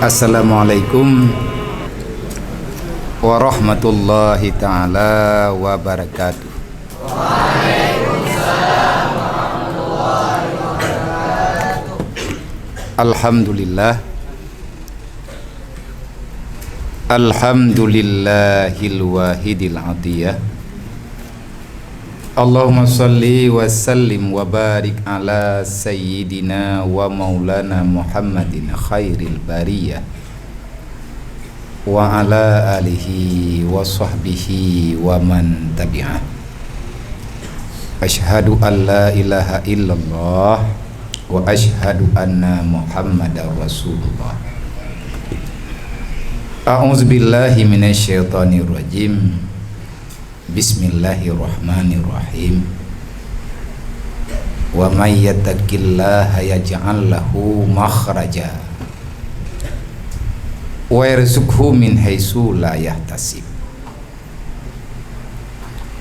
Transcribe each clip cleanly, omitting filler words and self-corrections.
Assalamualaikum warahmatullahi ta'ala wabarakatuh. Waalaikumsalam warahmatullahi wabarakatuh. Alhamdulillah, alhamdulillahil wahidil adiyah. Allahumma salli wa sallim wa barik ala sayyidina wa maulana Muhammadin khairil bariyah wa ala alihi wa sahbihi wa man tabi'ah. Ashhadu an la ilaha illallah wa ashhadu anna Muhammadar Rasulullah. A'udzu billahi minasyaitonir rajim. Bismillahirrahmanirrahim. Wa may yattaqillaha yaj'al lahu makhraja wa yarzuqhu min haitsu la yahtasib.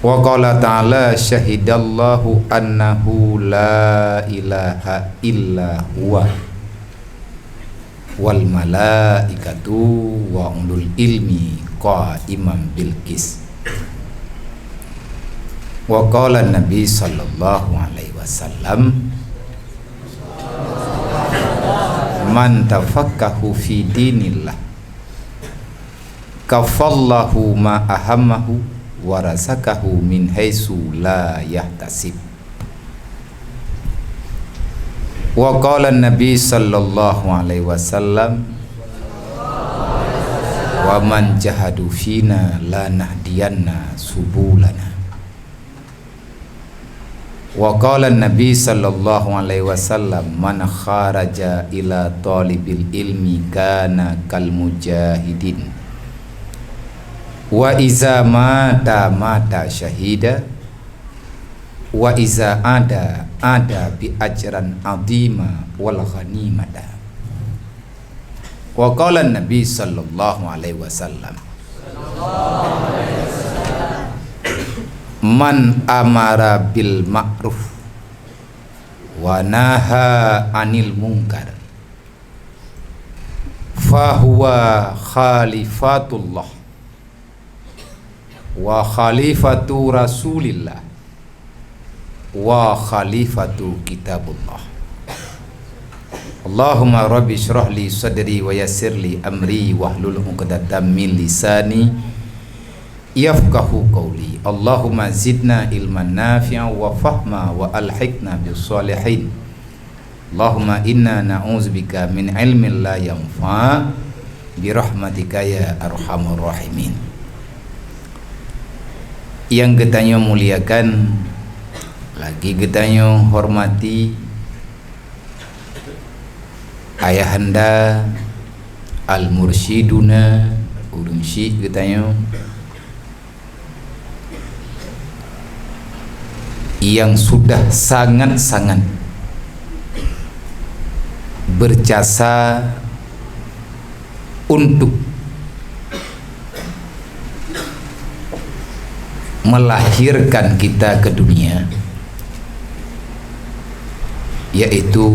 Wa qala ta'ala syahidallahu annahu la ilaha illa huwa wal malaikatu wa ulul ilmi qa'iman bil qis. Wa qala Nabi sallallahu alaihi wasallam man tafakkahu fi dinillah kafallahu ma ahammahu wa razaqahu min haitsu la yahtasib. Wa qala Nabi sallallahu alaihi wasallam wa man jahadu fina la nahdiyanna subulana. Wa qala Nabi sallallahu alaihi wasallam man kharaja ila talibil ilmi kana kal mujahidin wa iza mata syahida wa iza ada bi ajran azima wal ghanimata. Wa qala Nabi sallallahu alaihi wasallam man amara bil ma'ruf wa naha anil munkar fahuwa khalifatullah wa khalifatu rasulillah wa khalifatu kitabullah. Allahumma rabbi shrah li sadri wa yassir li amri wahlul 'uqdatam min lisani yafqahu qawli. Allahumma zidna ilman nafi'a wa fahma wa alhiqna bis salihin. Allahumma inna na'udzubika min ilmin la yanfa' bi rahmatika ya arhamar rahimin. Yang getanyo muliakan, lagi getanyo hormati ayahanda al mursyiduna urun syekh getanyo yang sudah sangat-sangat berjasa untuk melahirkan kita ke dunia, yaitu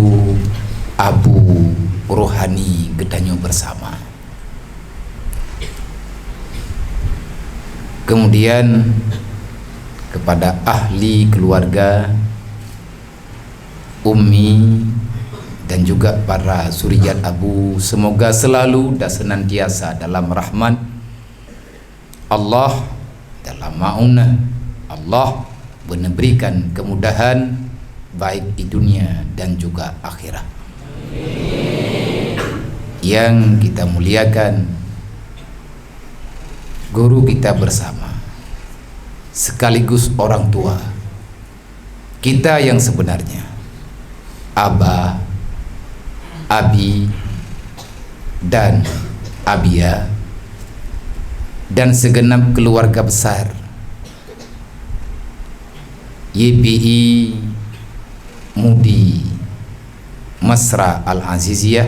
Abu Rohani Gedanyo bersama. Kemudian kepada ahli keluarga, ummi dan juga para suriat Abu, semoga selalu dan senantiasa dalam rahmat Allah, dalam ma'unah Allah, memberikan kemudahan baik di dunia dan juga akhirat. Yang kita muliakan, guru kita bersama sekaligus orang tua kita yang sebenarnya, Abah, Abi dan Abia, dan segenap keluarga besar YPI Mudi Masra Al-Aziziyah.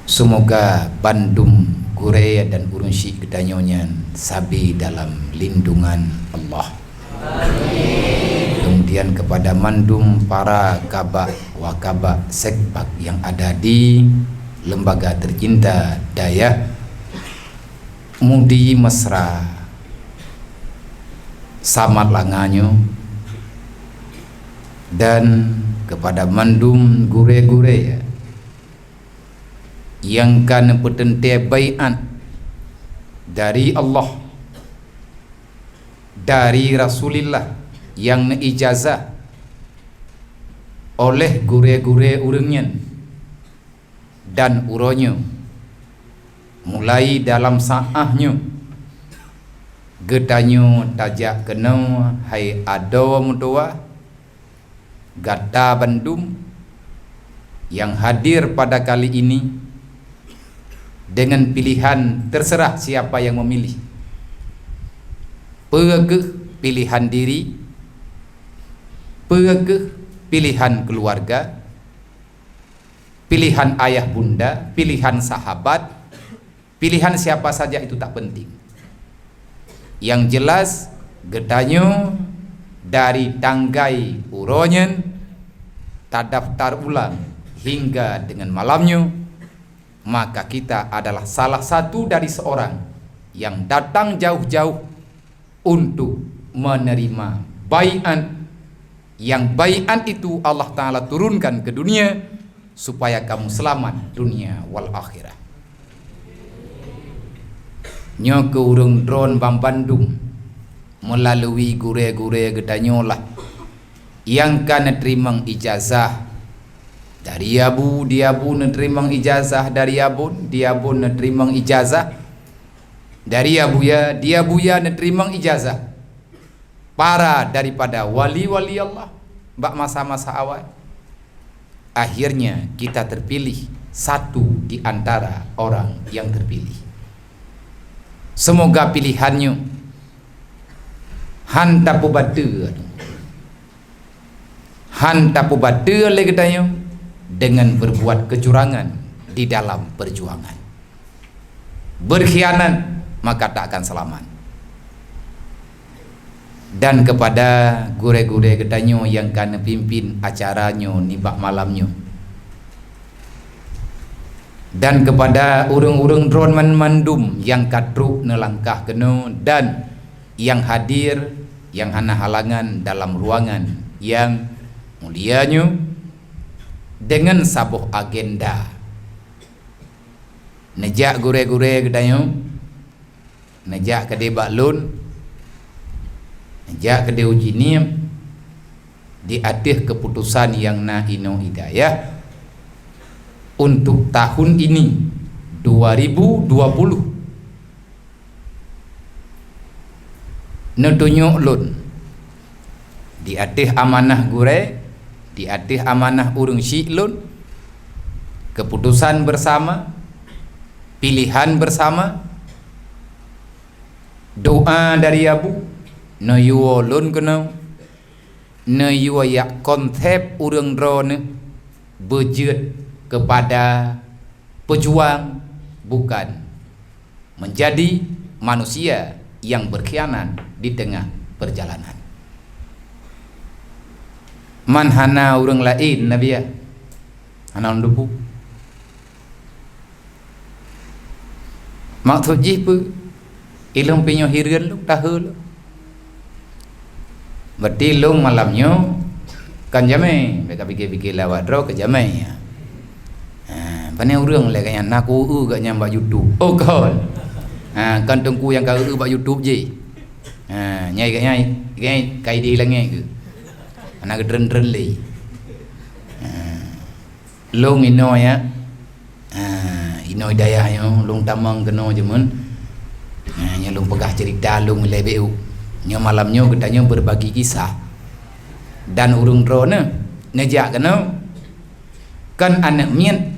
Semoga Bandung, Korea dan Urunsi Gedanyonyan sabi dalam lindungan Allah. Amin. Kemudian kepada mandum para kabak wakabak sekbak yang ada di lembaga tercinta Daya Mudi Mesra Samat Langanyo, dan kepada mandum gure-gure ya, yang kan petente bai'at dari Allah, dari Rasulullah, yang ijazah oleh gure-gure urangnya dan uronyo, mulai dalam saahnya gedanyo tajak kenau hai ado mutua gata Bandung yang hadir pada kali ini dengan pilihan terserah siapa yang memilih, pegeh pilihan diri, pegeh pilihan keluarga, pilihan ayah bunda, pilihan sahabat, pilihan siapa saja itu tak penting. Yang jelas gedanyo dari tanggai uronyen tak daftar ulang hingga dengan malamnya, maka kita adalah salah satu dari seorang yang datang jauh-jauh untuk menerima bai'at, yang bai'at itu Allah Ta'ala turunkan ke dunia supaya kamu selamat dunia wal akhirah. Nyo ke urung drone Bang Bandung melalui gure-gure gedanyo lah yang kan terima ijazah dari abu, dia pun terima ijazah dari abun, dia pun terima ijazah dari abuya, dia buya terima ijazah para daripada wali-wali Allah bak masa-masa awal. Akhirnya kita terpilih satu di antara orang yang terpilih. Semoga pilihannya hantapu batu legedanyo dengan berbuat kecurangan di dalam perjuangan, berkhianat maka tak akan selamat. Dan kepada gure-gure gedanyo yang kan pimpin acaranya nibak malamnya, dan kepada urung-urung drone mandum yang kadruk nelangkah keno, dan yang hadir yang hana halangan dalam ruangan yang mulianya dengan sabuh agenda nejak gure-gure gedanyo, nejak kede baklun, nejak kede uji niam di atas keputusan yang na ino hidayah untuk tahun ini 2020. Netunjuk lun di atas amanah gure, di atas amanah urung syik lun, keputusan bersama, pilihan bersama, doa dari abu no yuo lun kena no yuo yak konsep urung drone berjet kepada pejuang, bukan menjadi manusia yang berkhianat di tengah perjalanan. Manhana urang lain nabi ya anak dupu maksud jipu ilung pinyo hirian lu tahul berarti lu malamnya kan jamai mereka pikir-pikir lawat draw ke jamai ya. Pandai urang lah kan nak gak nyambak YouTube. Oh kan. Kan tengku yang kau bak YouTube je. Nyai kai di langai ke. Anak dren-dren le. Long ino ya. Ino hidayah yo long tamang keno je mun. Nya long pegah cerita long lebeu. Nya malamnya gedanya berbagi kisah. Dan urung drone nejak keno. Kan anak mian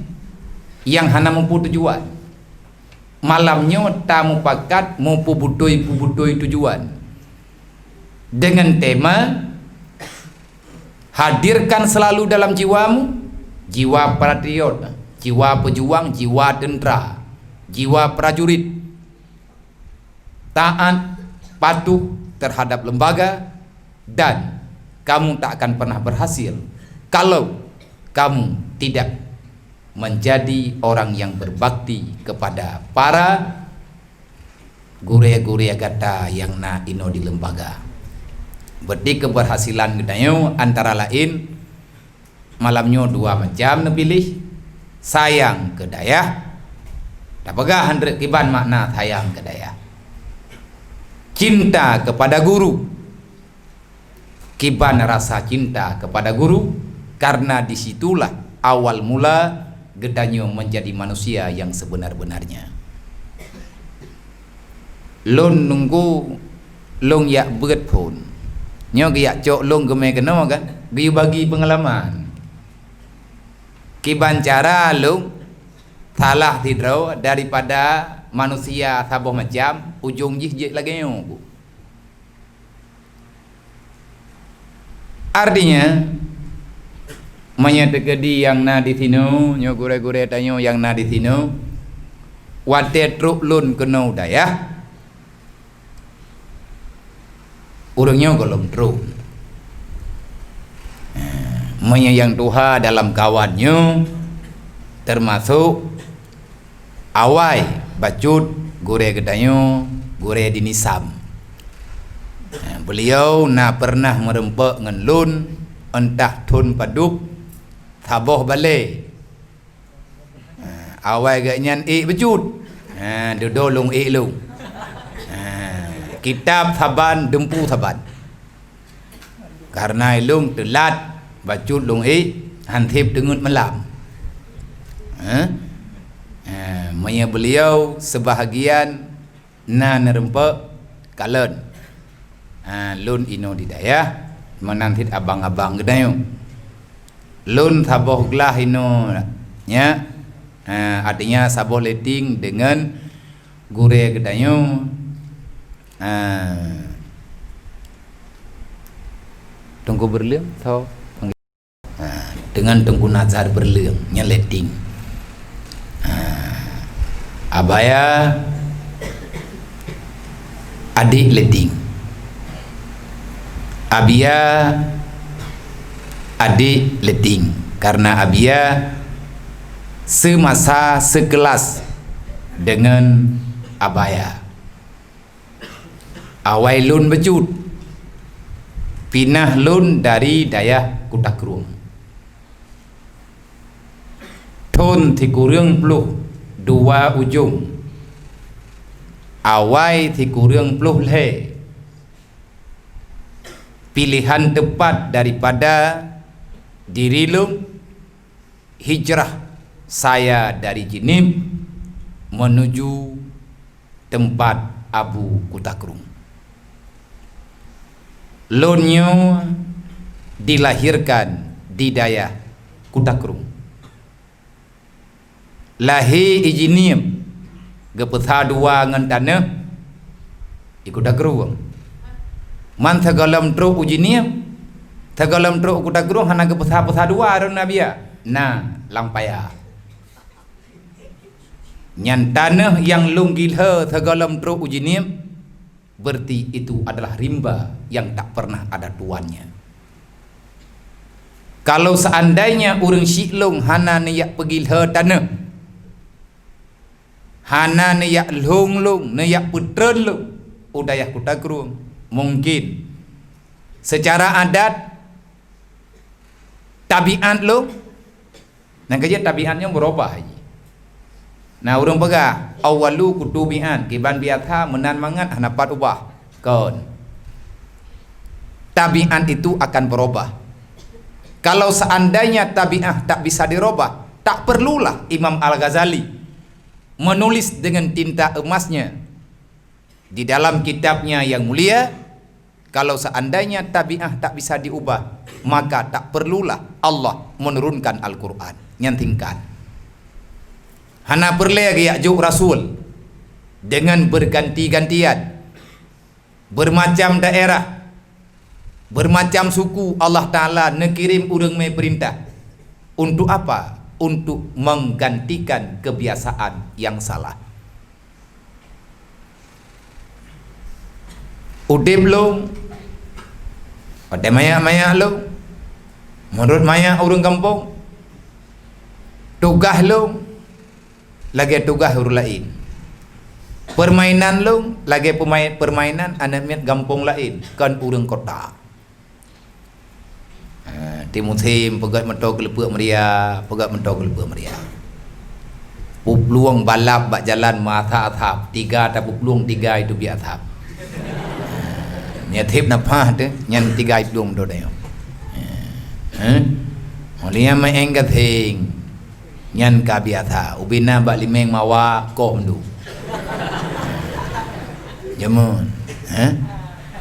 yang hana mampu tujuan, malamnya tamu pakat mampu budoi tujuan dengan tema hadirkan selalu dalam jiwamu jiwa patriot, jiwa pejuang, jiwa tentera, jiwa prajurit, taat patuh terhadap lembaga, dan kamu tak akan pernah berhasil kalau kamu tidak menjadi orang yang berbakti kepada para guru-guru gata yang na ino di lembaga. Berarti keberhasilan gedayo antara lain malamnya 2 macam na pilih. Sayang ke daya. Tak pegah 100 kiban makna sayang ke daya. Cinta kepada guru. Kiban rasa cinta kepada guru, karena disitulah awal mula gedanyo menjadi manusia yang sebenar-benarnya. Lon nunggu long yak berat pun nyo yak cok long gemai kena kan dia bagi pengalaman kiban cara long salah tidro daripada manusia saboh macam ujung jih lagi nyo. Artinya menyedekedi yang na di sini nyo gure-gure tanyo yang na di sini wate truk lun kena daya urangnya golong truk menyayang Tuhan dalam kawannya termasuk awai bacut gure gedanyo gure dinisam. Beliau na pernah merempak ngan lun entah tun paduk saboh balik awai gaknyan becut dodolong lu kitab saban dempu saban karena ilung telat bacut long hantip dengut malam. Maya beliau sebahagian na nerempak kalen lun ino di daya menantit abang-abang gedayo lun saboh gelah ino nya artinya saboh leting dengan gure gedayo tunggu berliang atau dengan tunggu nazar berliang nya leting abaya adik leting abia adik leting karena abia semasa sekelas dengan abaya awai lun becut pinah lun dari dayah Kutakrung ton tikurung pluh 2 ujung awai tikurung pluh le pilihan tepat daripada diri lum hijrah saya dari Jinim menuju tempat Abu Kutakrung. Lonyo dilahirkan di daya Kutakrung. Lahir di Jinim gepetha 2 ngan tanah di Kutakrung. Man thagalam truk ujinim thagalam truk Kutakrung hana gepetha 2 aron nabia na lampaya nyan tanah yang lunggilha thagalam truk ujinim berarti itu adalah rimba yang tak pernah ada tuannya. Kalau seandainya urang Syiklung hana niyak pegilha tanah hana niyak lunglung niyak putren lung udayah Kutakrung mungkin secara adat tabiat lo nah kerja tabiatnya berubah haji. Nah urang pegah awalu kutubian kiban biatha menan mangat hanapat ubah kon tabiat itu akan berubah. Kalau seandainya tabiat tak bisa dirubah, tak perlulah Imam Al-Ghazali menulis dengan tinta emasnya di dalam kitabnya yang mulia. Kalau seandainya tabi'ah tak bisa diubah, maka tak perlulah Allah menurunkan Al-Quran nyantingkan hana perlu lagi ya'juk Rasul dengan berganti-gantian bermacam daerah bermacam suku Allah Ta'ala nekirim urang mai perintah untuk apa? Untuk menggantikan kebiasaan yang salah. Udip lo ada maya-maya lo menurut maya urang kampung tugas long lagi tugas orang lain, permainan long lagi permainan anak miat gampung lain kan orang kota. Timutim pegat mentok kelepuk meria, pegat mentok kelepuk meria. Pupluang balap bak jalan mata atap, 3 tak pupluang 3 itu biar atap. Nya tip napa tu, nyan 3 pupluang do dah. Mulia mai engkat hing. Nyan ka biasa, ubina bak limeng mawa ko mendu. Jamun.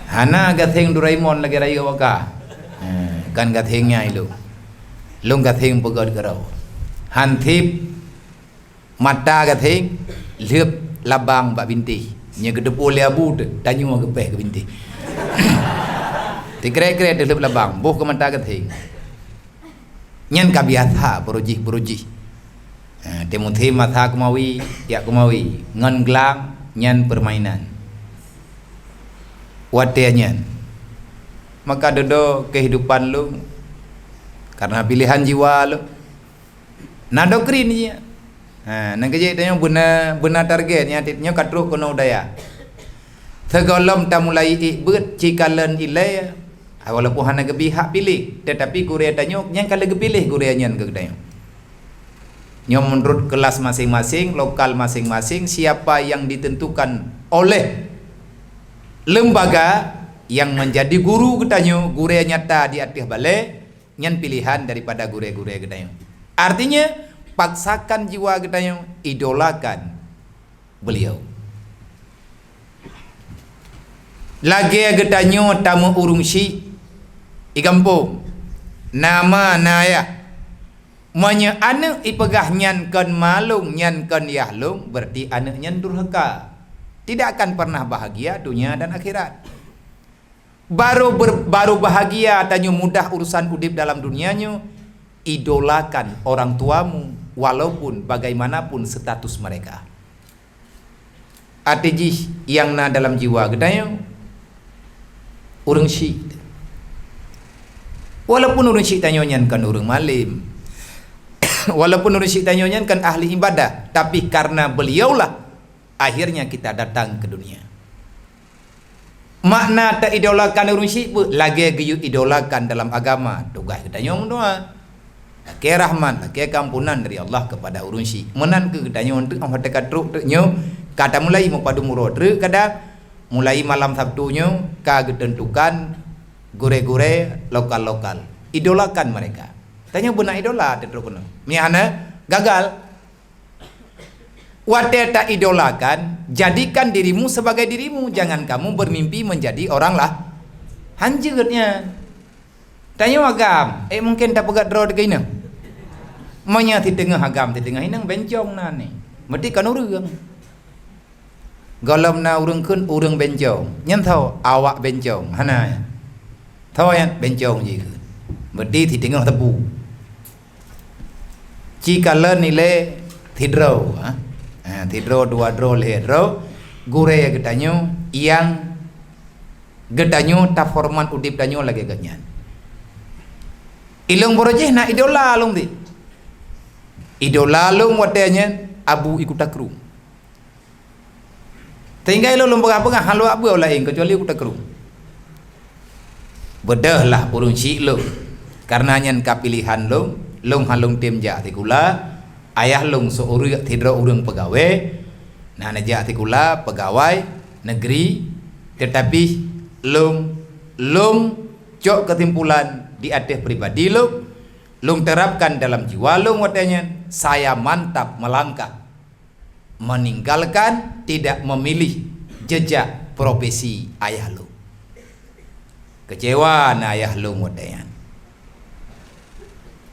Hana gatheng Doraemon lagi raya waka. Kan gathengnya itu. Lung gatheng pegat garau. Hantip mata gatheng lep labang bak binti. Nya gedepo le abu tu, tanyu gepeh ke binti. Tikre-kre de lep labang, boh ke mata gatheng. Nyan ka biasa beruji. Timuti mata kemawi, ya kemawi, ngan gelang, nyan permainan. Wate nyan. Maka dodo kehidupan lu karena pilihan jiwa lu. Nadokrin nya. Nang kerja tanya benar targetnya titnya katruk kono daya. Segolom ta mulai ikbet cikalan ilai walaupun hana gebi hak pilih tetapi gure tanya yang kalau gepilih gure nyan ke tanya. Nya menurut kelas masing-masing, lokal masing-masing siapa yang ditentukan oleh lembaga yang menjadi guru katanya, gure nyata di atas balai nyan pilihan daripada gure-gure katanya. Artinya paksakan jiwa katanya, idolakan beliau. Lagi katanya tamu urung si i kampung nama naya manya anak ipegah nyan kan malung nyan kan yahlung berarti anak nyan durhaka, tidak akan pernah bahagia dunia dan akhirat. Baru bahagia tanya mudah urusan udip dalam dunianya, idolakan orang tuamu walaupun bagaimanapun status mereka. Atijih yang na dalam jiwa gedaya urang syik, walaupun urang syik tanyonya kan urang malim, walaupun urang syik tanyonya kan ahli ibadah, tapi karena beliaulah akhirnya kita datang ke dunia. Makna tak idolakan urang syik pun lagi geyut idolakan dalam agama. Tugas kita nyong doa. Laki rahmat, laki kampunan dari Allah kepada urang syik. Menan ke kita nyong tu amhat dekat truk tu nyong kata mulai mapadu murad kada mulai malam Sabtunya ka ditentukan gure-gure lokal-lokal. Idolakan mereka. Tanya benar idola teruk kena. Mihana gagal. Wate tak idolakan, jadikan dirimu sebagai dirimu. Jangan kamu bermimpi menjadi orang lah. Hanjurnya. Tanya agam, mungkin tak pegat draw dekat ini. Manya di tengah agam, di tengah ini bencong na ni. Mesti kan urang. Galam na urang kun urang bencong. Nyan tahu awak bencong. Hana. Tahu yang bencong je. Mesti di tengah tebu. Jika le nilai tidro, tidro 2 draw le draw gure getanyo yang getanyo ta format udip danyo lagi ganyan. Ilung borojeh na idola long di. Idola long watenya abu ikutakru. Tinggal ilung pengah halu abu lain kecuali ikutakru. Bedahlah urung syik long. Karena nyan kapilihan long halung tim ja tikula ayah long seorang tidak urang pegawai, nah najak tikula pegawai negeri, tetapi long cok kesimpulan di atas pribadi long terapkan dalam jiwa long watanya saya mantap melangkah, meninggalkan tidak memilih jejak profesi ayah long. Kecewa na ayah long watanya.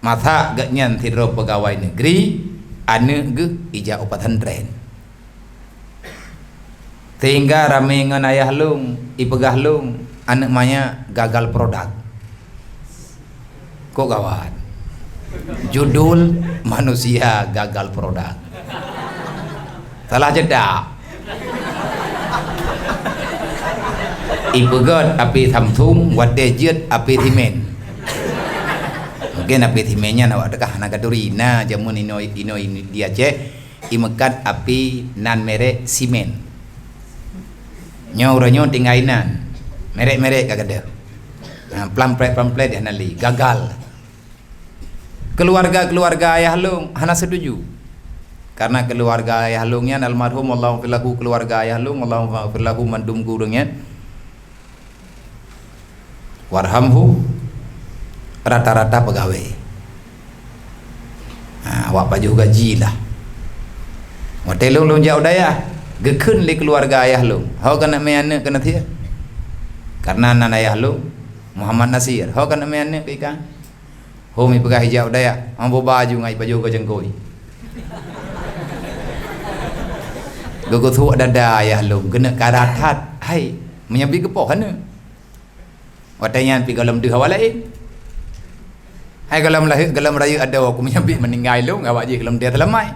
Masa gaknyan tidak pegawai negeri ane ge ija upatan tren. Sehingga rame ngan ayah lung, ipegah lung, anak maya gagal produk. Kok gawat? Judul manusia gagal produk. Salah jeda. Ipegat api Samsung, wate jet api Simen. Mungkin api timenya nawak dekah nagaduri na jamun ino dia cek imekat api nan merek simen. Nyo tingainan merek kagada. Plamplek dia nali gagal. Keluarga ayah long hana setuju. Karena keluarga ayah longnya almarhum Allahu filahu keluarga ayah long Allahu filahu mandum gurungnya. Warhamhu rata-rata pegawai. Awak baju gaji lah. Wate long jauh daya gekun li keluarga ayah long. Hau kena meana kena dia. Karena anak ayah long Muhammad Nasir. Hau kena meana ke ikan. Hau mi pegah hijau daya. Ambo baju ngai baju ke jengkoi. Gogotu dada ayah long kena karatat. Hai menyambi kepoh kana. Watanya pi galam dua lain. Hai galam raya ada aku menyambi meninggal long awak je galam dia telamai.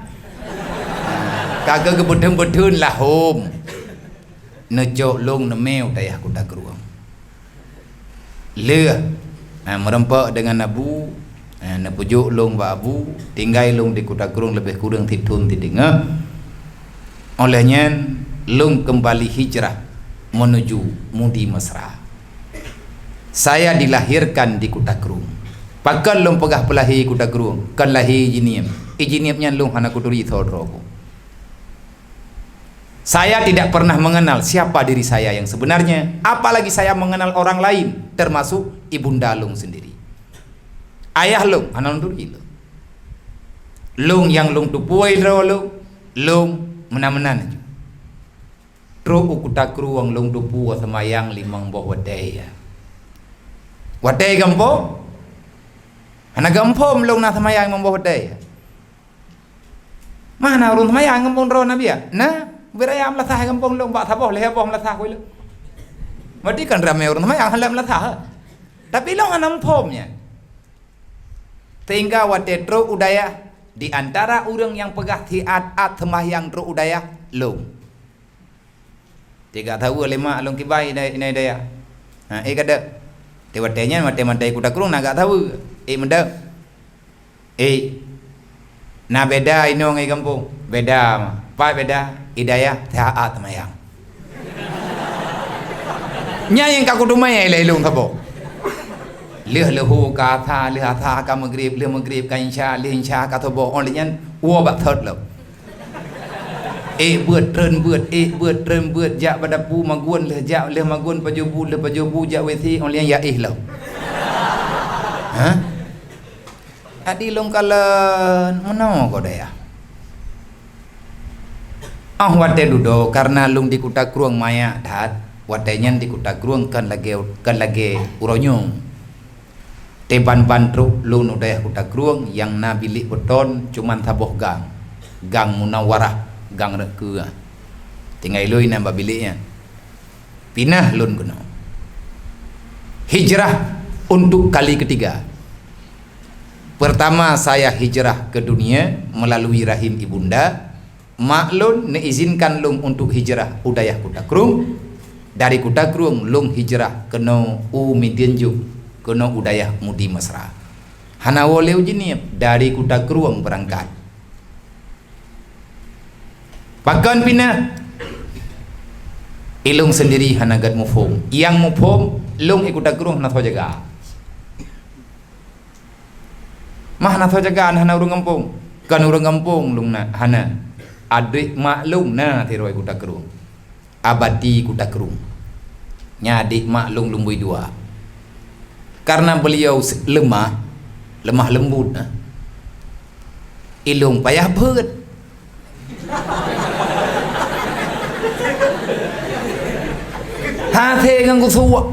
Kagak gebedeng lah hom. Nejok long nemeu dayah kuda keruang. Le merempak dengan abu nepujuk long ba abu tinggal long di kuda keruang lebih kurang tidun tidinga. Olehnya long kembali hijrah menuju Mudi Mesra. Saya dilahirkan di Kuta Kerung. Pakal long pegah pelahi Kuta Kerung, kan lahi ijiniamnya long hana kuturi thodrobo. Saya tidak pernah mengenal siapa diri saya yang sebenarnya, apalagi saya mengenal orang lain, termasuk ibunda long sendiri. Ayah long hana turi lo. Long yang long tupuai long menamenan. Tro Kuta Kerung long tupu semayang limang boh wadaya. Wadai gampo, anak gampo melong na semayang membawa wadai. Mana urun semayang gampong ro nabi ya? Nah, berayam lasah gampong melong bak saboh leher boh lasah koi lo. Wadi kan ramai urun semayang halam lasah. Tapi long anam pomnya. Sehingga wadai tro udaya di antara orang yang pegah tiat semayang tro udaya long. Tiga tahu lima long kibai ini daya. Nah, kada. Tewatenya mate Kuta Kerung nak tahu. Menda. Na beda ino ngai kampung. Beda. Pa beda hidayah taat mayang. Nya yang ka kudumai lelung kapo. Leh lehu ka tha leh tha ka magrib ka insya ka thobo onlyan wo ba thot lo. Buat trơn buat jak pada pu magun leh jak leh magun pajobu jak wesi onlian ya lo. Ha? Adi long kalan mano ko daya. Wate dudo karena lung di Kuta Kerung maya dat watenyan di Kuta Kerung kan lagi uronyong. Teban truk lung udaya Kuta Kerung yang na bilik beton cuman taboh gang Munawarah gang rekua. Tinggal lui nambah biliknya. Pinah lun kuno. Hijrah untuk kali ketiga. Pertama saya hijrah ke dunia melalui rahim ibunda. Maklun neizinkan lung untuk hijrah udayah Kuta Kerung. Dari Kuta Kerung lung hijrah kena Midianjuk kena udayah Mudi Mesra. Hana woleu jinip dari Kuta Kerung berangkat. Bahkan pindah ilung sendiri hanagat mufum. Yang mufum lung Kuta Kerung hana jaga. Mah hana jaga hana urang kampung. Kan urang kampung lung na hana adik maklum na tiroi Kuta Kerung. Abadi Kuta Kerung. Nya adik maklum lumbui dua. Karena beliau lemah lembut. Ilung payah beut. Hati kan ku suwa.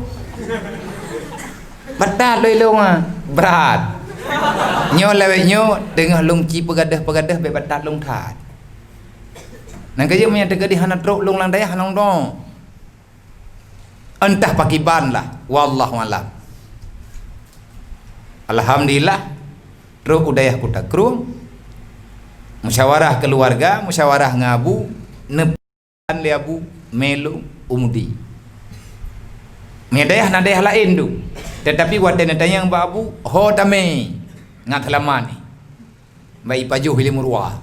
Batat loi long berat. Nyo lewe nyo tengah long ci pegadah be batat long that. Nang kaya punya tega di hana truk long lang daya hanong dong. Entah pakiban lah. Wallahu a'lam. Alhamdulillah truk udayah Kuta Kerung. Musyawarah keluarga, musyawarah ngabu, nepan liabu, melu, umudi. Medayah nadayah lain tu. Tetapi wadah nadayah yang babu, ho tame. ngat lama ni bai pajuh hilim ruah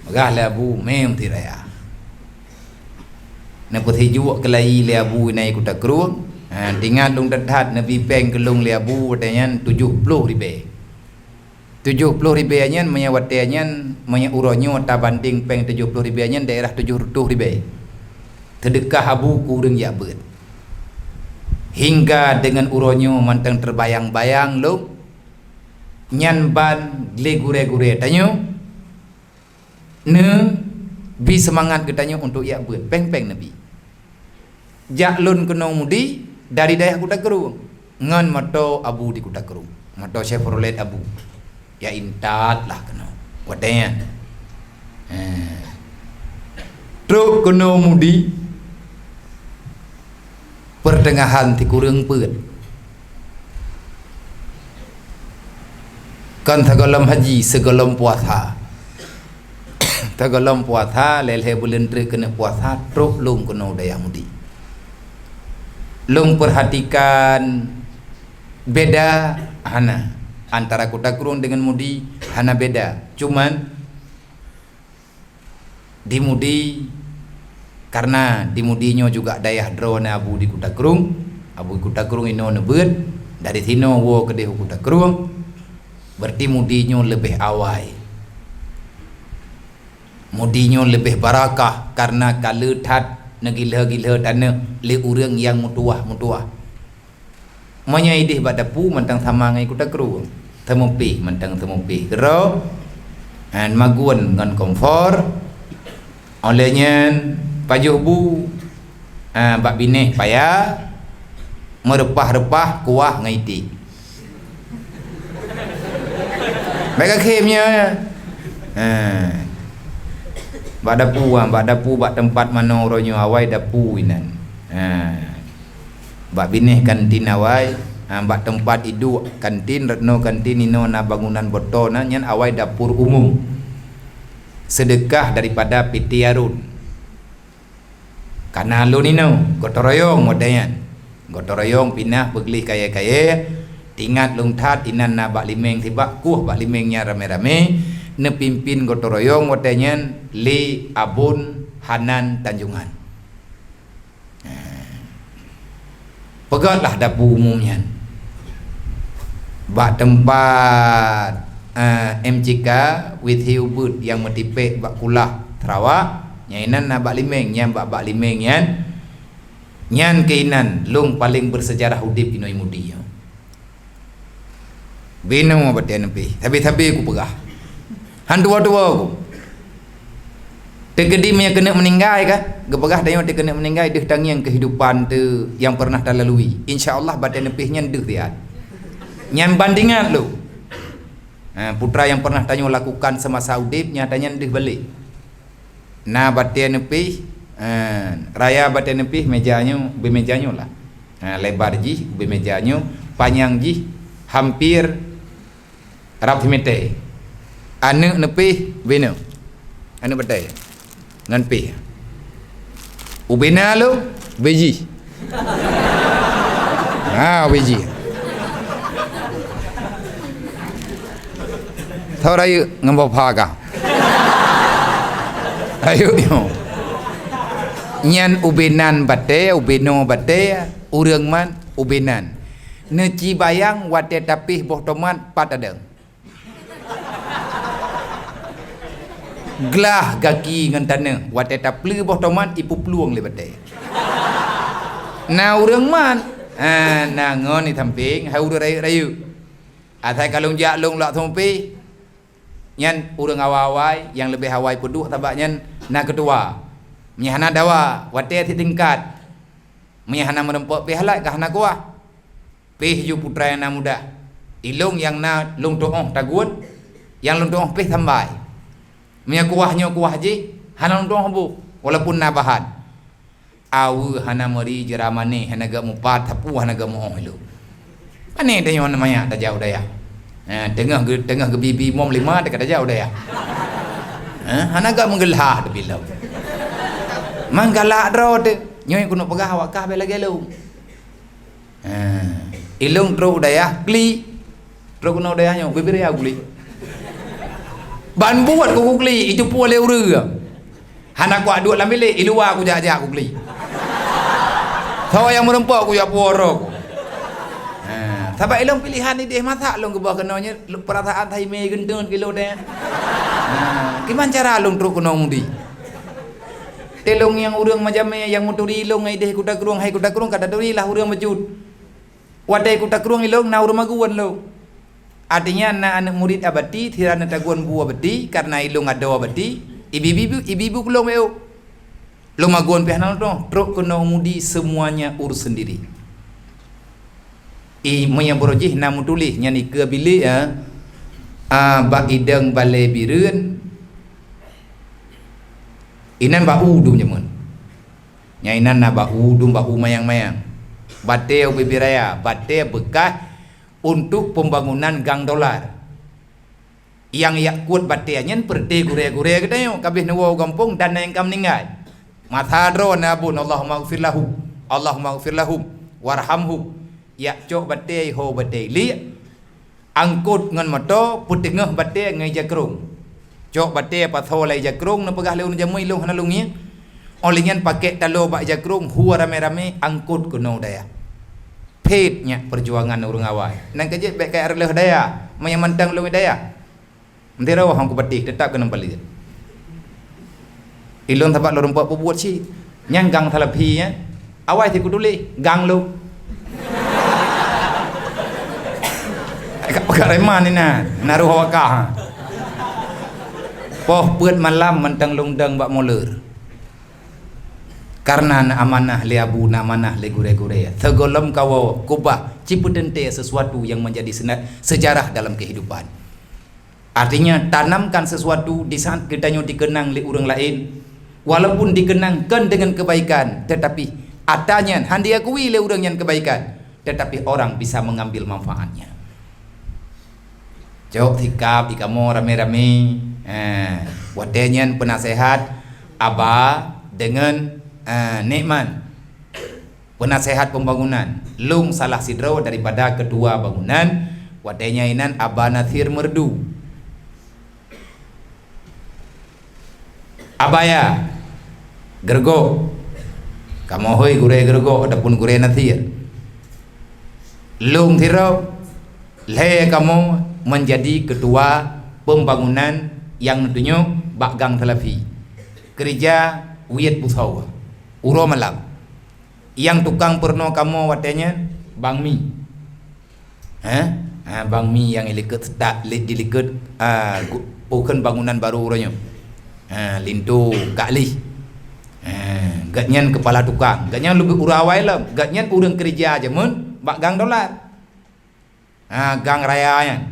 magah le abu mem ti raya na putih juak kelai le abu nai ku tak kru tinggal lung dadat nabi peng kelung le abu watanyan 70 ribe 70 ribe nyan manya watanyan manya uronyo ta banding peng 70 ribe nyan daerah 70 ribe terdekah abu kurang ya bet hingga dengan uronyo mantang terbayang-bayang lu nyan ban le gure-gure tanyo ne bi semangat ketanyo untuk ya bet peng-peng nabi jak lun kena mudi dari daerah Kuta Kerung ngan mato abu di Kuta Kerung mato Chevrolet abu ya intat lah kena wadanya truk kena mudi pertengahan ti kurang peut kan tagalam haji segalam puasa tagalam puasa lelhe bulan tri kena puasa truk lung kena daya mudi lung perhatikan beda hana antara Kuta Kerung dengan mudi hana beda cuman di mudi karena di mudinya juga dayah drone abu di Kuta Kerung abu Kuta Kerung ino nebet dari sino wo ke dehu Kuta Kerung berarti mudinya lebih awai mudinya lebih barakah karena kalethat negila-gila tanah le urang yang mutuah manya idih bak dapu mentang sama ngai Kuta Kerung temupi mentang temupi kero an maguan ngan komfor olehnya pajuh bu bak bineh payah merepah-repah kuah ngaiti mereka khemnya bak dapu bak tempat mana oronyo awai dapu inan bak bineh kantin awai bak tempat idu kantin retno kantin ino na bangunan boto na nyan awai dapur umum sedekah daripada PT Arun karena lu nino gotoroyong modayan gotoroyong pinah beglih kaya-kaya tingat lung tat inan na bak limeng tibak kuh bak limengnya rame-rame ne pimpin gotoroyong modayan li abun Hanan Tanjungan pegatlah dapur umumnya bak tempat MCK with Hubert yang metipek bak kulah Sarawak nyainan na bak limeng nyam bak limeng nyan keinan lung paling bersejarah udip inoi mudi bino batian pi tapi ku pegah han dua-dua ku tegedi punya kena meninggal kan gepegah dayo te kena meninggal deh tangiang kehidupan tu yang pernah terlalui insyaallah batian pi nyan deh lihat nyan bandingan lu putra yang pernah tanyo lakukan semasa udip nyatanya deh balik na batian nepi raya batian nepi mejanya lah lebar ji mejanya panjang ji hampir rap mete anu nepi beno anu batai ngan pi ubena lo beji beji thau rayu ngambau phaga ayo yo nyan ubenan bate ubeno bate urang man ubenan neci bayang wate tapih boh tomat patadeng glah gaki ngan tanah wate taple boh tomat ipu peluang le bate na urang man na ngon ni thamping hai ur rayu athai kalung jak long lak thompi nyan urang awai yang lebih awai peduh tabaknya na ketua menyahana dawa wate ti tingkat menyahana merempok pihalat kah na kuah pih ju putra yang na muda ilung yang na lung toong tagun yang lung toong pih tambai menya kuahnya kuah ji hana lung toong bu walaupun na bahan awu hana meri jeramane hana ga mupat tapu hana ga moong lu ane danyo namanya ta jauh daya tengah ke bibi mom 5 dekat aja udah ya hana ga menggelah de bilau manggala dro de nyoy kuno pegah awak kah bela gelu ilung tro udah ya kli Terus kena dayanya bibir ya guli. Ban buat ku guli itu pun le urang. Hanak ku aduk dalam bilik, luar aku jak-jak ku guli. Tahu yang merempak aku ya porok. Sebab ilmu pilihan ni dia masak long ke bawah kenanya perasaan thai me gendun kilo dia. Gimana cara long terus kena mudi? Telong yang urang macam yang muturi long ai deh kuda kerung hai kuda kerung kata duri lah urang majud. Wadai kuda kerung ilong na urang maguan lo. Artinya anak murid abadi tirana taguan buah abadi karena ilong ada abadi. Ibu kulong eu. Lo maguan pihana tu terus kena mudi semuanya urus sendiri. Maya borojih namu tulis nyani ke bilik ba idang balai bireun inan bau dum nyamun nyainan na bau dum bau mayang-mayang bateu bibiraya bateu bekas untuk pembangunan gang dolar yang yakut bateu nyen perde gure-gure kedayo kabeh nawa gampung dan yang kam ninggal mathadro nabun Allahumma ighfir lahu Allahumma ighfir lahum warhamhu ya cok batai ho batai li angkut ngan motor putengah batai ngai jakrung cok batai patho lai jakrung na pegah leun jamui long hana lungi olingan pakai talo bak jakrung huwa rame-rame angkut kuno daya petnya perjuangan urang awal nang kejet baik kai arleh daya maya mantang lu daya mentera hang ku batik tetap kena balik ilon tapak lorong buat buat si nyang gang thalapi nya awai ti ku duli gang lu Kareman ni naruh hawakah. Poh peut malam mentang lungdang bak moleur. Karena amanah li abu na amanah li gure-gure. Tegolom kawo kubah ciputente sesuatu yang menjadi sejarah dalam kehidupan. Artinya tanamkan sesuatu di saat kitanya dikenang li orang lain. Walaupun dikenangkan dengan kebaikan, tetapi atanya handi akui li orang yang kebaikan, tetapi orang bisa mengambil manfaatnya. Jok tikap ikamu rame-rame wadenyan penasehat Aba dengan Nikman penasehat pembangunan lung salah sidro daripada kedua bangunan wadenya inan Aba Nathir merdu Abaya gergo kamu hoi gure gergo adapun gure Nathir lung thiro le kamu menjadi ketua pembangunan yang tentunya Bakgang Telafi gereja Wiyat Pusau Uro Malam yang tukang perno kamu watanya Bang Mi Bang Mi yang iliket tak diliket bukan bangunan baru uronya lintu Kak gatnyan kepala tukang gatnyan lebih urawai lah gatnyan urang kerja aja mun Bakgang Dolar gang raya yang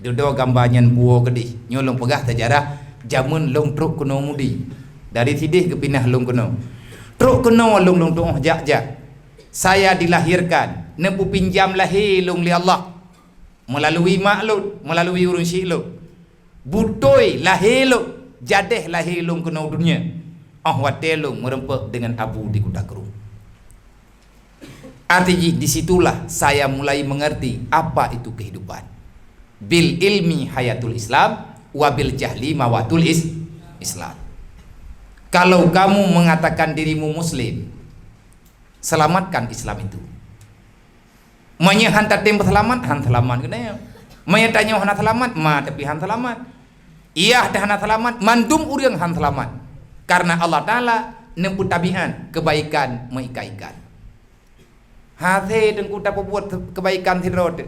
duduk gambarnya buah gede nyolong pegah sejarah jamun long truk kuno mudi dari sidih ke pinah long kuno truk kuno long tu jak saya dilahirkan nempu pinjam lahir long li Allah melalui maklud melalui urun syiluk butoi lahir long jadeh lahir long kuno dunia watelung merempek dengan abu di kuda kerum. Artinya disitulah saya mulai mengerti apa itu kehidupan. Bil ilmi hayatul Islam, wabil jahli mawatul Islam. Kalau kamu mengatakan dirimu Muslim, selamatkan Islam itu. Manya hantar tim selamat, han selamat kena. Manya tanya han selamat, ma tapi han selamat. Iya dah han selamat, mandum urang han selamat. Karena Allah Taala nempu tabian kebaikan mengikaikan. Hati dan ku tak buat kebaikan tirod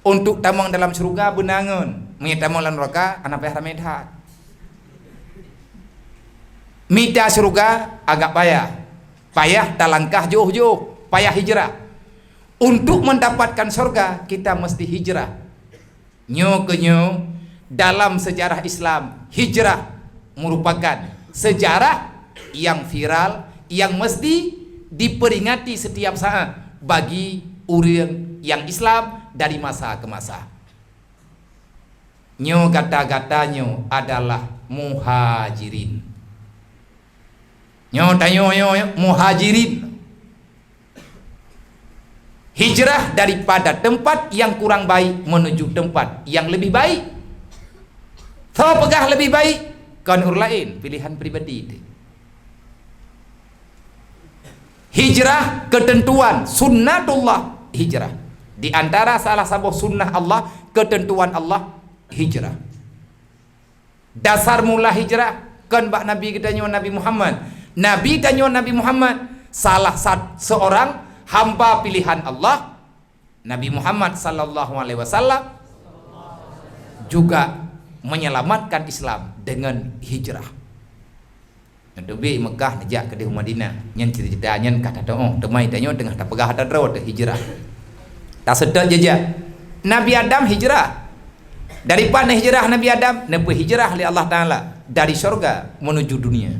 untuk tamang dalam surga benangan mengitamang dalam neraka anak payah ramedhat mita surga agak payah talangkah jauh-jauh payah hijrah untuk mendapatkan surga kita mesti hijrah nyo ke nyo dalam sejarah Islam hijrah merupakan sejarah yang viral yang mesti diperingati setiap saat bagi orang yang Islam dari masa ke masa. Nyo kata-katanya adalah muhajirin. Nyo tanyo muhajirin. Hijrah daripada tempat yang kurang baik menuju tempat yang lebih baik. Tahu pegah lebih baik kan urus lain, pilihan pribadi itu. Hijrah ketentuan sunnatullah hijrah. Di antara salah satu sunnah Allah, ketentuan Allah hijrah. Dasar mula hijrah kan bak Nabi kita nyo Nabi Muhammad. Nabi tanya Nabi Muhammad, salah seorang hamba pilihan Allah, Nabi Muhammad sallallahu alaihi wasallam juga menyelamatkan Islam dengan hijrah. Nabi Mekah nejak ke Madinah, nyen cerita nyen kata doa, temai tanya tengah tak pegah ada road hijrah. Tak sedar jejak Nabi Adam hijrah. Daripada hijrah Nabi Adam, Nabi hijrah oleh Allah Ta'ala dari syurga menuju dunia.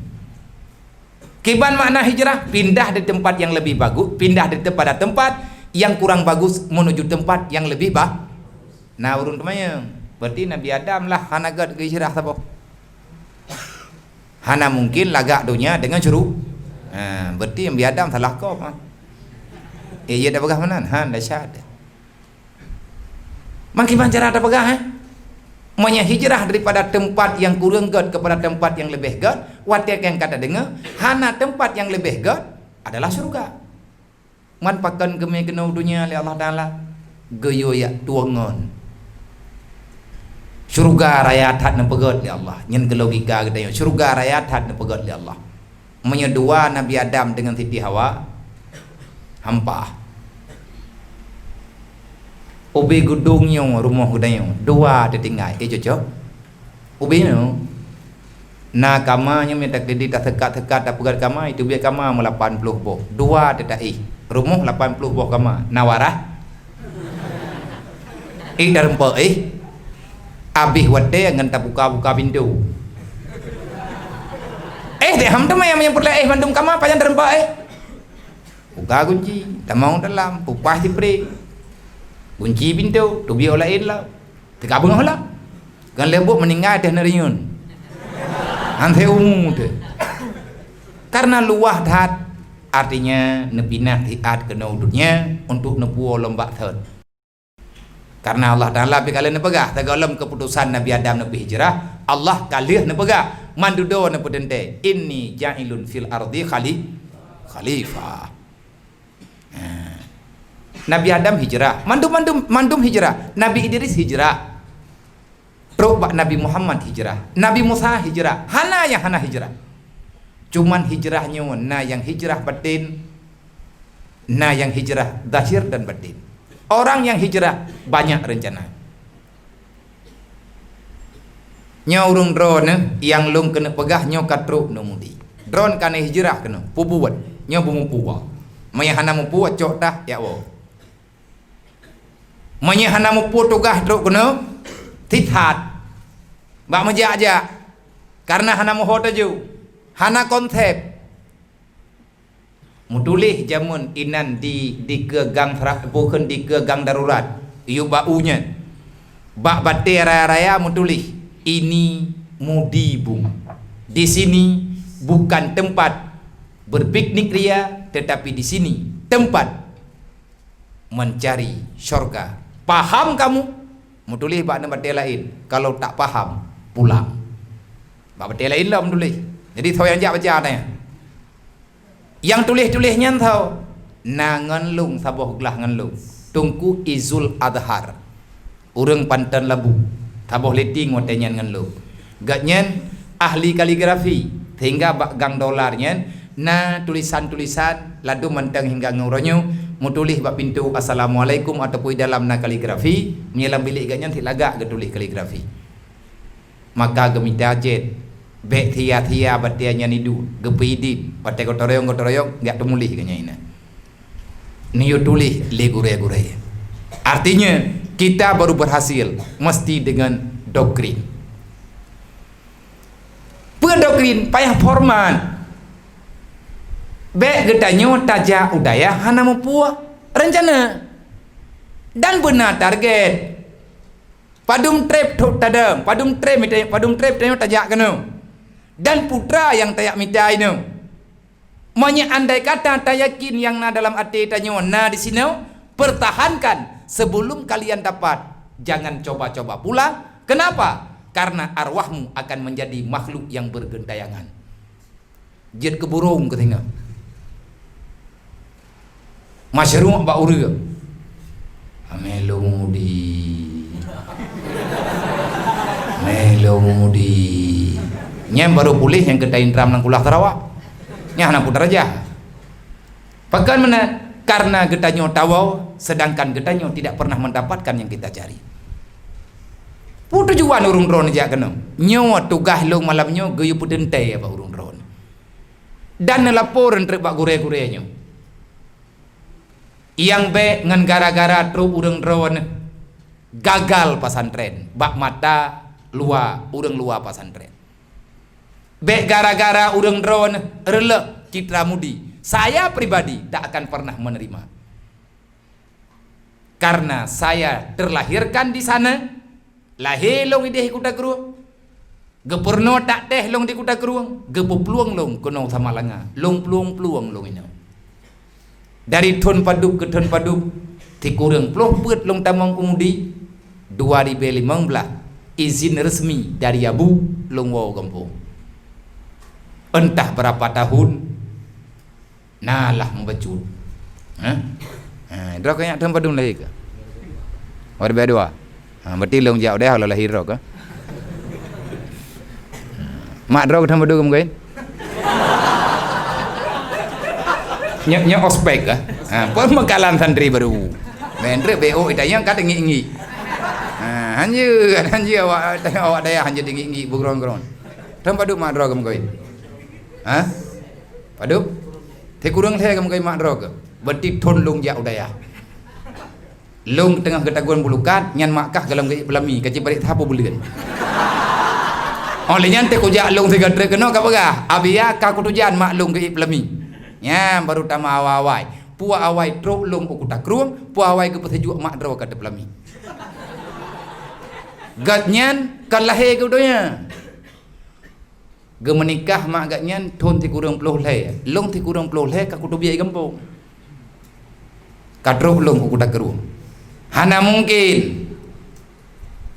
Kiban makna hijrah? Pindah dari tempat yang lebih bagus, pindah dari pada tempat yang kurang bagus menuju tempat yang lebih bagus. Nah urun temanya, berarti Nabi Adam lah hanagat ke hijrah apa? Hana mungkin lagak dunia dengan seru. Berarti Nabi Adam salah kau kan? Ia dah pegah mana? Han dah syad. Makin cara ada pegah Manya hijrah daripada tempat yang kurang god kepada tempat yang lebih god. Watak yang kata dengar, hana tempat yang lebih god adalah surga. Man pakan gemai kenau dunia oleh Allah Ta'ala geyo ya tuangon. Surga raya tat na pegot oleh Allah. Nyen ke logika kita yo. Surga raya tat na pegot oleh Allah. Manya dua Nabi Adam dengan Siti Hawa hampa. Ubi gedungnya rumah gudanya dua tertinggal cocok ubi no na kamanya minta kredit tak sekat tak pegat kama itu biar kama 80 boh dua tetai rumah 80 boh kama nawarah dalam pe abih wate ngan tak buka pintu deh ham temai yang perlu bandung kama panjang dalam pe buka kunci tak mau dalam pupah dipre kunci pintu tu biar lain lah terkabung lah kan lebok meninggal dah nariun antai umum tu karena luah dat artinya nebinah tiat kena udutnya untuk nepuo lembak third karena Allah Ta'ala bila nepegah tagalam keputusan Nabi Adam Nabi hijrah Allah kalih nepegah mandudo nepudente inni ja'ilun fil ardi khalifah. Nabi Adam hijrah, mandum hijrah, Nabi Idris hijrah, Rubak Nabi Muhammad hijrah, Nabi Musa hijrah, hana hijrah. Cuman hijrahnya na yang hijrah batin, na yang hijrah zahir dan batin. Orang yang hijrah banyak rencana. Nyaurung drone yang lung kena pegah nyo katruk no mudi. Drone kana hijrah kena pubuat, nyo bumupuwa. Maya hana mupuwa cok dah ya wo. Manya hana mupu tugas truk kena tithat bak majak karena hana muho taju hana konsep mutulih jamun inan di ke gang bukan di ke gang darurat yu baunya bak bate raya mutulih ini mudibung di sini bukan tempat berpiknik ria tetapi di sini tempat mencari syurga. Paham kamu? Mutulih bak batil lain. Kalau tak paham, pulang. Bak batil lain lah mutulih. Jadi tahu yang jak baca tanya. Yang tulis-tulisnya tahu. Nangan lung saboh gelah ngan lung. Tungku Izul Adhar. Urang Pantan Labu. Taboh leting watenya ngan lung. Gatnyen ahli kaligrafi. Hingga bak gang dolarnya na tulisan-tulisan ladu mentang hingga nguronyo mutulih bak pintu assalamualaikum ataupun dalam na kaligrafi menyelam bilik gaknya tilagak ke tulis kaligrafi maka gemita jet bek thia batianya nidu gepidi patai gotoroyong enggak temulih gaknya ina niyo tulis le gure-gure artinya kita baru berhasil mesti dengan doktrin doktrin payah format bek getanyo taja udaya hana mupua rencana dan benar target padum trip tadam padum trip tanyo tajak kena dan putra yang tayak mitai no manya andai kata tayakin yang na dalam hati tanyo na di sini pertahankan sebelum kalian dapat. Jangan coba-coba pula. Kenapa? Karena arwahmu akan menjadi makhluk yang bergentayangan. Jid ke burung ke tengah. Masyarakat bak ura. Melodi. Nyem baru pulih yang kita indram nang kulah Sarawak. Nyah nang putar aja. Pakan mana? Karena getanyo tawau, sedangkan getanyo tidak pernah mendapatkan yang kita cari. Putu juan urung drone aja kena. Nyo tugah long malamnyo geyu pudentai apa urung drone. Dan laporan terbak gure-gurenya. Yang be ngan gara-gara tru urang drone gagal pesantren, bak mata luar urang luar pesantren. Be gara-gara urang drone relek Citra Mudi. Saya pribadi tak akan pernah menerima. Karena saya terlahirkan di sana, lahir long ideh kuda keruang. Gepurno tak teh long di kuda keruang, gepu peluang long kono sama langa, long peluang long ini. Dari Tun Paduk ke Tun Paduk, tikurang peluh buat long tamang kumudi 2015 izin resmi dari Abu long wow kampung. Entah berapa tahun, nalah membecut. Drok kaya Tun Paduk lahir ke? Orang berdua. Berarti long jauh dah kalau lahir drok ke? Mak drok Tun Paduk mungkin? Nya ospek ah. Pun mengkalan santri baru. Mendre BO itanya kata ngi-ngi. Hanje awak daya hanje ngi-ngi bugrong-grong. Tun Paduk mak drog mungkin. Paduk. Te kurang the mungkin mak drog. Berarti thon long jauh daya. Long tengah ketaguan bulukat nyan makkah dalam ke pelami kaci balik thapo bulian. Oleh nyan te ko jak long tiga trek kena ka bagah. Abia ka kutujan mak long ke pelami. Ya baru tama awai pua awai truk long ku tak kruang pua awai ke pesejuk mak draw kata pelami gatnyan kalahe ke donya ge menikah mak gatnyan thon ti kurang ploh le long ti kurang ploh le ka kutu biai kampung ka truk long ku tak kruang hana mungkin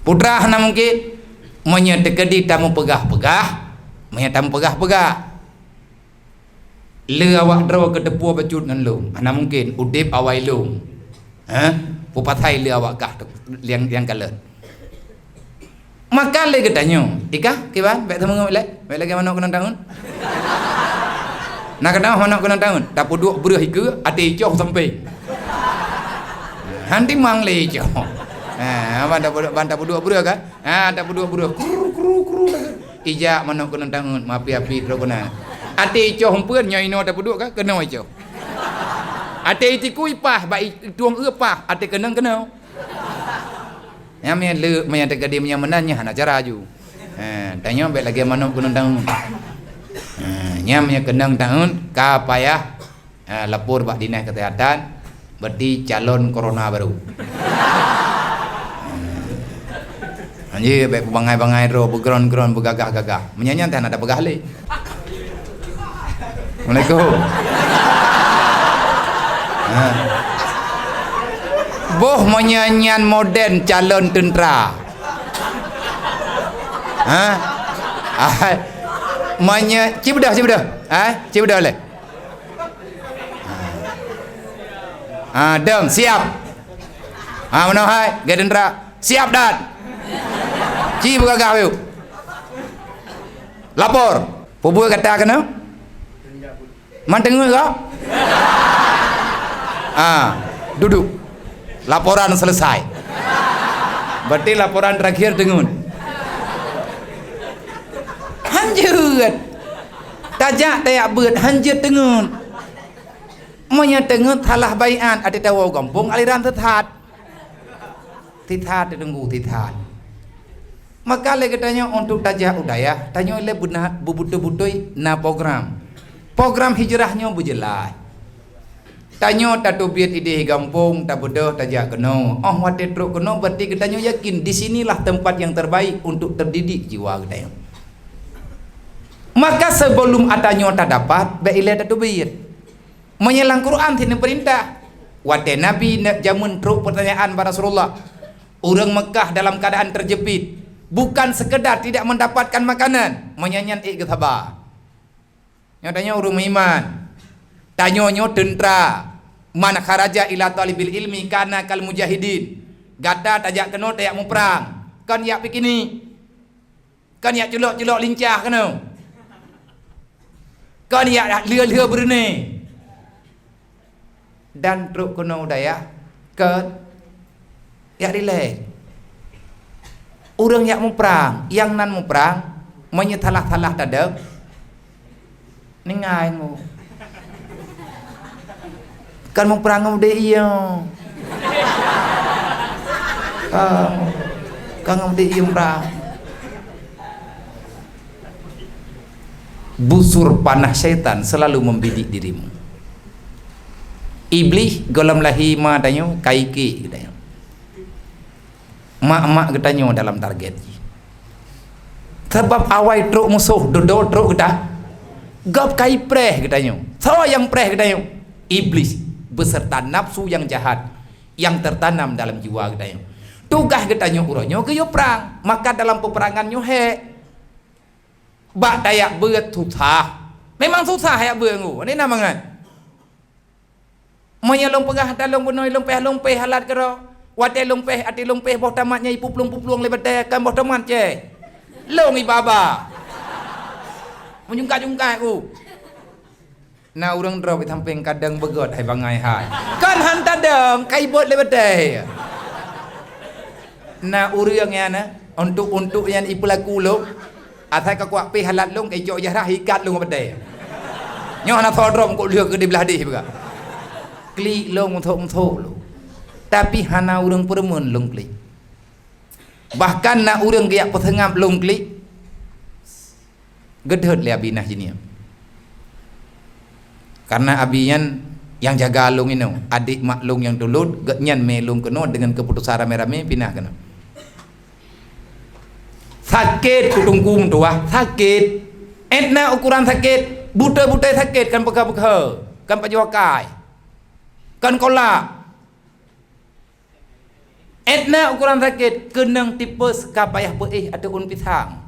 putra hana mungkin menyetekedi tamu pegah-pegah menyatamu pegah-pegah le awak draw ke depu bacut ngan long ana mungkin udip awai long pupathai le awak kah yang kalet maka le getanyo ika kiban bek temu le bek lagi manok kena tahun nak kena manok kena tahun dapu duk bereh ke ati coh sampai hanti mang le coh banta duk bereh kan dapu duk bereh kru ija manok kena tahun mapi-api draw kena ate icoh humpeun nyoino ta puduk ka kena icoh. Ate itiku ipah ba tuang eupah ate kenang kena. Ya me le me ate gede nya menanya hana cara ju. Tanya baik lagi mana kunang tahun. Nya me kenang tahun ka payah lapor bak dinas kesehatan berarti calon corona baru. Anjir baik bangai-bangai ro begron-gron begagah-gagah. Menyanyi teh ada begah le. Assalamualaikum. Boh menyanyian moden calon tentera. Cibudah. Cibudah le. Deng siap. Mana hai, gaya tentera. Siap dan. Buka gawe. Lapor. Pubu kata kena. Mantengu kau? Duduk. Laporan selesai. Berarti laporan terakhir dengun. Hanjut. Tajak tayak beut hanjut dengun. Monya dengun talah bayan ada tahu kampung aliran tethat. Tethat ditunggu tethat. Maka le katanya untuk tajak udaya, tanya le bubutu-butui na program. Program hijrahnya berjelas. Tanya tatubiat ide gampung tak bodoh tajak keno. Wate truk keno berarti katanya yakin di sinilah tempat yang terbaik untuk terdidik jiwa katanya. Maka sebelum adanya tak dapat, baiklah tatubiat. Menyelang Quran sini perintah. Wate Nabi jamun truk pertanyaan pada Rasulullah. Orang Mekah dalam keadaan terjepit, bukan sekedar tidak mendapatkan makanan, menyanyian iktabar. Yang tanya orang iman, tanyonyo tentera, man kharaja ila talibil ilmi kana kal mujahidin. Gata tajak kena tayak mu perang. Kan yak begini. Kan yak celok-celok lincah kena. Kan yak lừa berni. Dan truk kena daya ke yak relay. Orang yak mu perang, yang nan mu perang, menyetalah-talah dadak. Ningai mu. Kan mu perang mu de iya. Kan mu de iya perang. Busur panah syaitan selalu membidik dirimu. Iblis golam lahi ma tanyo kaiki katanya. Mak-mak katanya dalam target. Sebab awai truk musuh dodol truk kita. Gap kai preh katanya. So yang preh katanya. Iblis beserta nafsu yang jahat yang tertanam dalam jiwa katanya. Tugas katanya uronyo ke yo perang. Maka dalam peperangan nyo he bak dayak beut susah. Memang susah ya beungu. Ini namangan. Monya long pegah dalong bunoi long peh halat kero. Wate long peh ati long peh boh tamatnya ipu plung lebete kan boh tamat je. Long ibaba. Menjungka-jungka aku. Nah urang drop tamping kadang begot hai bangai hai. Kan hanta deng kai bot lebete. Nah urang ya na untuk yang ipu laku lo. Atai ka kuak pi halat long kai jo jarah hikat long lebete. Nyo na thodrom ko lừa ke di belah di juga. Klik long untuk lo. Tapi hana urang peremun long klik. Bahkan na urang giak petengap long klik. Gedhot le abinah jini. Karena abian yang jaga long ini, adik mak long yang dulu genyan me long keno dengan keputusan rame-rame pindah keno. Sakit kutungkum tua, sakit. Etna ukuran sakit, buta-buta sakit kan peka-peka, kan pajuakai. Kan kolak. Etna ukuran sakit kenang tipes kapayah beih atau un pisang.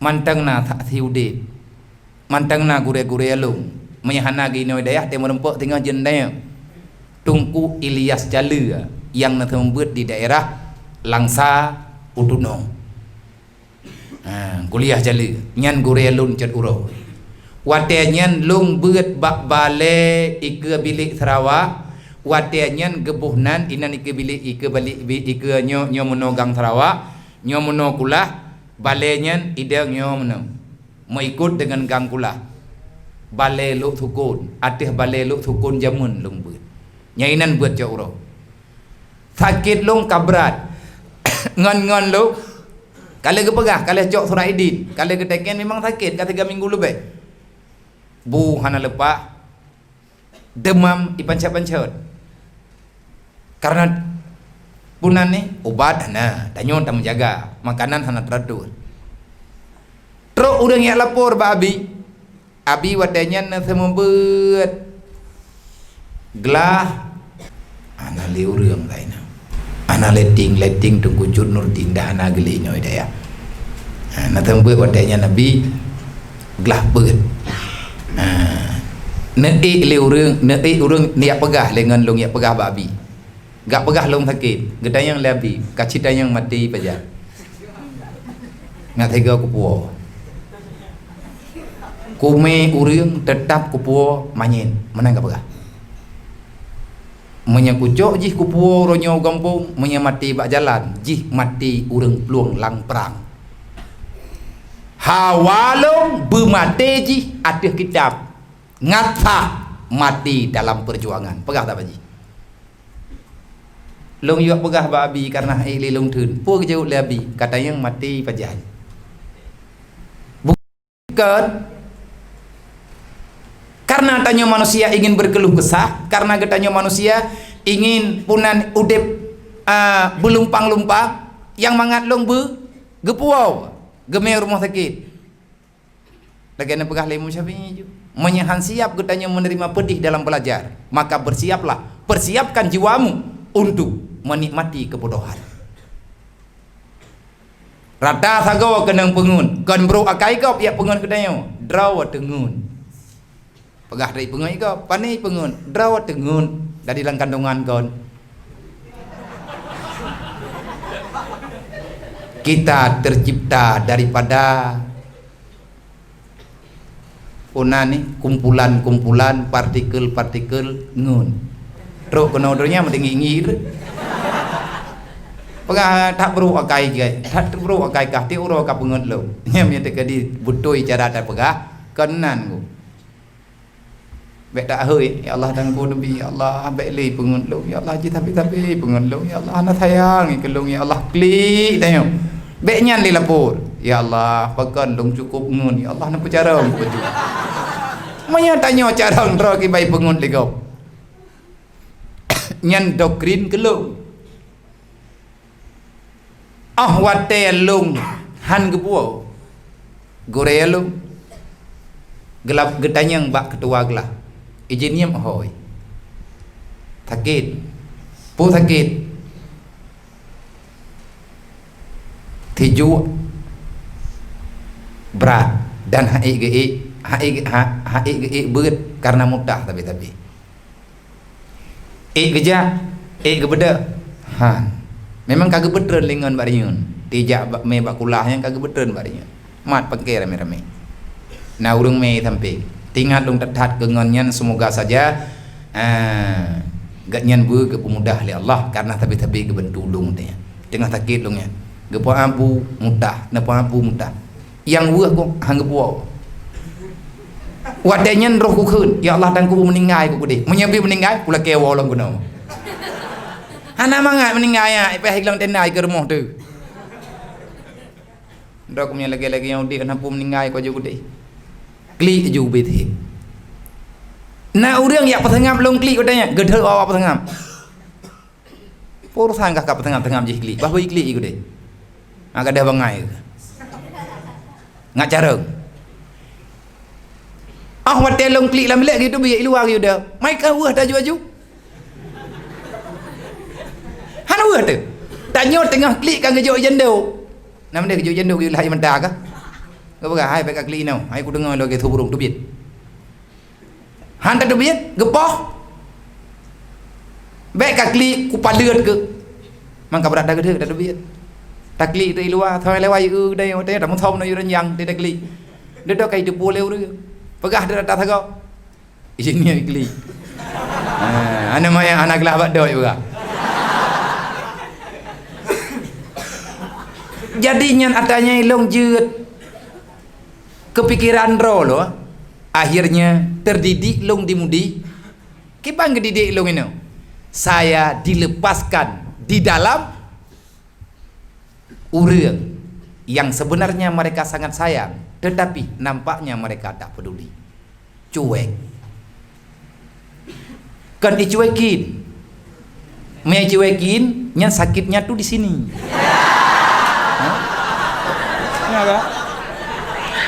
Mantang na tak siudip. Mantang na gure-gure alung. Menyahana gini dayah dia merempuk tengah jendaya. Tungku Ilyas Jalua yang nanti membuat di daerah Langsa Utunong. Kuliah Jalua. Nyan gure alun cat uro. Watenyan lung buat bak bale ike bilik Sarawak. Watenyan gebuhnan inan ike bilik ike balik ike nyo monogang Sarawak. Nyo mono kulah. Balenyan idang nyo mono. Mau ikut dengan gang kulah. Bale luk thukun. Atih bale luk thukun jamun lung buat. Nyainan buat jauh roh. Sakit lung kabrat. Ngon lung. Kalau kepegah, kalau jok surah idin. Kalau keteken memang sakit. Kata 3 minggu lebih. Bu hana lepak. Demam dipancet-pancet. Karena punan ni obat hana. Tanyo tak menjaga. Makanan hana teratur. Terus udang yang lapor ba abi. Abi wadanya na semua buat gelah. Ana le urang lain. Ana letting tunggu jut nur tindah ana geli nyoy daya. Na tembe wadanya nabi gelah beut. Nei le urang niat pegah lengan long niat pegah ba abi. Gak pegah long sakit. Gedang yang lebi, kacita yang mati paja. Ngat tega kupuo. Kume urang tetap kupuo manyin, menang gak pegah. Menyakucok jih kupuo ronyo gampung, menyamati bak jalan, jih mati urang peluang lang perang. Hawalong bermati jih ada kitab. Ngatah mati dalam perjuangan. Pegah tak baji? Long yuak pegah ba abi karena ili long thun. Puak jauh le abi kata yang mati pajan. Bukan karena tanya manusia ingin berkeluh kesah, karena katanya manusia ingin punan udip belumpang-lumpang yang mangat long gepuau gemeh rumah sakit. Lagi nak pegah lemu Syafi'i ju. Menyahan siap katanya menerima pedih dalam belajar, maka bersiaplah, persiapkan jiwamu untuk menikmati kebodohan. Rata sago kenang pengun, kan bro akai kau ya pengun katanya, draw tengun. Pegah dari pengun kau, panai pengun, draw tengun dari dalam kandungan kon. Kita tercipta daripada ni kumpulan-kumpulan partikel-partikel ngun. Teruk kena odornya mentinggi-tinggi. Pegah tak perlu akai gai, tak perlu akai kah ti uro ka pengun lo. Nya mi te di butoi cara tak pegah kenan ku. Bek tak hơi, ya Allah dan ku nabi, ya Allah bek li pengun lo, ya Allah ji tapi pengun lo, ya Allah anak sayang kelung ya Allah klik tanya. Bek nyan li lapor, ya Allah pakan dong cukup ngun, ya Allah nak cara betul. Manya tanya cara ndro ki bai pengun li kau. Nyan doktrin kelung. Wate lung han gebuo gore lung gelap getanyang bak ketua gelah izinnya hoy sakit pu sakit tiju berat dan HIGI berat karena mudah tapi geja gebeda han. Memang kagak betul lingon bariun. Tijak me bakulahnya kagak betul bariun. Mat pakai rame-rame. Nah urung me sampai. Tinggal lung tetat kengonnya semoga saja gak nyan bu ke pemudah li Allah karena tapi ke bentu lung dia. Tengah sakit lungnya. Gepo ampu mudah, napa ampu mudah. Yang buah kok hang gepo. Wadanya roh ku keun. Ya Allah dan ku meninggal ku deh. Menyebi meninggal pula kewo long kuno. Anak mangat meninggal ya, ipeh hilang tendai ke rumah tu. Dok punya lagi-lagi yang dia kenapa meninggal kau juga deh. Klik ju bete. Nah orang yang petengam long klik katanya, gedhe awak petengam. Por sanggah ka petengam-tengam je klik. Bah klik iku deh. Agak dah bangai. Ngak careng. Mate long klik lam lek gitu biar luar gitu dah. Mai ka wah dah ju-ju. Hanu tu. Tanya tengah klik kan kejut jendau. Nama dia kejut jendau ke lah mentah ke? Kau berkata, hai pakai klik now. Hai ku dengar lagi tu burung tu biat. Han tak tu biat, gepoh. Baik ka klik ku palut ke. Mang ka berat dah ke tak tu biat. Tak klik tu luar, thoi lewai dai hotel tak mun thom no yu yang dia tak klik. Dia dak kai tu poleu tu. Pegah dia tak thagau. Ini klik. Ana maya anak lah bak doi juga. Jadinya adanya ilong jeut kepikiran lo akhirnya terdidik long dimudi kipang ngedidik long ini saya dilepaskan di dalam urang yang sebenarnya mereka sangat sayang tetapi nampaknya mereka tak peduli cuek kan dicuekin mencuekin yang sakitnya tuh di sini.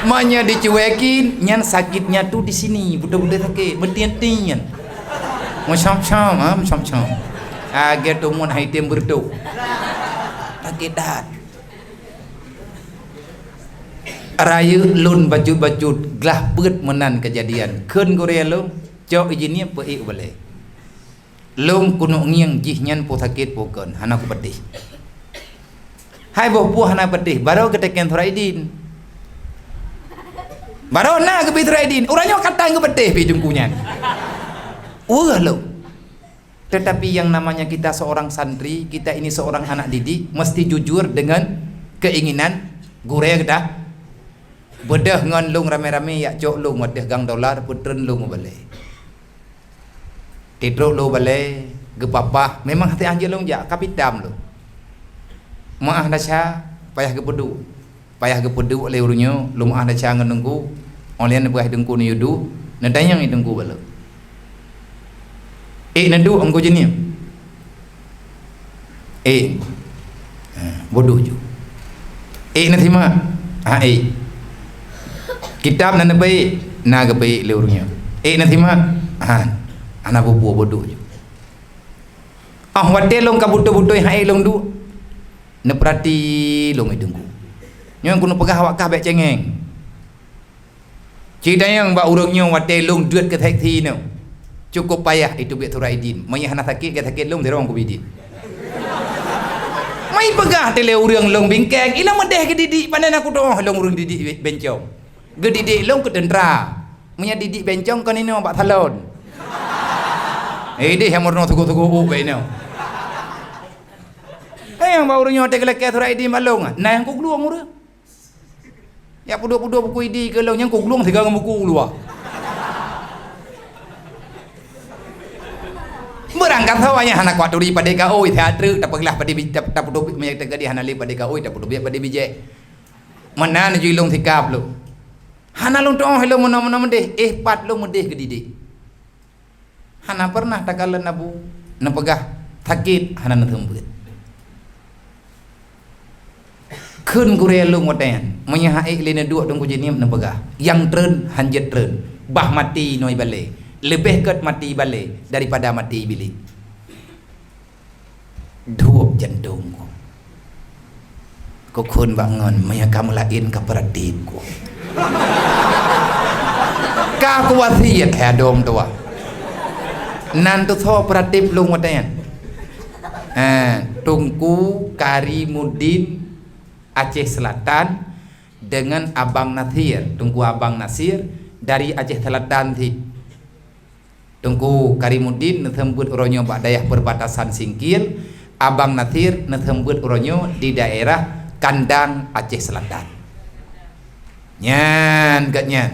Manya dicuekin, nyan sakitnya tuh di sini, budak-budak sakit, bertian-tian. Macam-macam, macam-macam. Agar tu mun haitem berdu. Sakit dah. Raya lun baju-baju gelah beut menan kejadian. Keun Korea lo, jauh izinnya peik balik. Lung kuno ngiang jih nyan po sakit po keun, hana ku pedih. Hai buah hana pedih, baru ketekan Thuraidin. Baru nak ke Thuraidin, orangnya kata ke pedih pi jungkunya. Lo. Tetapi yang namanya kita seorang santri, kita ini seorang anak didik, mesti jujur dengan keinginan gure kita. Bedah ngan lung rame-rame ya cok lung wadah gang dolar putren lung balik. Tidro lo balik, gepapah, memang hati anjir lung jak kapitam lo. Maah daca payah gepedu oleh urunyo lu maah daca ngenungku olian buah dengku ni yudu nadanyang idengku balo nadu anggo jenia bodoh ju nathima kitab nan baik na ga bai le urungnya nanti mah ana bubu bodoh je wate long ka buto-buto hai long du ne perhati long idungku nyong kuno pegah awak kah baik cengeng cerita yang ba urungnya wate long duit ke thek thi no cukup payah itu biak Turaidin mai hana sakit ke sakit long derong ku bidin mai pegah tele urang long bingkeng ilang medeh ke didik panen aku doh long urang didik bencong ge didik long ke tentera punya didik bencong kan ini bak talon dia hamurno tugu-tugu bae no yang ba urang nyote ke Turaidin malong nah yang ku gluang urang ya pudo-pudo buku idi ke long yang ku gluang tiga buku luar berangkat hawanya anak waktu di pada kau teater tak pergilah pada tak perlu banyak terjadi hanali pada kau tak perlu biar pada bijak mana nak jual long tikap lo hana long toh hello mana mendeh pat lo mendeh ke didik hana pernah takalan nabu napegah sakit hana nathembut kun gure long moten menyahai lena dua dong kujenim napegah yang tren hanjet tren bah mati noi balik lebih ket mati balik daripada mati bilik dhup jantungku ko kun bangun maya kamu lain ka peraditku ka ku wasiat hadom tua nan tu tho peradip lung wadayan Tungku Karimuddin Aceh Selatan dengan Abang Nasir, Tungku Abang Nasir dari Aceh Selatan ti Tungku Karimuddin nesembut uronyo bak daerah perbatasan Singkil, Abang Nasir nesembut uronyo di daerah Kandang Aceh Selatan. Nyan kat nyan.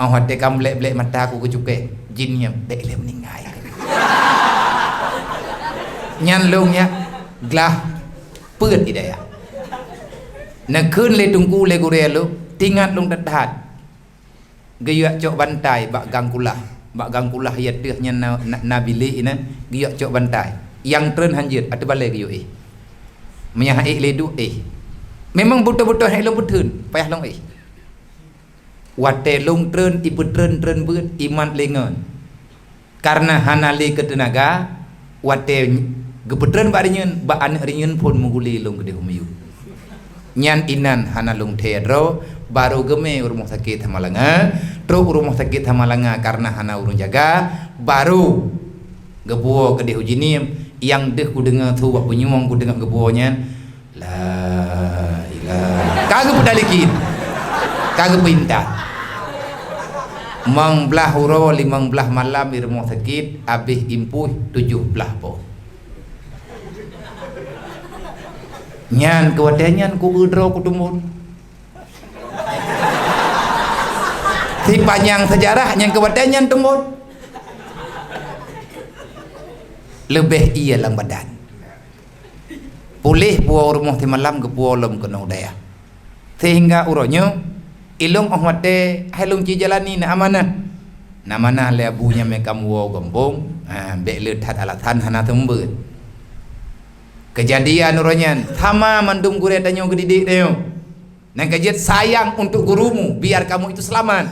Hati kamu blek-blek mata aku kecuke jinnya dek le meninggal. Nyan longnya glah peut di daya. Nakun le tungku le gurelu tingat long dadat. Gaya cok bantai bak gangkulah. Bak gangkulah ya tehnya nabili ina gaya cok bantai. Yang tren hanjir ada balai gaya Menyah ledu Memang betul-betul hai long betul payah long Wate long tren ibu tren beut iman lengan. Karena hanali ketenaga wate gebetren barinyen ba anak rinyen pun menguli long gede humayu. Nyan inan hanalung tedro baru geme rumah sakit Hamalanga, truk rumah sakit Hamalanga karena hana urung jaga baru gebuo gede hujinim yang deh ku dengar tu bak penyuang ku dengar gebuonya la ilaha kagak pedalikin kagak pintar mang belah huro 15 malam di rumah sakit habis impuh 17 po nyan kewadanyan ku udro ku tumun si panjang sejarah yang kewadanyan tumun lebih iya lang badan pulih buah rumah ti malam ke buah lom ke daya sehingga uronyo ilong ohmate halung ci jalani na amanah le abunya mekam wo gombong be le that alatan hana tembut kejadian uronyan sama mandum gure danyo gedidik dayo nang kajet sayang untuk gurumu biar kamu itu selamat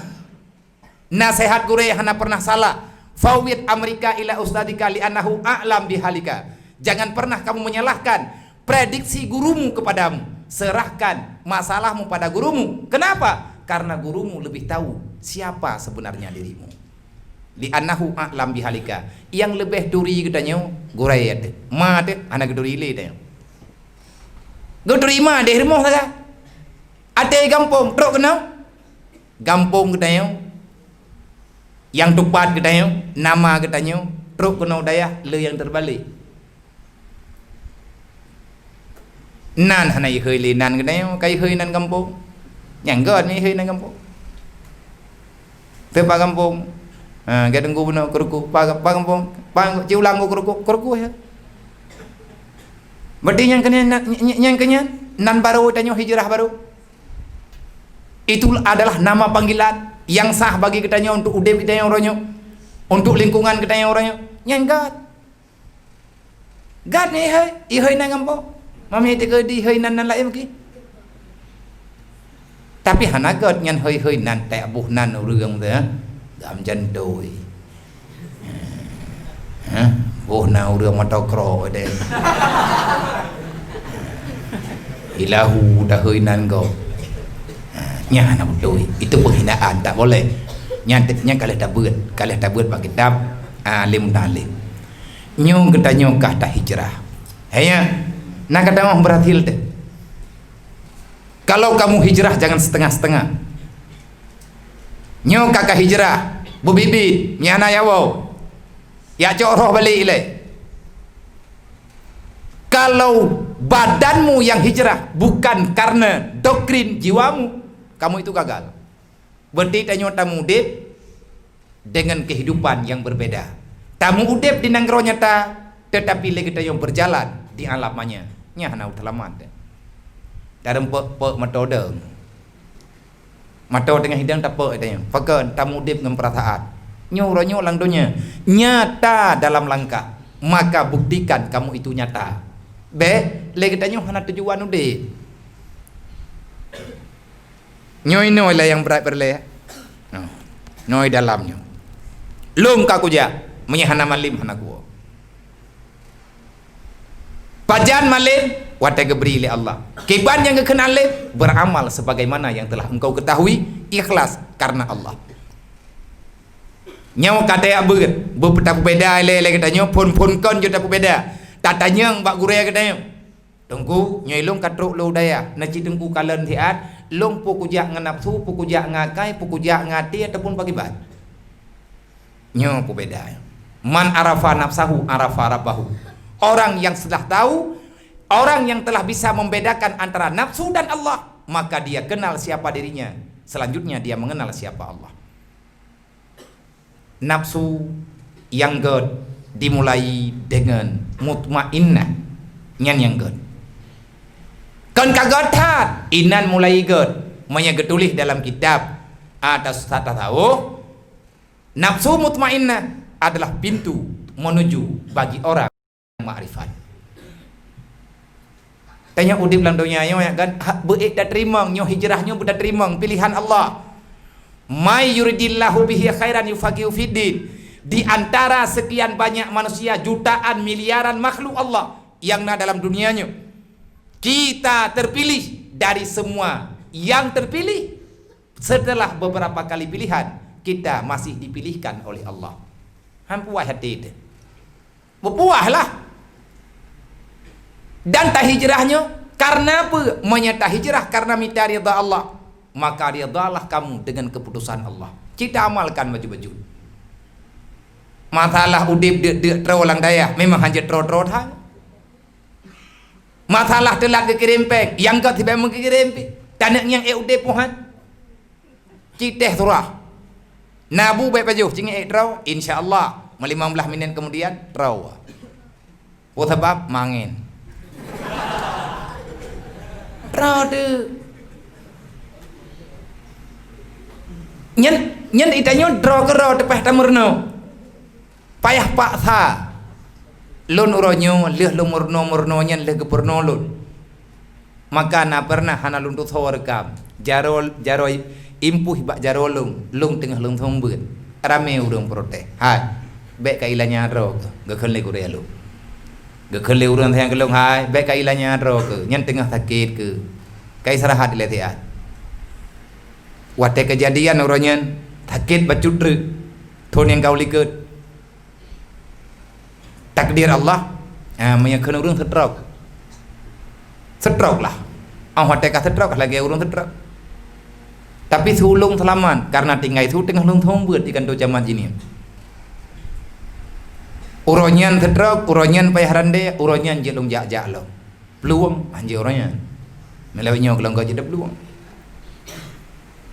nasihat gure hana pernah salah fawid Amerika ila ustadika li annahu a'lam bihalika. Jangan pernah kamu menyalahkan prediksi gurumu kepadamu. Serahkan masalahmu pada gurumu. Kenapa? Karena gurumu lebih tahu siapa sebenarnya dirimu. Li annahu a'lam bihalika. Yang lebih duri gedanya gurayat. Ma te anak duri le te. Goduri ma de rumah saja. Ate gampong trok kenau. Gampong gedanya yang tepat katanya nama katanya truk kena daya le yang terbalik nan hanai hơi le nan katanya kai hơi nan kampung yang god ni hơi nan kampung te pa kampung ga tunggu benar keruku pa kampung pa ciulang keruku ya berarti yang kenya nan baru tanya hijrah baru itu adalah nama panggilan yang sah bagi kitanya untuk udep kita yang orangnya, untuk lingkungan kita yang orangnya. Yang God ni hai nang ampo, mami te di hai nan lain mungkin. Tapi hanagot nyan hơi nan tẹ buh nan rương thế gam chân đôi buh nào rương mà tao cro ở đây ilahu dah hơi nan go nya na đôi itu penghinaan tak boleh nyantiknya kalian tak buat bagi kitab alim talim nyong kita nyong kata hijrah hanya nak kata mau beratil deh. Kalau kamu hijrah jangan setengah-setengah. Nyo kakak hijrah, bu bibi, nyana yawo. Ya coroh balik ile. Kalau badanmu yang hijrah bukan karena doktrin jiwamu, kamu itu gagal. Berarti tanyo tamu udip dengan kehidupan yang berbeda. Tamu udip di nanggro nyata, tetapi lagi yang berjalan di alamnya. Nya hana utalaman. Dalam pek metode dengan hidang tak pek itu fakir tamu udip dengan perasaan nyuruh lang dunia nyata dalam langkah maka buktikan kamu itu nyata lagi tanya hana tujuan udip nyoi lah yang berat berleh nyoi dalamnya lung kaku ja menyahana malim hana gua pajan malim wata geberi oleh Allah. Keban yang kenal beramal sebagaimana yang telah engkau ketahui, ikhlas karena Allah. Nyawa kata ya berpetapu beda le katanya pun kon je tapu beda. Tatanya mbak guru ya katanya. Tunggu nyai long katruk lu daya. Naci tunggu kalen thiat, long pukujak nganapsu, pukujak ngakai, pukujak ngati ataupun bagi bat. Nyawa pu beda. Man arafa nafsahu arafa rabbahu. Orang yang sudah tahu, orang yang telah bisa membedakan antara nafsu dan Allah, maka dia kenal siapa dirinya. Selanjutnya dia mengenal siapa Allah. Nafsu yang god dimulai dengan mutmainnah, nyan yang god. Kan kagod hat, inan mulai god. Manya getulis dalam kitab atas tata tahu. Nafsu mutmainnah adalah pintu menuju bagi orang ma'rifat. Tanya udip lang dunia nyo ya kan beik dah terima nyo hijrahnya budak terima pilihan Allah. May yuridillahu bihi khairan yufaqihu fiddin. Di antara sekian banyak manusia, jutaan miliaran makhluk Allah yang ada dalam dunianya, kita terpilih dari semua yang terpilih. Setelah beberapa kali pilihan, kita masih dipilihkan oleh Allah. Hampuah hati itu berpuahlah. Dan tak hijrahnya karena apa? Menyata hijrah karena minta ridha Allah. Maka ridhalah kamu dengan keputusan Allah. Kita amalkan baju-baju. Masalah udip dek terulang daya memang hanya terod hang. Masalah telat ke kirempeng yang kau tiba mengkirempeng. Tanak yang udip puhan. Citeh surah. Nabu baik baju cingin terau insya-Allah 15 minit kemudian terau. Oh sebab mangin. Rode nyen itanya draw ke raw tepah tamurno payah paksa lun uronyo leh lumurno nyen leh gepurno lun maka na pernah hana lun tu thawar jarol impuh bak jarolung lung tengah lung thombut rame urang protes hai bek kailanya raw gekhen le kurea lu gekhen le urang thang kelong hai bek kailanya raw ke nyen tengah sakit ke kai sarahat le tiat wate kejadian orangnya sakit bacudre thon yang kau liket takdir Allah menyakkan urang stroke lah wate ka stroke lagi urang stroke tapi sulung selamat karena tinggal itu tengah lung thombut ikan tu zaman ini uronyan stroke uronyan payah rande uronyan jelung jak lo peluang anjir orangnya melawanya kalau kau jadi peluang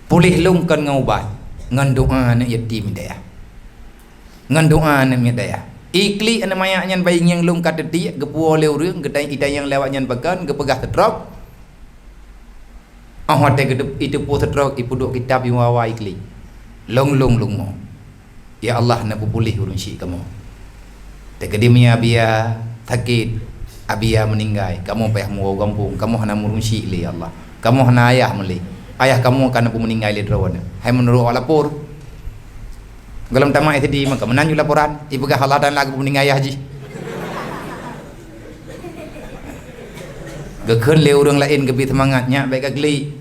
pulih lung kan ngaubat ngan doa na yatim daya ngan doa na daya ikli ana maya nyan bayi yang lung kata dia gepuo leu reung gedai ida yang lewat nyan bagan gepegah tetrok hote gedep itu pu tetrok ipuduk kitab wawa ikli long mo ya Allah na pulih urun si kamu tekadimia biya sakit abia meninggal kamu payah mau kampung kamu hana murung si li Allah kamu hana ayah meli ayah kamu akan meninggal di rawan. Hai menurut lapor. Galam tamak itu di maka menanju laporan. Ibu gah halah dan lagu meninggal ayah haji. Gekun le orang lain kebi semangatnya baik agli.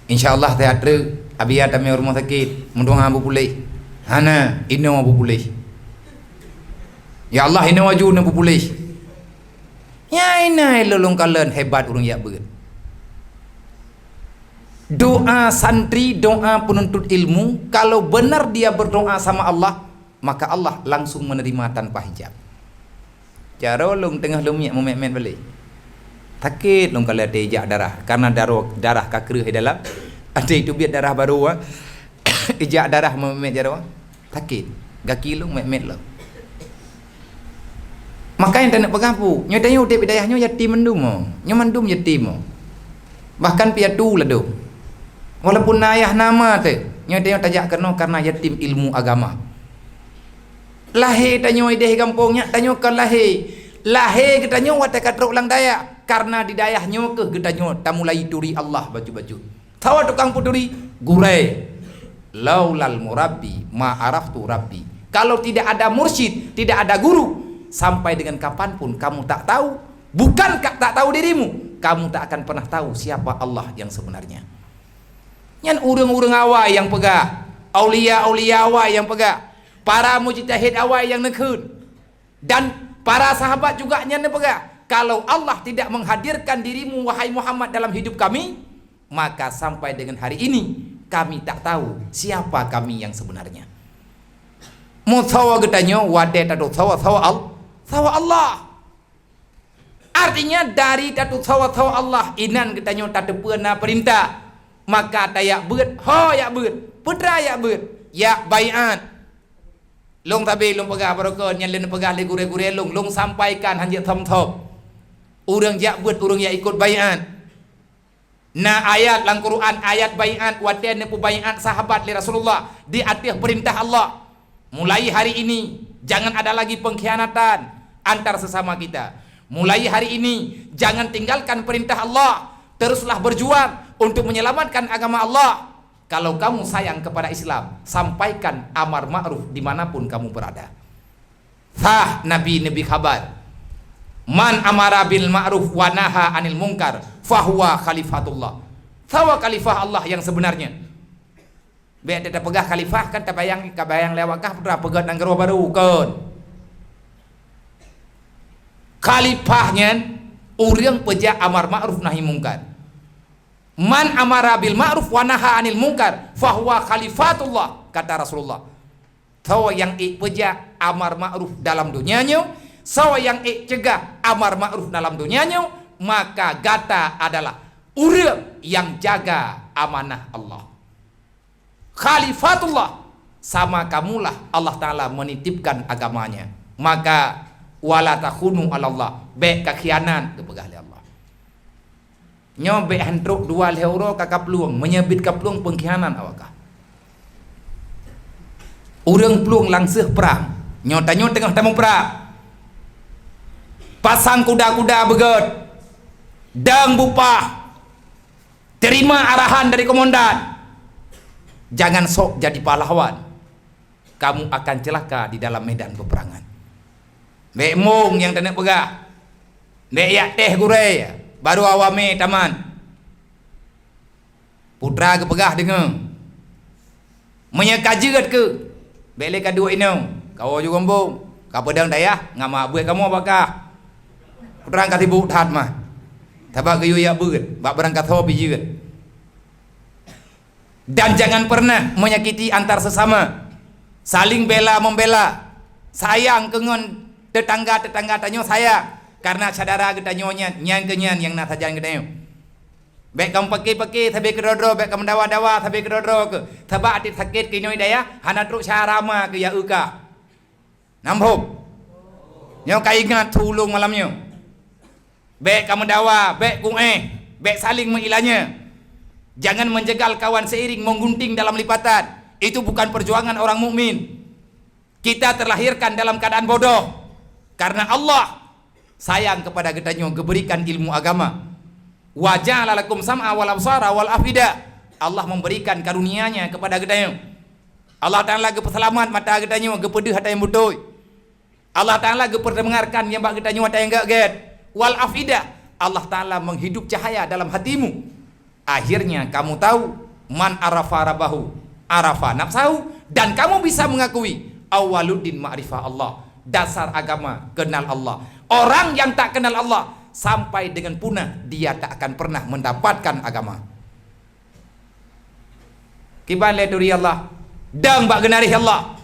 InsyaAllah teater abiyat kami rumah sakit mendung abu pulih. Hana ino abu pulih. Ya Allah ino waju abu pulih. Ya ina lolong kalian hebat orang ya begitu. Doa santri, doa penuntut ilmu, kalau benar dia berdoa sama Allah, maka Allah langsung menerima tanpa hijab. Cara long tengah lumia memet balik. Takit long kalau ada ijak darah, karena darah kakru di dalam. Ada itu biar darah baru ijak darah memet darah. Takit, gaki long memet lo. Maka yang tak nak pegapu, nyatanya udah bidayahnya yatim mendum, nyamandum yatim. Bahkan piatu lah do. Walaupun ayah nama tu, nyatanya tajak kena karena yatim ilmu agama. Lahir tanyo ideh kampungnya, tanyo kan lahir kita nyo watak katrok lang daya, karena di dayahnya ke kita nyo tamulai turi Allah baju-baju. Tawa tukang puturi gurai. Laulal murabbi ma araftu rabbi. Kalau tidak ada mursyid, tidak ada guru, sampai dengan kapanpun kamu tak tahu, bukan tak tahu dirimu, kamu tak akan pernah tahu siapa Allah yang sebenarnya. Yang urang-urang awal yang pegah, aulia-aulia awal yang pegah, para mujtahid awal yang nekun, dan para sahabat juga yang pegah. Kalau Allah tidak menghadirkan dirimu wahai Muhammad dalam hidup kami, maka sampai dengan hari ini kami tak tahu siapa kami yang sebenarnya. Mutawa getanya wadah tadu sawa Allah. Artinya dari tadu sawa Allah inan getanya tadu pena perintah, maka tayak beut ho ya beut putra ya beut ya baiat. Long tabe long pegah barokah yang lain pegah le gure-gure long sampaikan hanya thom-thom. Urang jak beut urang ya ikut baiat. Na ayat lang Quran ayat baiat waten ne baiat sahabat li Rasulullah di atas perintah Allah. Mulai hari ini jangan ada lagi pengkhianatan antar sesama kita. Mulai hari ini jangan tinggalkan perintah Allah, teruslah berjuang untuk menyelamatkan agama Allah. Kalau kamu sayang kepada Islam, sampaikan amar ma'ruf dimanapun kamu berada. Sah Nabi kabar, man amara bil ma'ruf wa naha anil munkar fahuwa khalifatullah. Sawa khalifah Allah yang sebenarnya. Biar tidak pegah khalifah kan kabayang lewakah putra pegat nang gero baru kan. Khalifahnya urang peja amar ma'ruf nahi munkar. Man amara bil ma'ruf wa naha anil munkar fahuwa khalifatullah, kata Rasulullah. Sawa yang peja amar ma'ruf dalam dunianya, sawa yang cegah amar ma'ruf dalam dunianya, maka gata adalah urang yang jaga amanah Allah. Khalifatullah, sama kamulah Allah Ta'ala menitipkan agamanya. Maka wala takhunu Allah, baik kekhianan kepegang Allah. Nyo baik hantruk dua euro kakak peluang menyebit ka peluang pengkhianan awakah. Urang peluang langsung perang. Nyo tengah tamu perang. Pasang kuda-kuda beget. Dang bupah. Terima arahan dari komandan. Jangan sok jadi pahlawan. Kamu akan celaka di dalam medan peperangan. Bek mung yang tenek pegah. Bek yak teh gurei. Baru awame taman. Putra ke pegah dengar. Menyekajerat ke. Bek le kadua ino. Kau juga gombong. Kau pedang dayah ngama abuai kamu apakah? Putra angkat ibu tahat mah. Tabak ke yak beut. Bak berangkat hobi juga. Dan jangan pernah menyakiti antar sesama. Saling bela membela. Sayang kengon tetangga tanyo sayang. Karena saudara kita nyonya nyang kenyan yang nak sajan kita nyo. Baik kamu pakai tapi kedodro, baik kamu dawa tapi kedodro ke. Tabak atit sakit kinyoy daya hana truk syarama ke ya uka. Namphum. Nyo kaingat tulung malamnya. Baik kamu dawa, baik kung baik saling mengilanya. Jangan menjegal kawan seiring menggunting dalam lipatan. Itu bukan perjuangan orang mukmin. Kita terlahirkan dalam keadaan bodoh karena Allah sayang kepada kita nyo, berikan ilmu agama. Wa ja'ala lakum sam'a wal absara wal afida. Allah memberikan karunia-Nya kepada kita. Allah Ta'ala ke peselamat mata kita nyu ke pedih hata yang betul. Allah Ta'ala ke perdengarkan yang bak kita nyu hata yang gak wal afidah. Allah Ta'ala menghidup cahaya dalam hatimu. Akhirnya kamu tahu man arafa rabahu arafa nafsahu, dan kamu bisa mengakui awaluddin ma'rifah Allah, dasar agama kenal Allah. Orang yang tak kenal Allah sampai dengan punah dia tak akan pernah mendapatkan agama. Kiban le duri Allah dang bak genarih Allah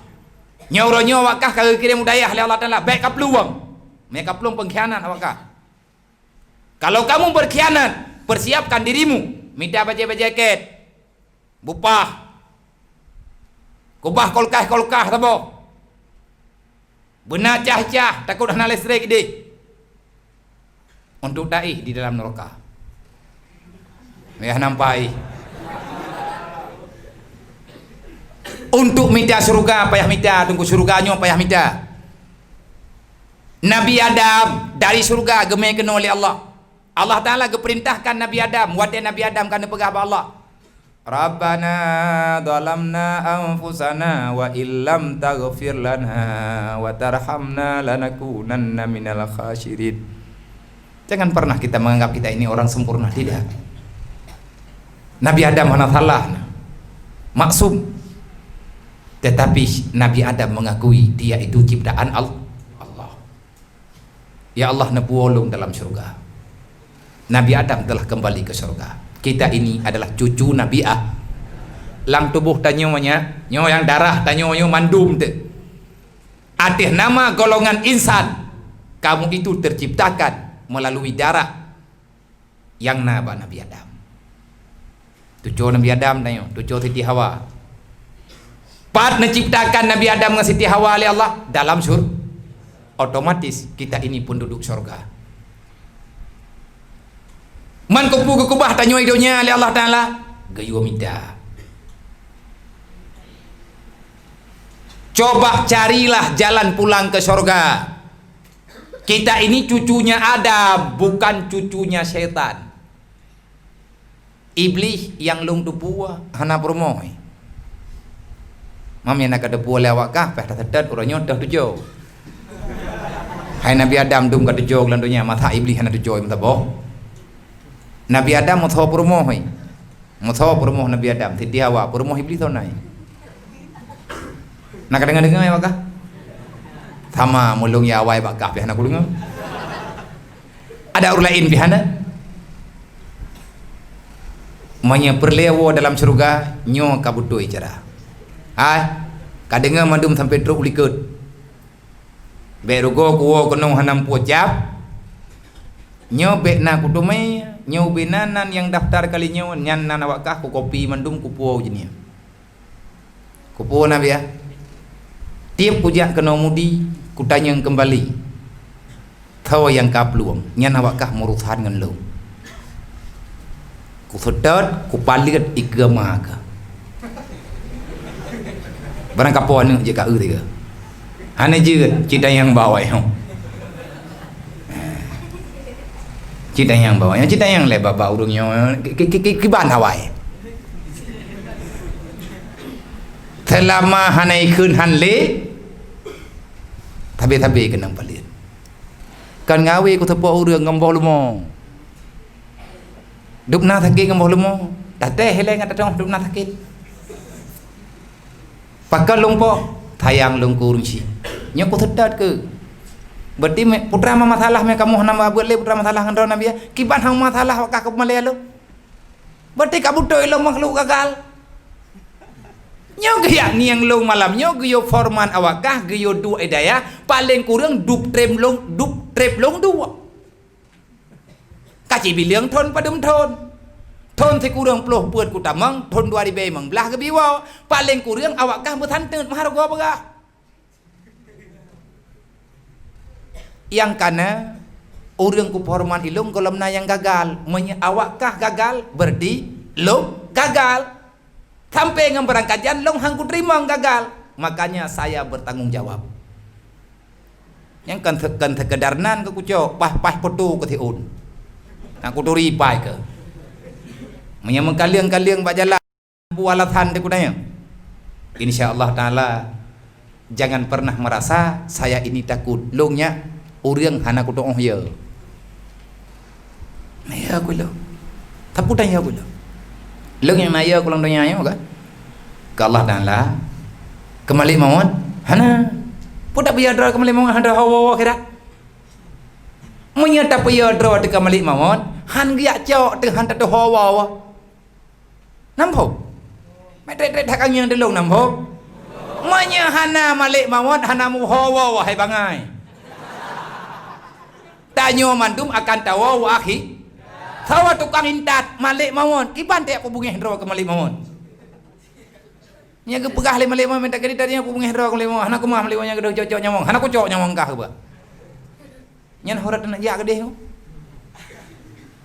nyauro wakah kalau kirim udayah oleh Allah Ta'ala baik kapluang mereka peluang pengkhianat awakah. Kalau kamu berkhianat, persiapkan dirimu minta baca jaket bupah kubah kolkah tabo benar cah takut hana listrik deh untuk daih di dalam neraka. Ya nampai untuk minta surga payah minta, tunggu surganya payah minta. Nabi Adam dari surga gemai kena oleh Allah. Allah Ta'ala keperintahkan Nabi Adam, wadah Nabi Adam kena pegah Allah. Rabbana zalamna anfusana wa illam taghfir lana wa tarhamna lanakunanna minal khasirin. Jangan pernah kita menganggap kita ini orang sempurna, tidak. Nabi Adam mana salah, maksum. Tetapi Nabi Adam mengakui dia itu ciptaan Allah. Ya Allah nepuolong dalam surga. Nabi Adam telah kembali ke surga. Kita ini adalah cucu Nabi lang tubuh tanyanya, nyo yang darah tanyo mandum te. Atas nama golongan insan, kamu itu terciptakan melalui darah yang naba Nabi Adam. Cucu Nabi Adam tanyo, cucu Siti Hawa. Pat menciptakan Nabi Adam dengan Siti Hawa oleh Allah dalam surga. Otomatis kita ini penduduk surga. Man kubah tanyo idonya oleh Allah Ta'ala gayo minta. Coba carilah jalan pulang ke surga. Kita ini cucunya Adam, bukan cucunya setan. Iblis yang lung tupua hana permoy. Mami nak ada puas lewat kah? Peh terdekat orangnya dah tujuh. Hai Nabi Adam dum kat tujuh landunya mata iblis hana tujuh mata boh. Nabi Adam mutho permoh hai. Mutho permoh Nabi Adam Siti Hawa permoh iblis tau nai. Nak dengar awak kah? Sama mulung ya awai bakah peh nak kulung. Ada orang lain pihana. Manya perlewo dalam surga nyo kabutoi cara. Kadang mandum sampai truk likut. Berugo kuo kono hanam pojap. Nyo bekna kutumai, nyo benanan yang daftar kali nyo nyan nan awakah ku kopi mandum ku puo jenia. Ku puo na ya. Tiap pujak kena mudi ku tanya kembali. Tahu yang kapluang, nyan awakah murusan ngan lu. Ku sedot ku palit igama ka. Barang kapon ni je ka tiga. Hana je cita yang bawa yang. Cita yang bawa yang cita yang le baba urungnya kiban hawai. Selama hana ikun hanle tabe kenang palit. Kan ngawe ku tepo urang ngomboh lumo. Dupna sakit ngomboh lumo. Tateh hele ngat tong dupna sakit. Pakal lungpo tayang lungkurung si nya ku sedat ke berarti putra ma masalah me kamu nama buat le putra masalah ngan nabi kiban hang masalah ka male lo berarti kamu toy lo makhluk gagal nyo gaya ni yang long malam nyo gyo forman awakah gyo du edaya paling kurang dup trem long dua kaci bilang thon padum thon si kurang puluh buat ku tamang thon 2019 ke biwa paling kurang awakah bertan tengah maharga bagah yang kana orang ku forman ilung kolamna yang gagal awakah gagal berarti lo gagal sampai ngam berangkajan long hang ku terima gagal makanya saya bertanggung jawab yang kan sekedarnan ke kucok pah potu ke tiun aku turi pai ke menyamang kaliang bak jalan bualatan dekudanya. Insyaallah taala jangan pernah merasa saya ini takut. Longnya urang hana ku doong ya. Naya aku lo. Taputan ya aku lo. Long yang naya aku lang donya ya kan. Ke Allah taala kembali mawon hana pudak biya dra kembali mawon handa hawa kira. Munya tak biya dra de kembali mawon han giak cok de han ta hawa. Nampo. Medret hakang yang delong nampo. Munya hana malik mawon hana mu hawa wahai bangai. Tanyo mandum akan tawa wa akhi. Sawa tukang intat malik mawon. Kiban te aku bungeh dra kembali mawon. Nya ke pegah le malik mawon minta kredit tadinya aku bungeh dra kembali mawon. Hana ku mah malik nya gedong cocok nyamong. Hana ku cok nyamong kah ba. Nyan horat nak ya gede.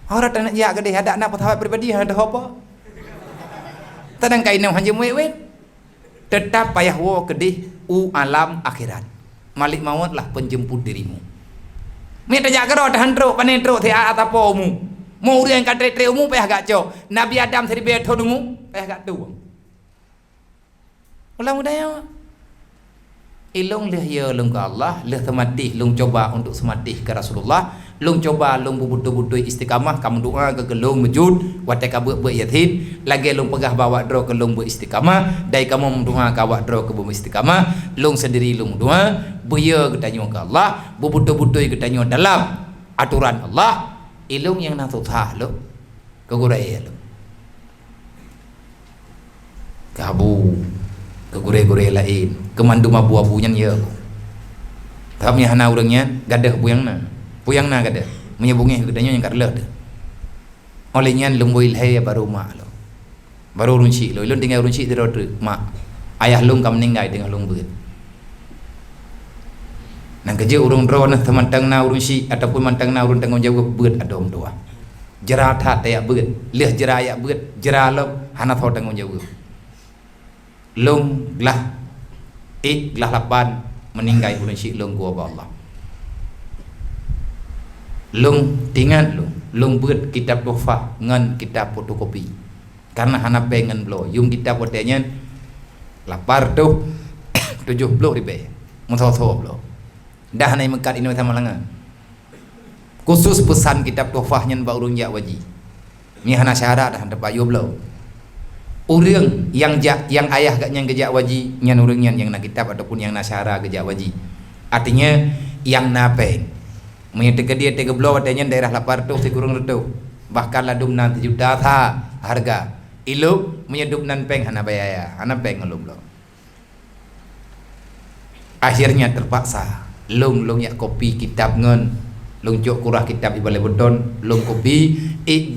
Horat nak ya gede ada anak petawat pribadi ada apa? Tadang kainam hanje muwet. Tetap payah wo kedih alam akhirat. Malik mawon lah penjemput dirimu. Minta jaga ro tahan tro panetro ti atapomu. Mau riang katremu payah gak cok. Nabi Adam seri bethonumu payah gak tu. Ulang budaya. Ilung leh ya lung ke Allah, leh tematih lung coba untuk sematih ke Rasulullah, lung coba lung bubutu-butu istiqamah, kamu doa ke gelung mejud, watai kabut yatin, lagi lung pegah bawa dro ke lung beristiqamah, dai kamu mendoa ke awak dro ke beristiqamah, lung sendiri lung doa, buya ke tanyo ke Allah, bubutu-butu ke tanyo dalam aturan Allah, ilung yang nak tutah lo, kegurai lo, kabu. Kegure-gure lain kemandu mabu-abunya ya tapi hana urangnya gadah puyangna gadah menyebungi gedanya yang karleh olehnya lumboil hay baru mak lo baru runci lo ilun tinggal runci dero mak ayah lung kam ninggai dengan lung beut nang kerja urung dro nah temantang na urunci ataupun mantang na urun tanggung jawab beut adom doa jera tha ya beut leh jera ya beut jera lo hana tho tanggung jawab lung lah lah lapan meninggai ulun syik lung gua Allah lung tingan lung beut kitab dofa ngan kitab fotokopi karena hana pengen blo yung kitab watenya lapar tu 70 ribu muntho blo dah nai mekat ini sama langan khusus pesan kitab dofa nyen ba urung ya waji ni hana syarat dah tempat yo blo urang yang ayah gak nyang gejak waji nyan urang yang nak kitab ataupun yang nasyara gejak waji artinya yang napeng menyetega dia tega blow adanya daerah lapar tu si kurung tu bahkan ladum nanti juta tha harga ilu menyedup nan peng hana bayaya hana peng ngelum lo akhirnya terpaksa lung ya kopi kitab ngen lung jok kurah kitab ibale bedon lung kopi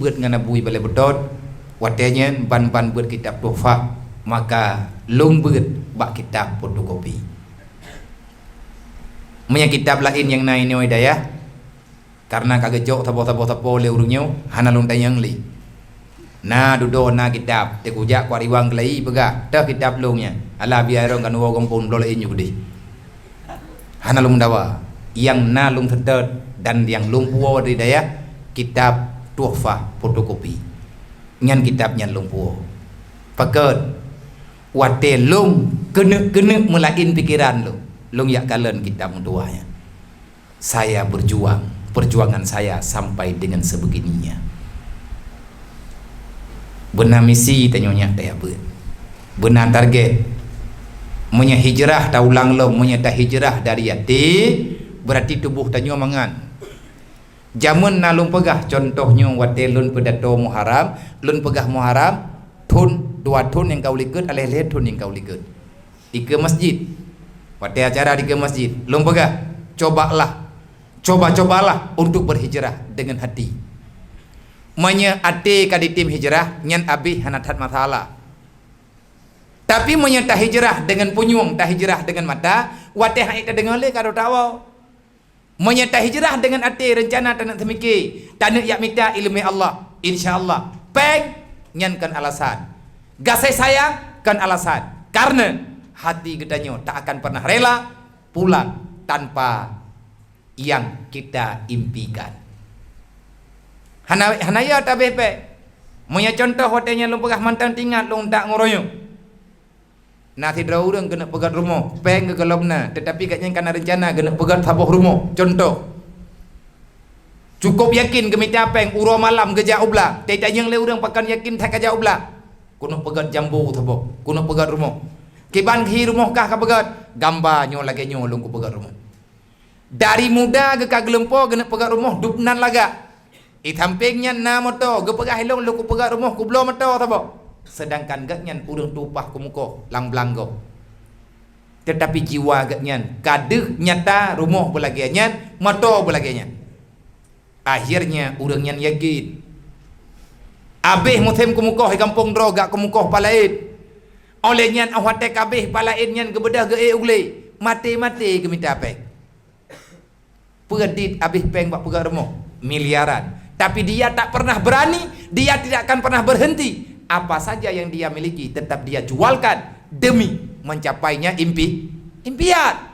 buat ngana bui ibale bedon watenya ban-ban buat kitab dofa maka lung buat bak kitab fotokopi punya kitab lain yang naik ni daya karena kagak jauh tapo le urungnya hana lung tayang li na dudo na kitab te kujak kwariwang kelai pega dah kitab lungnya ala biarong kan wogong pun lo lain yudi hana lung dawa yang na lung terdet dan yang lung puo di daya kitab dofa fotokopi nyan kitab nyan lung puo paket wate lung kena melain pikiran lung yak kalen kitab mutuanya saya perjuangan saya sampai dengan sebegininya benar misi tanyonya daya benar target munya hijrah taulang lo munya dah hijrah dari yati berarti tubuh tanyo mangan jamun nalung pegah contohnya wate lun pedato muharam lun pegah muharam tun 2 tun yang kau liket aleh tun yang kau liket ike masjid wate acara di ke masjid lun pegah cobalah untuk berhijrah dengan hati manya ate kadi tim hijrah nyan abi hanatat masalah tapi manya tah hijrah dengan punyung tah hijrah dengan mata wate ha ita dengan le karo tawa menyertai hijrah dengan arti rencana tanak temiki tanak yak minta ilmu Allah insyaallah peng nyankan alasan gasai sayang kan alasan karena hati gedanya tak akan pernah rela pulang tanpa yang kita impikan hanaya tabepe Monya contoh hotelnya lu pegah mantan tinggal lu tak ngoroyo. Nanti dra urang kena pegat rumah, peng ke kelobna, tetapi katnya kana rencana kena pegat sabuh rumah. Contoh. Cukup yakin ke mita peng uro malam ke jauh belah. Tidak yang le urang pakan yakin tak ke jauh belah. Kuno pegat jambu sabuh, kuno pegat rumah. Kiban hi rumah kah ka pegat, gambar nyo lagi nyo lu ku pegat rumah. Dari muda ke kagelempo kena pegat rumah dupnan laga. Itampingnya na moto ge pegah hilong lu ku pegat rumah ku belum moto tabo. Sedangkan gatnyan urang tupah ku muko lang blanggo. Tetapi jiwa gatnyan kadeh nyata rumah belagianyan moto belagiannya. Akhirnya urang nyan yakin. Abih mutem ku muko hi kampung droga ku muko palaid. Oleh nyan awate kabeh palaid nyan ge bedah ge ule. Mati-mati ge minta peng. Pedit abih peng bak pegat rumah miliaran. Tapi dia tak pernah berani, dia tidak akan pernah berhenti. Apa saja yang dia miliki tetap dia jualkan demi mencapainya impian.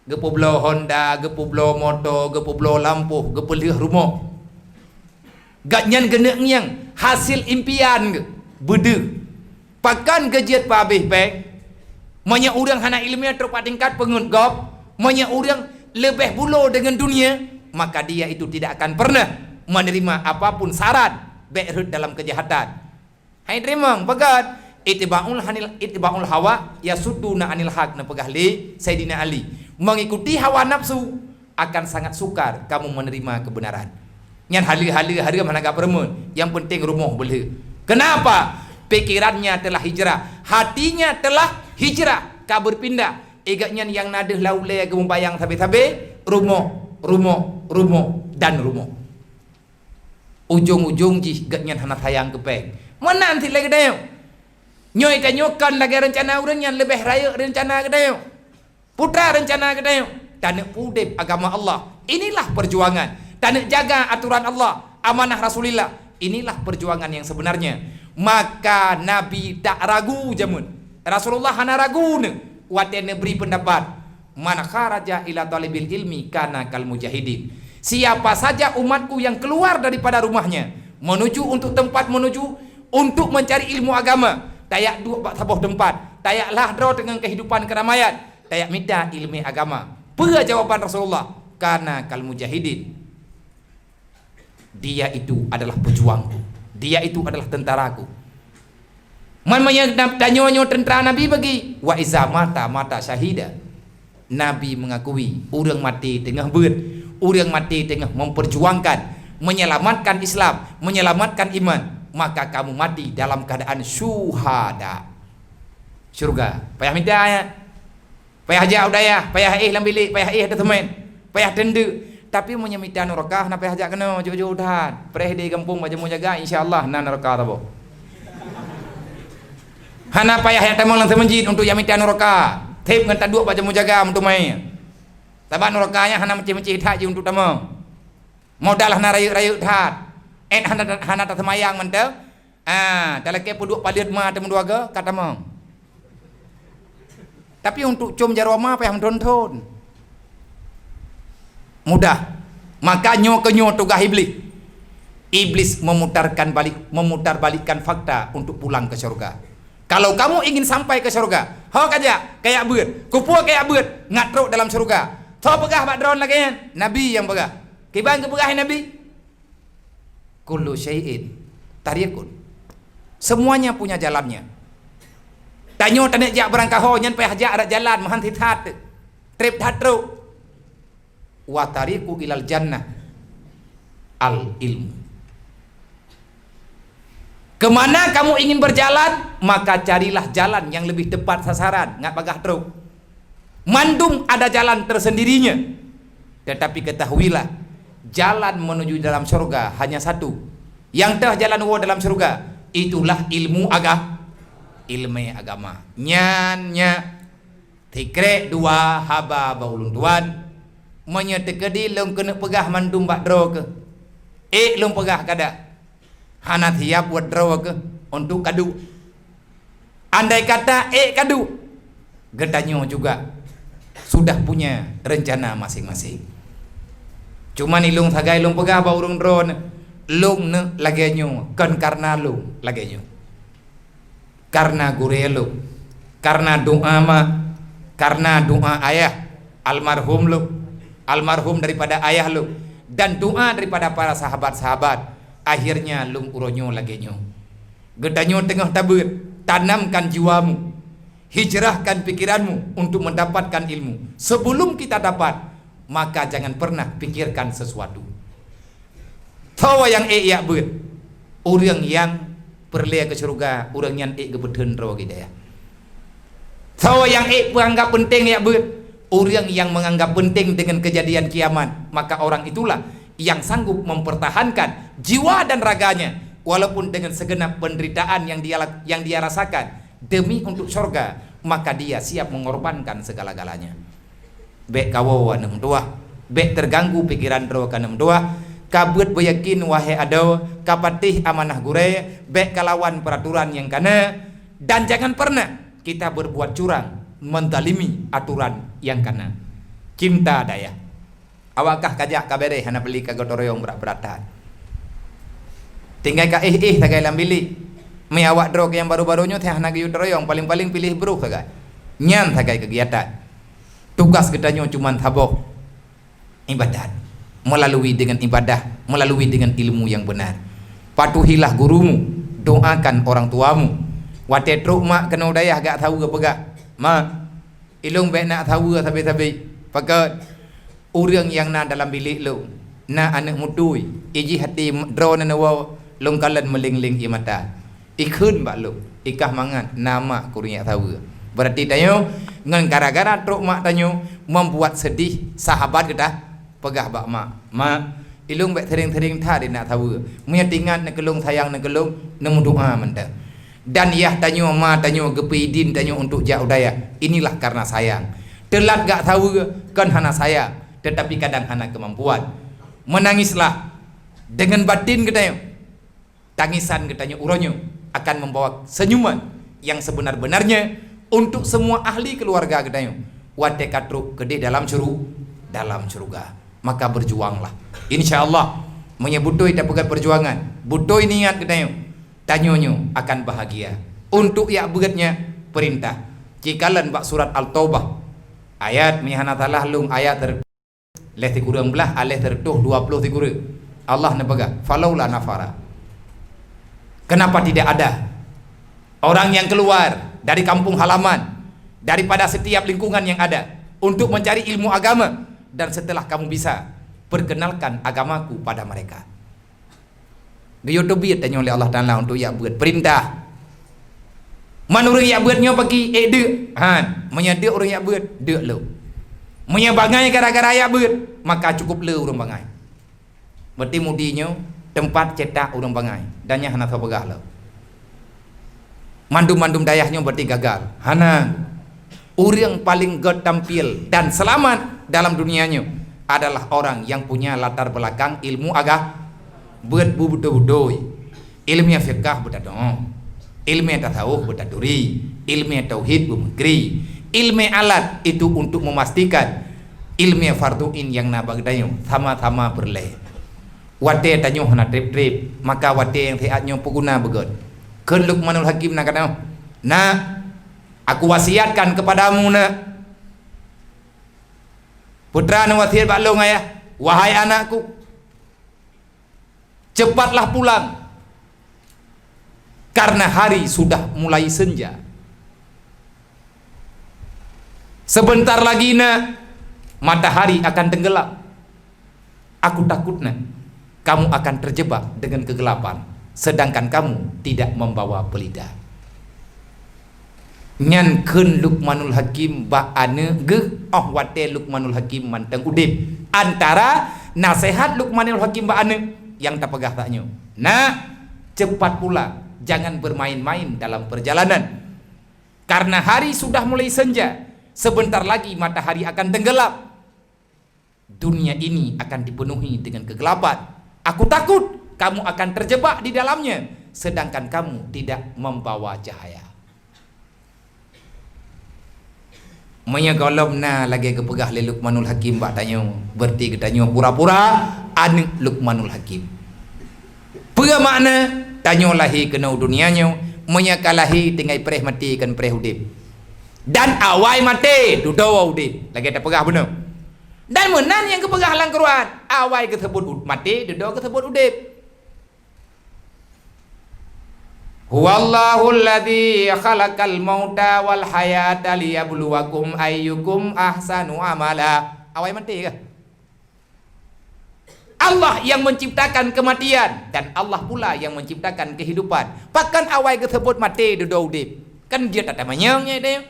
Gepublo Honda, gepublo moto, gepublo lampu, gepulih rumah. Gatnyan genek yang hasil impian ge bede. Pakan gejet pa abih peng. Monya urang hana ilmiah terpa tingkat pengut gop, monya urang lebih bulo dengan dunia. Maka dia itu tidak akan pernah menerima apapun syarat be'rud dalam kejahatan. Hai terima pegat itiba'ul hawa yasudduna anil haq na pegah li Sayyidina Ali. Mengikuti hawa nafsu akan sangat sukar kamu menerima kebenaran. Nyan hali-hali harga mana gak permun. Yang penting rumah boleh. Kenapa? Pikirannya telah hijrah, hatinya telah hijrah, kabur pindah. Egatnya yang nadeh laule gembayang sabe-sabe rumah dan rumah. Ujung-ujung jih gatnyan hana sayang kepeng. Mana nanti lagi dayo? Nyoy tanyokan lagi rencana urang yang lebih raya rencana ke dayo. Putra rencana ke dayo. Tanek pudep agama Allah. Inilah perjuangan. Tanek jaga aturan Allah, amanah Rasulullah. Inilah perjuangan yang sebenarnya. Maka Nabi tak ragu jamun. Rasulullah hana ragu ne. Watene beri pendapat. Man kharaja ila talibil ilmi kana kal mujahidin. Siapa saja umatku yang keluar daripada rumahnya menuju untuk tempat menuju untuk mencari ilmu agama, tayak dua bak sabuh tempat, tayaklah draw dengan kehidupan keramaian, tayak minta ilmu agama. Apa jawaban Rasulullah? Kana kal mujahidin. Dia itu adalah pejuangku. Dia itu adalah tentaraku. Mamanya tanyonyo tentara Nabi bagi wa iza mata syahida. Nabi mengakui orang mati tengah orang mati tengah memperjuangkan, menyelamatkan Islam, menyelamatkan iman, maka kamu mati dalam keadaan syuhada. Surga. Payah minta ya. Payah ajak udaya, payah dalam bilik, payah ada teman, payah tenda. Tapi menyemita neraka, nak payah ajak kena jauh-jauh dah. Pereh di kampung macam mau jaga, insya-Allah na neraka tabo. Hana payah yang temang langsung masjid untuk yang minta neraka. Tip dengan tak dua baca mujaga untuk main. Tabat nerakanya hana mencih-mencih tak je untuk tamu. Modal hana rayu-rayu tak. Hana tak semayang mentau. Dalam ke puduk paliat ma temu duaga kata tamu. Tapi untuk cum jaroma payah mentonton. Mudah. Maka nyo tugas iblis. Iblis memutar balikkan fakta untuk pulang ke surga. Kalau kamu ingin sampai ke surga, hok aja kayak beut, kupua kayak beut, ngatruk dalam surga. Tho pegah bak drone lagi kan? Nabi yang pegah. Kibang ke pegah Nabi? Kullu syai'in tariqun. Semuanya punya jalannya. Tanyo tanek jak berangkah ho nyan payah jak ada jalan mahan tithat. Trip thatru. Wa tariqu ilal jannah al ilmu. Kemana kamu ingin berjalan, maka carilah jalan yang lebih tepat sasaran, nggak bagah truk. Mandum ada jalan tersendirinya. Tetapi ketahuilah, jalan menuju dalam surga hanya satu. Yang telah jalan dalam surga, itulah ilmu agama. Nya tikre dua haba baulun tuan. Menyetekedi lom kena pegah mandum bak dro ke. Lom pegah kada. Hana tiap buat draw ke untuk kadu. Andai kata kadu, gedanyo juga sudah punya rencana masing-masing. Cuman ilung sagai ilung pegah ba urung drone. lung ne lagenyo kan karena lung lagenyo, karena gure lu, karena doa ma, karena doa ayah almarhum lu, almarhum daripada ayah lu, dan doa daripada para sahabat-sahabat, akhirnya lung uronyo lagenyo. Gedanyo tengah tabut, tanamkan jiwamu, hijrahkan pikiranmu untuk mendapatkan ilmu. Sebelum kita dapat, maka jangan pernah pikirkan sesuatu. Tawa yang ya ber, orang yang perlea ke surga, orang yang ke betun rawa hidayah. Tawa yang menganggap penting ya ber, orang yang menganggap penting dengan kejadian kiamat, maka orang itulah yang sanggup mempertahankan jiwa dan raganya walaupun dengan segenap penderitaan yang dia rasakan demi untuk surga, maka dia siap mengorbankan segala-galanya. Bek kawawa nem doa, bek terganggu pikiran roh kanem doa, kabut beyakin wahai ado, kapatih amanah gure, bek kalawan peraturan yang kana, dan jangan pernah kita berbuat curang, mendalimi aturan yang kana. Cinta daya. Awakah kajak kabere hana beli kagotoroyong berat-beratan. Tinggal ka tagai lambili. Me awak drog yang baru-barunya teh hana giyu toroyong paling-paling pilih bro kagak. Nyan tagai kegiatan. Tugas gedanya cuma taboh ibadat, melalui dengan ibadah, melalui dengan ilmu yang benar. Patuhilah gurumu, doakan orang tuamu. Wate truk mak kena udayah gak tahu ke pegak. Mak, ilung baik nak tahu tapi pakat orang yang na dalam bilik lu, na anak mudui, iji hati drone na waw, long kalan meling-ling i mata. Ikun bak lu, ikah mangan nama kurang tahu. Berarti tanyo ngan gara-gara truk mak tanyo membuat sedih sahabat kita pegah bak mak ilung baik tering-tering ta dia nak tahu punya tingat nak kelung sayang nak kelung nemu doa menda dan yah tanyo ma tanyo gepidin tanyo untuk jauh daya inilah karena sayang telat gak tahu kan hana sayang tetapi kadang hana kemampuan menangislah dengan batin kita tangisan kita uronyo akan membawa senyuman yang sebenar-benarnya untuk semua ahli keluarga kita wate katruk gede dalam surga. Maka berjuanglah, insyaallah menyebutoi dapat perjuangan butoi niat kita tanyonyo akan bahagia untuk ya begatnya perintah cikalan bak surat al-taubah ayat mihana talah lung ayat leh tikurang belah aleh tertuh 20 tikure Allah nebaga falaula nafara. Kenapa tidak ada orang yang keluar dari kampung halaman, daripada setiap lingkungan yang ada untuk mencari ilmu agama, dan setelah kamu bisa perkenalkan agamaku pada mereka. Diyodobiat tanya oleh Allah Ta'ala untuk ya buat perintah. Menurut ya buatnya bagi dek menyedek orang ya buat dek lo menyebangai gara-gara ya buat maka cukup lo orang bangai. Berarti mudinya tempat cetak orang bangai dan yang hana sabagah lo. Mandum-mandum dayahnya berarti gagal. Hana orang paling god tampil dan selamat dalam dunianya adalah orang yang punya latar belakang ilmu agama buat budoi ilmu fiqh budadong ilmu tasawuf budaduri ilmu tauhid bumegri ilmu alat itu untuk memastikan ilmu farduin yang nabagdayo sama-sama berleh wate tanyo hana trip maka wate yang tiatnya peguna begot ke Luqmanul Hakim nak kata nah aku wasiatkan kepadamu nak putra na wasiat baklong ayah wahai anakku cepatlah pulang karena hari sudah mulai senja sebentar lagi nak matahari akan tenggelam aku takut nak kamu akan terjebak dengan kegelapan sedangkan kamu tidak membawa pelita. Nyan kun Luqmanul Hakim ba ane ge wate Luqmanul Hakim manteng udip antara nasihat Luqmanul Hakim ba ane yang tapegah taknyo. Nah, cepat pula jangan bermain-main dalam perjalanan. Karena hari sudah mulai senja, sebentar lagi matahari akan tenggelam. Dunia ini akan dipenuhi dengan kegelapan. Aku takut kamu akan terjebak di dalamnya sedangkan kamu tidak membawa cahaya. Menyagolom na lagi kepegah le Luqmanul Hakim bak tanya berarti katanya pura-pura anak Luqmanul Hakim Bermakna tanyo lahir kena dunianya, menyakalahi tinggal perih mati kan perih udip. Dan awai mati dudawa udip. Lagi ada pegah benar. Dan menan yang kepegah lang Quran, awai kesebut mati, dudawa kesebut udip. Huwallahu alladzi khalaqal mauta wal hayata liyabluwakum ayyukum ahsanu amala. Awai mati ke? Allah yang menciptakan kematian dan Allah pula yang menciptakan kehidupan. Pakan awai tersebut mati duduk udip. Kan dia tak ada manyangnya dia.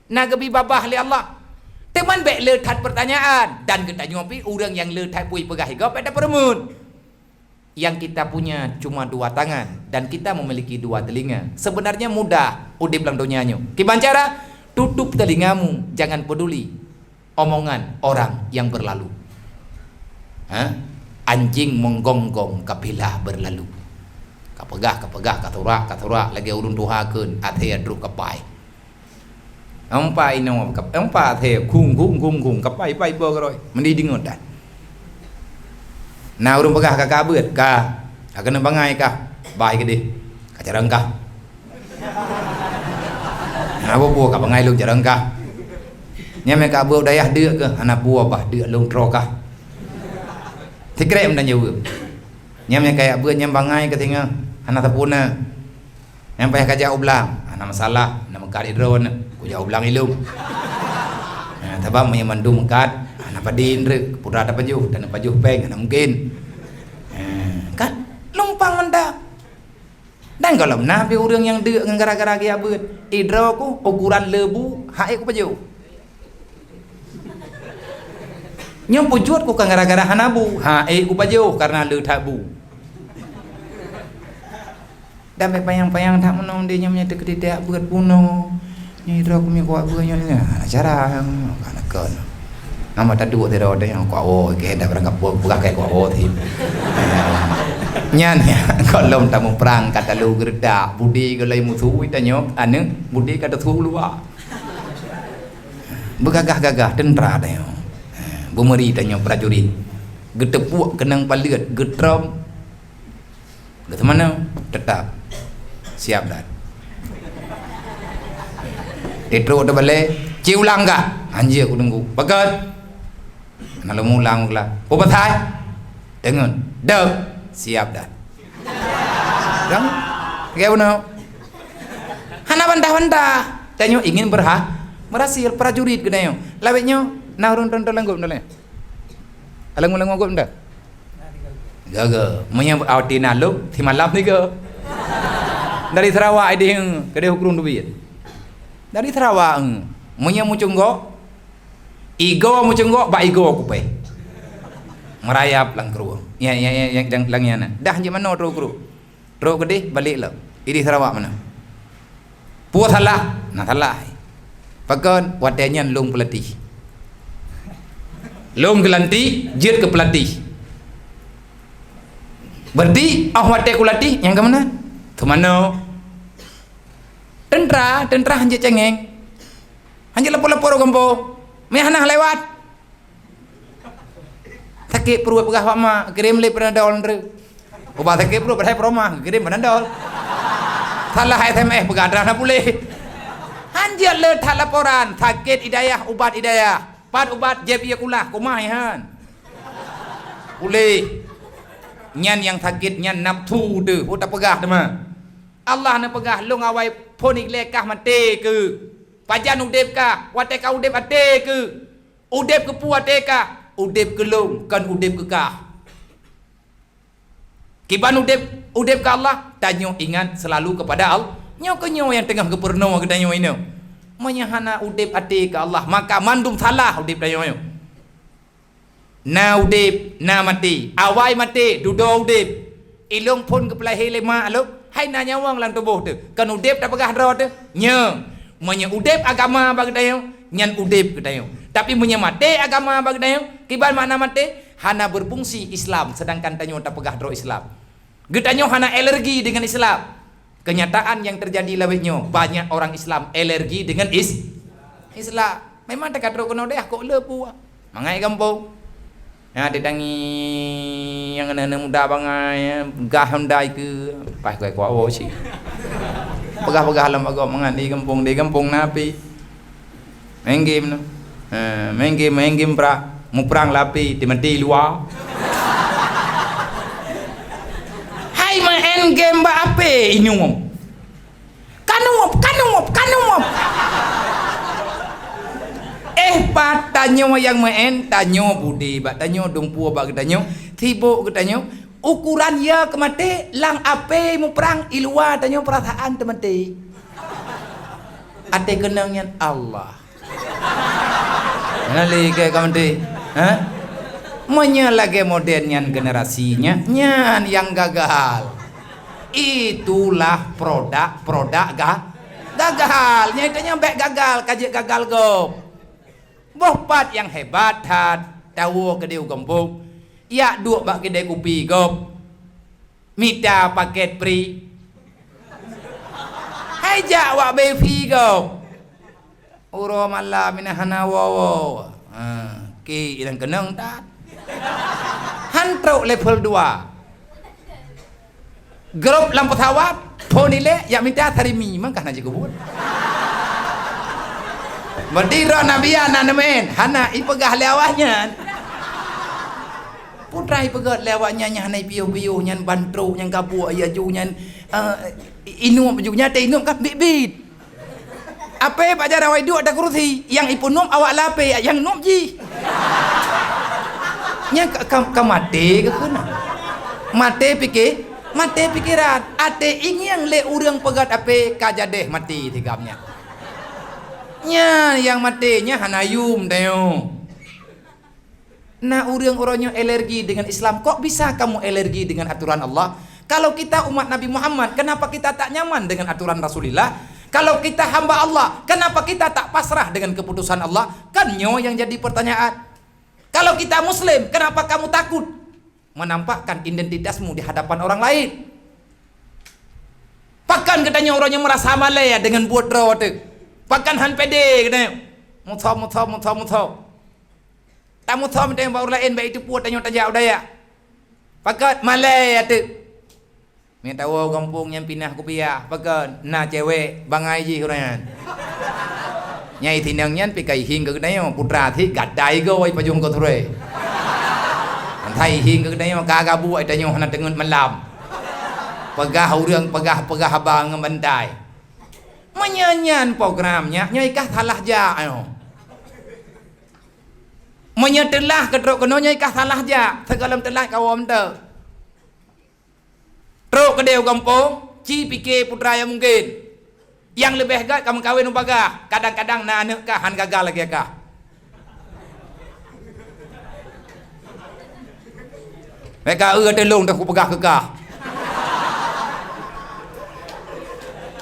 Nagabi babah li Allah. Teman baik letat pertanyaan dan kita nyopi orang yang letat pui pegah hidup pada permun. Yang kita punya cuma 2 tangan dan kita memiliki 2 telinga. Sebenarnya mudah udip dalam dunianya. Gimana cara? Tutup telingamu, jangan peduli omongan orang yang berlalu. Anjing menggonggong kapilah berlalu. Kapegah katurak lagi urun tuhakeun ate adruk kapai. Ampai no ampa the kung kapai pai beroi mendi dingotan. Nah urun pegah kakak beut ka kena bangai ka bai ke di ka jarang ka. Nah buah ka bangai lu jarang ka. Nya me ka buah dayah deuk ke anak buah bah deuk long tro ka. Tikrem dan jauh. Nyamnya kayak buat nyam bangai ketinggal anak tepuna. Yang payah kajak ublang, anak masalah, nama kali drone, ku jauh ublang ilung. Nah, tabam menyamandum kat, anak padin rek, pura ada pajuh dan pajuh peng, anak mungkin. Kan lumpang mendak. Dan kalau nabi orang yang dek gara-gara dia buat, idro ku ukuran lebu, hae ku pajuh. Nyom pujut ku kan gara-gara hanabu, ku pajuh karena le tabu. Dan payang-payang tak menong dia nyamnya tidak buat puno. Nyai dro ku mi kuat buahnya cara kana kan. Nama tadu te ro yang kuat ke dah berangkat buka kayak kuat tim. Nyan kalau tamu perang kata lu gerda budi gelai musuh ita nyok anu budi kata thu luar. Begagah-gagah tentera dah. Bumeri tanya prajurit getepuk kenang paliat getrom ke mana tetap siap dah tetro dah balik ciulang kah anjir aku tunggu pakat kalau mulang lah pupatai dengan dek siap dah dong kayak mana hana bantah-bantah tanya ingin berhasil prajurit kedanya lawetnya nah urun tonton langgup nolnya alang-alang ngogop ndak gaga menyambut awti naluk di malam ni ke dari Sarawak dia kedai hukum duit dari Sarawak menyambut cunggok igo mu cunggok ba igo aku pe merayap lang kru yang langnya na dah je mana ro kru ro kedai balik lah di Sarawak mana puas salah nah salah pakon wadanya lung pelatih long gelanti jir ke pelatih berarti awate kulatih yang ke mana ke mana tentera hanya cengeng hanya lapor-lapor gampo mehanah lewat sakit perut pegah mama kirim le penadol ndre obat sakit perut pada proma kirim penadol salah SMS begadang boleh hanya le laporan sakit hidayah ubat hidayah pat ubat jeb ia kulah kumai han boleh nyan yang sakit nyan nafsu tu tak pegah tema Allah na pegah long awai ponik lekah mate ke pajan udep ka wate ka udep ate ke udep ke puate ka udep ke long kan udep ke ka kiban udep ka Allah tanyo ingat selalu kepada Allah nyo ke nyo yang tengah kepurno ke tanyo ini menyahana udip ati ke Allah maka mandum salah udip dayo na udip na mati awai mati dudo udip ilung pun ke pelai lema aluk hai na nyawang lang tubuh tu kan udip tak pegah ro tu nya menya udip agama bagi dayo nyan udip ke dayo tapi menya mati agama bagi dayo kiban makna mati hana berfungsi Islam sedangkan tanyo tak pegah ro Islam getanyo hana alergi dengan Islam. Kenyataan yang terjadi lawetnya banyak orang Islam alergi dengan Islam. Memang dekat ro kono deh kok lepu. Mangai kampung. Ditangi yang ana muda bangai gah handai ke pas kau kuat sih. Pegah-pegah lam agak mangan di kampung napi. Main game no. Main game mu perang lapi di mati luar. Hai main game ba ape inyum. Kanum. Tanyo yang main tanyo budi bak tanyo dumpu bak tanyo tibo ke tanyo ukuran ya kemate lang ape mu perang ilua tanyo perasaan temate ate kenangnya Allah nali ke kemate lagi modernnya generasinya nyan yang gagal itulah produk gagal nyatanya mbak gagal kajik gagal go bopat yang hebat tahu kedai kampung ya dua bak kedai kopi gop minta paket free hai jawab befi gop uro malam minahana wo ki ilang kenang tat hantro level 2 grup lampu tawat ponile ya minta tarimi mangkah naji kubur berdiri Nabi anak men, hana ipegah lewahnya. Putra ipegah lewahnya hana piu nyan bantru nyan kapu ya ju nyan inum junya te inum kan bibit. Apa pak jara wai dua ada kursi yang ipunum awak lape yang num ji. Nya mate ke kana. Mate pikiran. Ate ingin le urang pegat ape kajadeh mati tigamnya. Yang matinya hanayum deo. Nah orang-orangnya alergi dengan Islam. Kok bisa kamu alergi dengan aturan Allah? Kalau kita umat Nabi Muhammad, kenapa kita tak nyaman dengan aturan Rasulullah? Kalau kita hamba Allah, kenapa kita tak pasrah dengan keputusan Allah? Kan yang jadi pertanyaan. Kalau kita Muslim, kenapa kamu takut menampakkan identitasmu di hadapan orang lain? Bahkan katanya orangnya merasa malaya dengan buat rawat. Pakan han pede kena muthau tak muthau minta yang baru lain baik itu puat tanya tajak udaya pakat malai atu minta tahu kampung yang pindah kopiah pakat na cewek bangai ji orang nyai tinangnya pikai hing ke kedai putra thi gadai go ai pajung ko thure thai hing ke kedai kagabu ai tanya hana dengan malam pegah urang pegah abang ngebantai menyanyian programnya nyai kah salah ja ayo menyetelah kedrok keno nyai kah salah ja segalam telah kawam te truk kedeu kampung ci pikir putra yang mungkin yang lebih hebat kamu kawin umpagah kadang-kadang na anak kah han gagal lagi kah mereka telung dah ku pegah kekah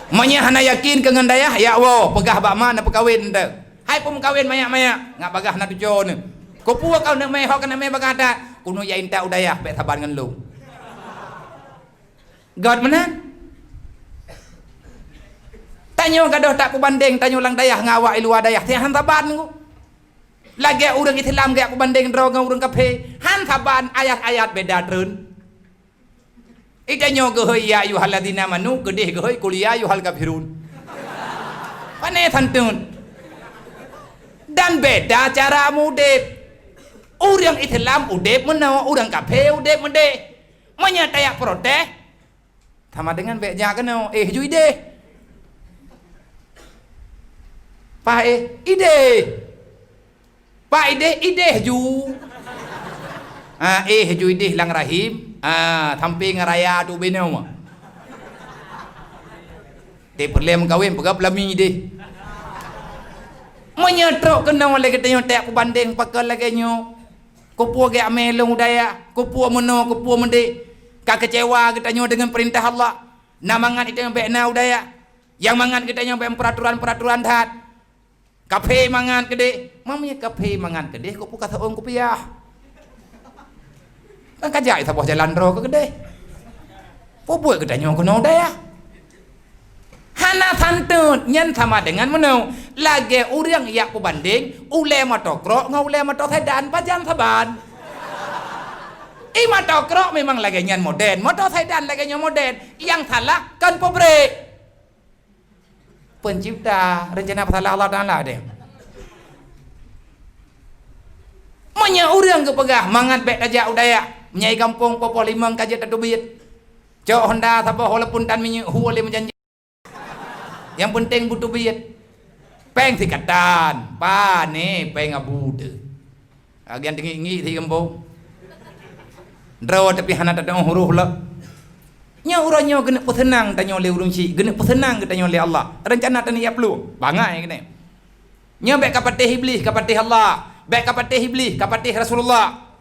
Manya hana yakin dengan dayah ya wo pegah bak mana pekawin ente. Hai pun kawin mayak ngak bagah na tujo ne. Ko puak kau nak mai hok kana mai bagah da kuno ya inta udayah pek saban ngan lu. God mana? Tanyo gadoh tak ku banding tanyo lang dayah ngawak luar dayah tiang han saban ku. Lagi urang Islam gak ku banding dro ngau urang kafe han saban ayat-ayat beda treun. Itanyo gehoi ya ayyuhalladzina amanu gedeh gehoi qul ya ayyuhal kafirun. Pane santun. Dan beda cara udip. Urang Islam udip menawa urang kafir udip mende. Menyatayak protes sama dengan beja kena jui deh. Pak ide. Pak ide ju. Jui deh lang rahim. Sampai ngeraya tu benau. Dia perlem kawin pegap lami deh. Menyetrok kena oleh kita tak banding pakal lagi nyo. Kupu ge amelung daya, kupu meno, kupu mende. Ka kecewa kita nyo dengan perintah Allah. Namangan itu yang bekna udaya. Yang mangan kita nyo peraturan-peraturan dat. Kafe mangan gede. Mamanya kafe mangan gede kupu kata orang kupiah. Kan kajak itu buah jalan roh ke gede. Pupuh kita nyong kena daya. Hana santun nyen sama dengan menau. Lagi orang yang ku banding ule matokro ngau ule matok sedan pajan saban. motor kerok memang lagi nyan modern, motor sedan lagi nyan modern, yang salah kan pabrik. Pencipta rencana pasal Allah Taala dia. Manya orang ke pegah mangat bek kajak udaya, menyai kampung popo limang kajak tadubit. Cok Honda sabah walaupun tan minyak boleh menjanji. Yang penting butuh biit. Peng sikatan, pa ni peng abu tu. Agian tinggi di kampung. Draw tapi hana tak ada huruf lah. Nya urangnya kena pesenang tanya oleh urang si, kena pesenang ke tanya oleh Allah. Rencana tani ya perlu. Bangai kena. Nya baik kapatih iblis, kapatih Allah. Baik kapatih iblis, kapatih Rasulullah.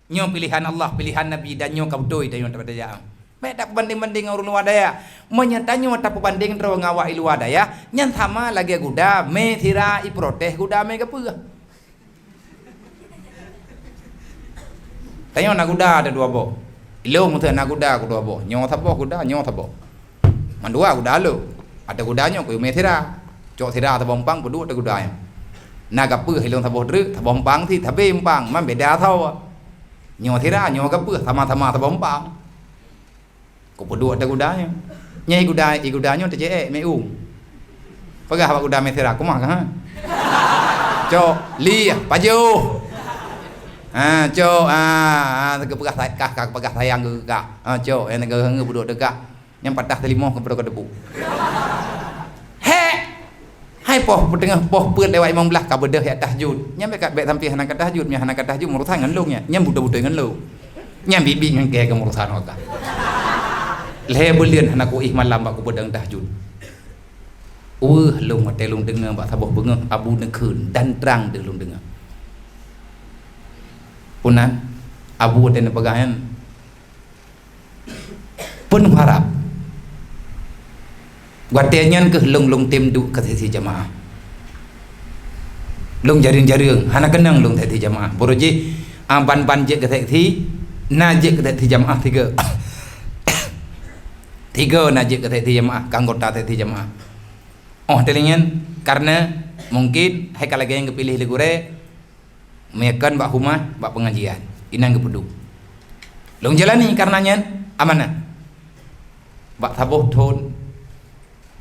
Nya pilihan Allah, pilihan Nabi dan nya kabdoi tanya pada dia. Baik tak banding-banding orang luar daya. Menyatanya tak banding draw ngawak luar daya. Nyan sama lagi guda me thira i proteh guda me kapua. Tanya nak guda ada dua boh. Ilung tu nak guda ku dua boh. Nyo thabo guda, nyo thabo. Mandua guda lo. Ada gudanya ku me thira. Cok thira thabo empang berdua ada gudanya. Nak kapua ilung thabo dru, thabo empang thi thabe empang man beda thau. Nyo thira nyo kapua sama-sama thabo empang. Ku berdua ada gudanya. Nyai gudanya TCE me Pagah awak guda me thira ku mah ha. Cok li paju. Cok ke pegah sayang ke kak. Cok yang negara hang buduk dekat. Yang patah telimah ke buduk debu. Hai poh tengah poh peut lewat imam belah ka bedah ya tahajud. Nyam bekat bek sampai hana ka tahajud, nya hana ka tahajud murusan ngan lu nya. Nyam budak-budak ngan lu. Nyam bibi ngan ke murusan waka. Leh belian hana ku ih malam bak ku bedang tahajud. Lung mate lung dengar bak saboh bengah abu nekeun dan terang de lung dengar. Punan abu den pegahan pun harap guatenyan ke lung tim du ke sesi jamaah lung jaring-jaring hana kenang lung sesi jamaah boroji ban je ke sesi najik ke sesi jamaah tiga najik ke sesi jamaah kanggota sesi jamaah telingan karena mungkin hai kalagi yang kepilih legure meyakan bak humah bak pengajian inang kepedu long jalani karenanya amanah bak saboh thon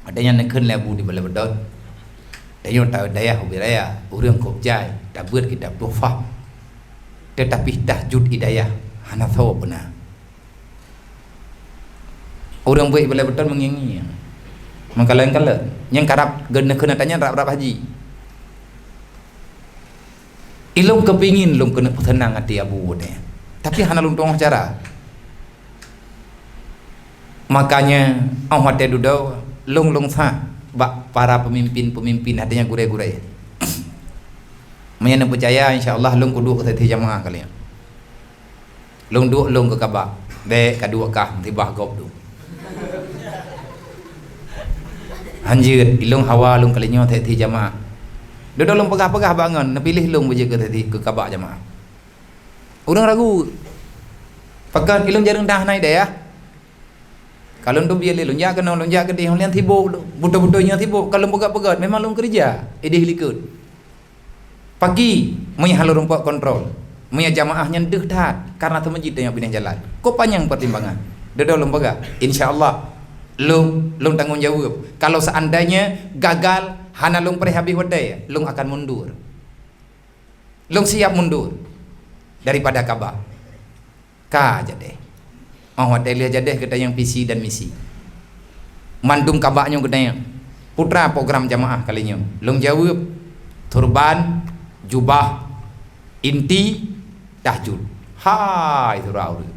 adanya nekun lebu di bala bedot dayo tahu daya hubiraya urang kop jai dabut kita tufah tetapi tahajud hidayah hana thaw benar urang buat bala bedot mengingi mengkalan-kalan yang karap gen nekun tanya rap haji ilung kepingin lung kena tenang hati abu ni. Tapi hana lung tong cara. Makanya awak hati dudau lung sa bak para pemimpin adanya gure-gure. Menyana percaya insya-Allah lung kudu ke jamaah kalian. Lung duk lung ke Kaabah. Be kadua kah tibah gop du. Hanjir ilung hawa lung kalinya te jamaah. Duduk lung pegah-pegah bangun, pilih lung berjaga tadi ke Kaabah jamaah. Orang ragu. Pakai ilung jarang dah naik dah ya. Kalau tu biar lung jaga dia orang lian tibo, budak-budaknya tibo. Kalau pegat-pegat memang lung kerja, idih likut. Pagi, punya halur rumput kontrol, punya jamaahnya deh tat karena tu masjid yang pindah jalan. Kau panjang pertimbangan. Duduk lung pegah, insya-Allah lung tanggung jawab. Kalau seandainya gagal hana lung perih habis wadai, lung akan mundur. Lung siap mundur daripada Kaabah. Ka jadeh. Wadai lihat jadeh kita yang visi dan misi. Mandum Kaabahnya kita yang putra program jamaah kalinya. Lung jawab turban, jubah, inti, tahajud. Hai itu raul.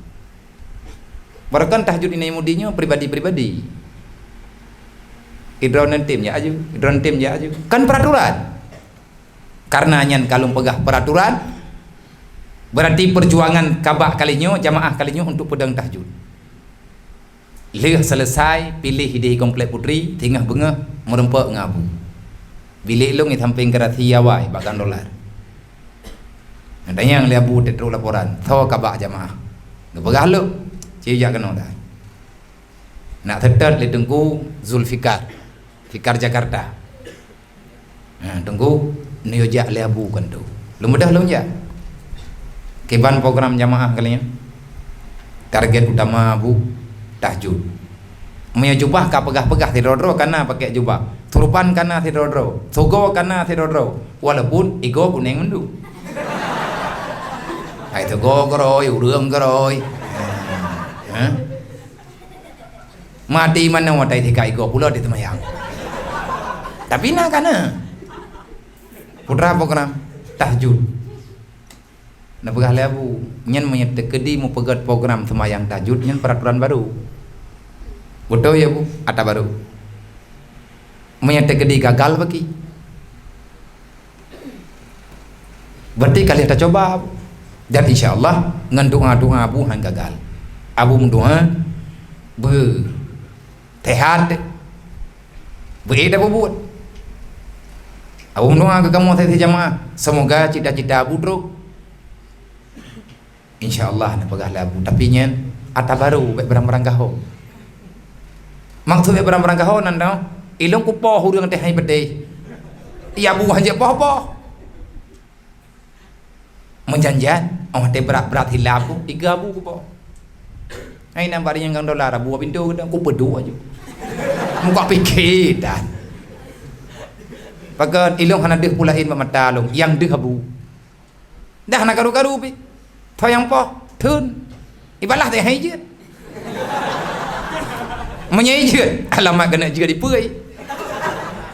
Barakan tahajud ini mudinya pribadi-pribadi. Idron tim ya aju. Kan peraturan. Karena nyan kalau pegah peraturan berarti perjuangan Kaabah kalinya, jamaah kalinya untuk pedang tahajud. Leh selesai pilih hidih komplek putri, tingah bengah merempak ngabu. Bilik lung ni samping kerati awai bagan dolar. Adanya yang liabu tetru laporan, tahu Kaabah jamaah. Ngepegah lu, cija kena dah. Nak tetet le tengku Zulfikar Jakarta. Tunggu niojak liabu kan tu. Lu mudah lu ya. Keban program jamaah kalinya. target utama abu tahajud. Punya jubah ka pegah-pegah tidodro karena pakai jubah. Turban karena tidodro. Sogo karena tidodro. Walaupun ego kuning mendu. Hai tu go geroi, urang geroi. Mati mana watai tiga ego pula di temayang. Tapi nak kana. Putra program tahajud. Nak pegah lebu. Nyen menyet kedi mu pegat program semayang tahajud nyen peraturan baru. Betul ya bu, ada baru. Menyatakan di gagal bagi. Berarti kalian dah coba. Dan insya Allah ngan doa abu hang gagal. Abu mendoa tehat bereda buat. Abu mendoa ke kamu tadi jamaah. Semoga cita-cita abu terus. Insya Allah nak pegah abu. Tapi nyen ada baru berang-berang kau. Maksudnya berang-berang kau nanda ilong kupoh hurung teh hai bedai ya bu hanya poh menjanjian teh berat hilap ku 3 abu kupoh ai nampak yang gang dolar abu pintu ku pedu aja muka pikir dan pakai ilong hana deh pulain mata long yang deh abu dah nak karu-karu pi thoi yang poh thun ibalah teh hai je menyejut alamat kena juga dipuai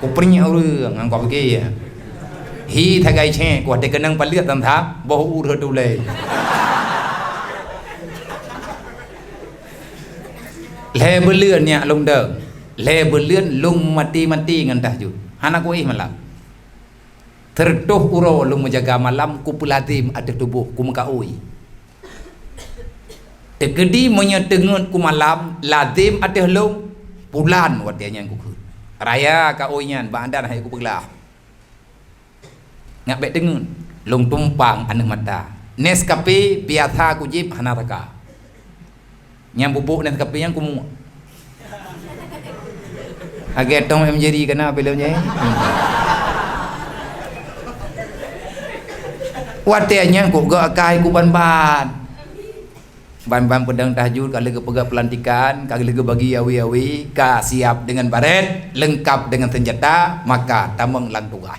ku pernyak orang angkau pergi ya hi thagai che ku ada kenang paliat tam thap bau ur tu le le berlươn nya lung deng le berlươn lung mati ngan tahajud hana ku malam tertuh uro lung menjaga malam ku pulatim ada tubuh ku muka ui tegedi menyetengun ku malam lazim ada long bulan watianya ku raya ka oinyan bandan hai ku belah ngak bet tengun long tumpang anu mata Nescafe biasa ku jip hanaraka nyam bubuk Nescafe yang ku mu agak tong menjadi kena filmnya watianya ku ga kai ku ban ban pedang tahajud kali ke pegah pelantikan kali ke bagi awi-awi ka siap dengan baret lengkap dengan senjata maka tameng lang tugas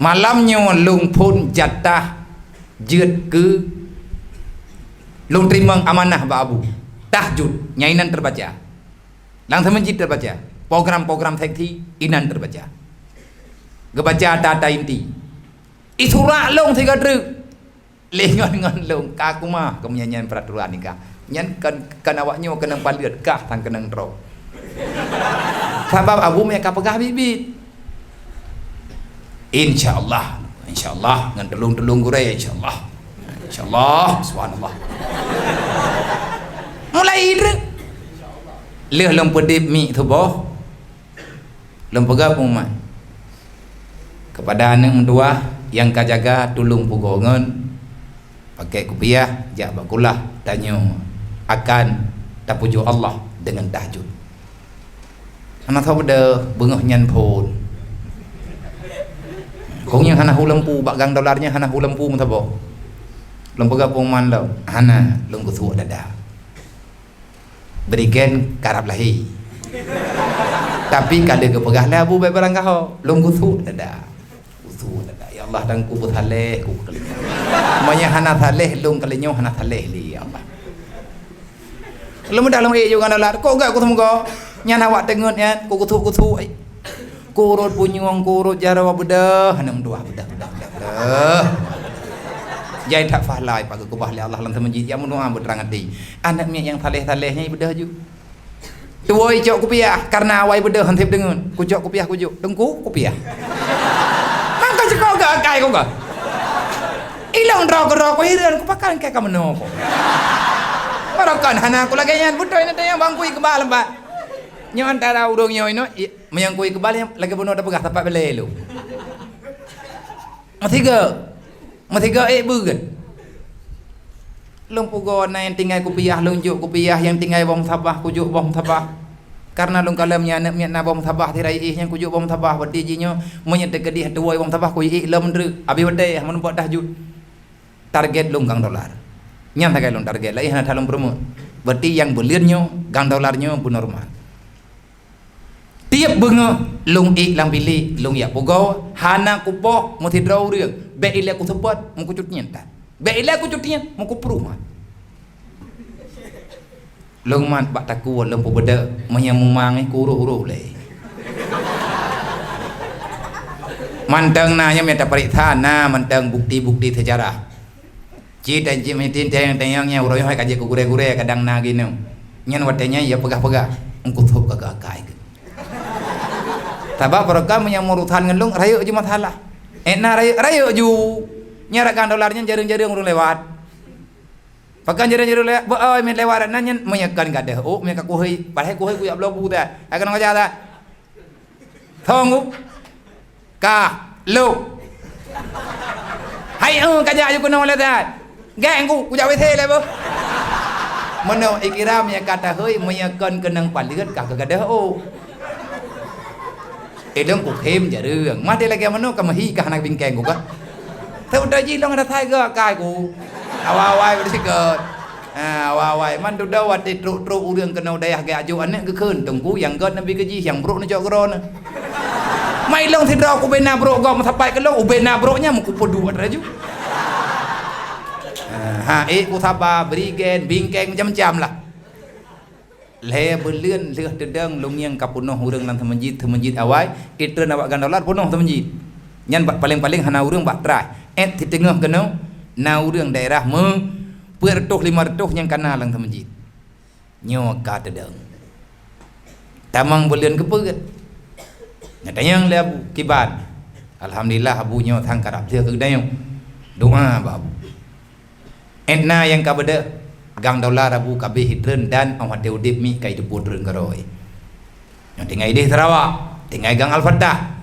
malamnya lung pun jatah jeut ke lung terima amanah ba abu tahajud nyainan terbaca langsung menjid terbaca program-program seksi inan terbaca gebaca data inti isura lung 3 truk lengon long kaku mah kemenyanyian peraturan nikah nyan kan awaknya kena paliat kah tang kena tro sebab abu mereka pegah bibit insyaallah ngan telung gure insyaallah subhanallah mulai leh long pedip mi tu boh long pegah pumai kepada anak mendua yang kajaga tulung pugongan pakai kupiah jak bakulah tanya akan tapuju Allah dengan tahajud anak tahu pada bengah nyan pun kongnya hana hu lempu bagang dolarnya hana hu lempu mutabo lempu gapung man lo hana lempu suak dada berikan karab lahi tapi kada ke pegah lah abu baik barang kau lempu suak dada ya Allah dan ku saleh ku kali manya hana saleh lung kali nyo hana saleh li ya Allah lum dalam juga dolar kok enggak ku semoga nyana awak tengut ya ku kutu ai kurut punyong kurut jarawa bedah hanam dua bedah jai tak fahlai pagi ku bahli Allah lan temenji ya mun berterang hati anak mi yang saleh-salehnya bedah ju tuoi cok kupiah karena awai bedah hantip dengan ku cok kupiah ku juk tengku kupiah mangka cekok gak kai kok gak ilang rok hiran ku pakan kayak kamu nopo barakan hana ku lagi nyan butoy na tayang bangkui kebal mbak nyo antara urung nyo ino menyangkui kebal yang lagi bunuh ada pegah tapak belelu matiga bukan lung pugo na yang tinggal kupiah lunjuk kupiah yang tinggal bom sabah kujuk bom sabah karena lung kalam nya anak na bom sabah tirai yang kujuk bom sabah berarti jinyo menyetek kedih tuai bom sabah ku lem dru abi bedai menumpak tahajud target lung kang dolar Nyang takai long target lah ihana talong promo. Berarti yang beliannya gang dolarnya pun normal. Tiap bunga long lang pilih long ya pogau hana kupo mesti draw riang. Be ile ku sebut mu ku cutnya ta. Be ile ku cutnya mu ku perumah. Long man bak taku long po beda manya mumang ku uru le. Manteng nanya minta periksa na manteng bukti-bukti sejarah. Cita cita metin tayang uroy hai kaje gure kadang na gini nyan watenya ya pegah engkau thop kagak kai tabak perkam yang murutan ngelung rayo ju masalah na rayo ju nyarakan dolarnya jaring urung lewat pakan jaring lewat boy men lewat nanyan menyakan gade oh mereka kuhai pahe kuhai ku ya blobu ta akan ngaja ta thongu ka lu hai kaja ju kuno le ta geng ku jauh thếเลยbu, mana ikiram yang kata hoi menyakan kenang paling kagak ada oh, dong ku thêm jadi yang, mati lagi mana kamu hi kah nak bingkeng ku kan, tahu dah ji long ada thai ke kai ku, awal bersih ke, awal man tu dah wati truk urang kena dayah gaya aju anak ke kun, tunggu yang god nabi keji yang bro nak jauh keron, mai long tidak aku bena bro kau sampai ke long, bena broknya muku podu ada ju. Ku thapa berigen bingkeng macam-macam lah le berlian leh dedang lungiang kapunoh urang lan temenjit awai itu nak gan dolar punoh temenjit nyan paling hana urang bak trai di tengah kena na urang daerah me pertuh 500 yang kana lang temenjit nyo ka dedang tamang berlian kepeut nyatanya le abu kiban alhamdulillah abunya thang karap dia ke dayong doa ba abu Enna yang kabada gang dolar abu kabeh hitren dan awat udip mi kai de putren garoi. Yang tinggal ide Sarawak, tinggal gang Al-Fatah.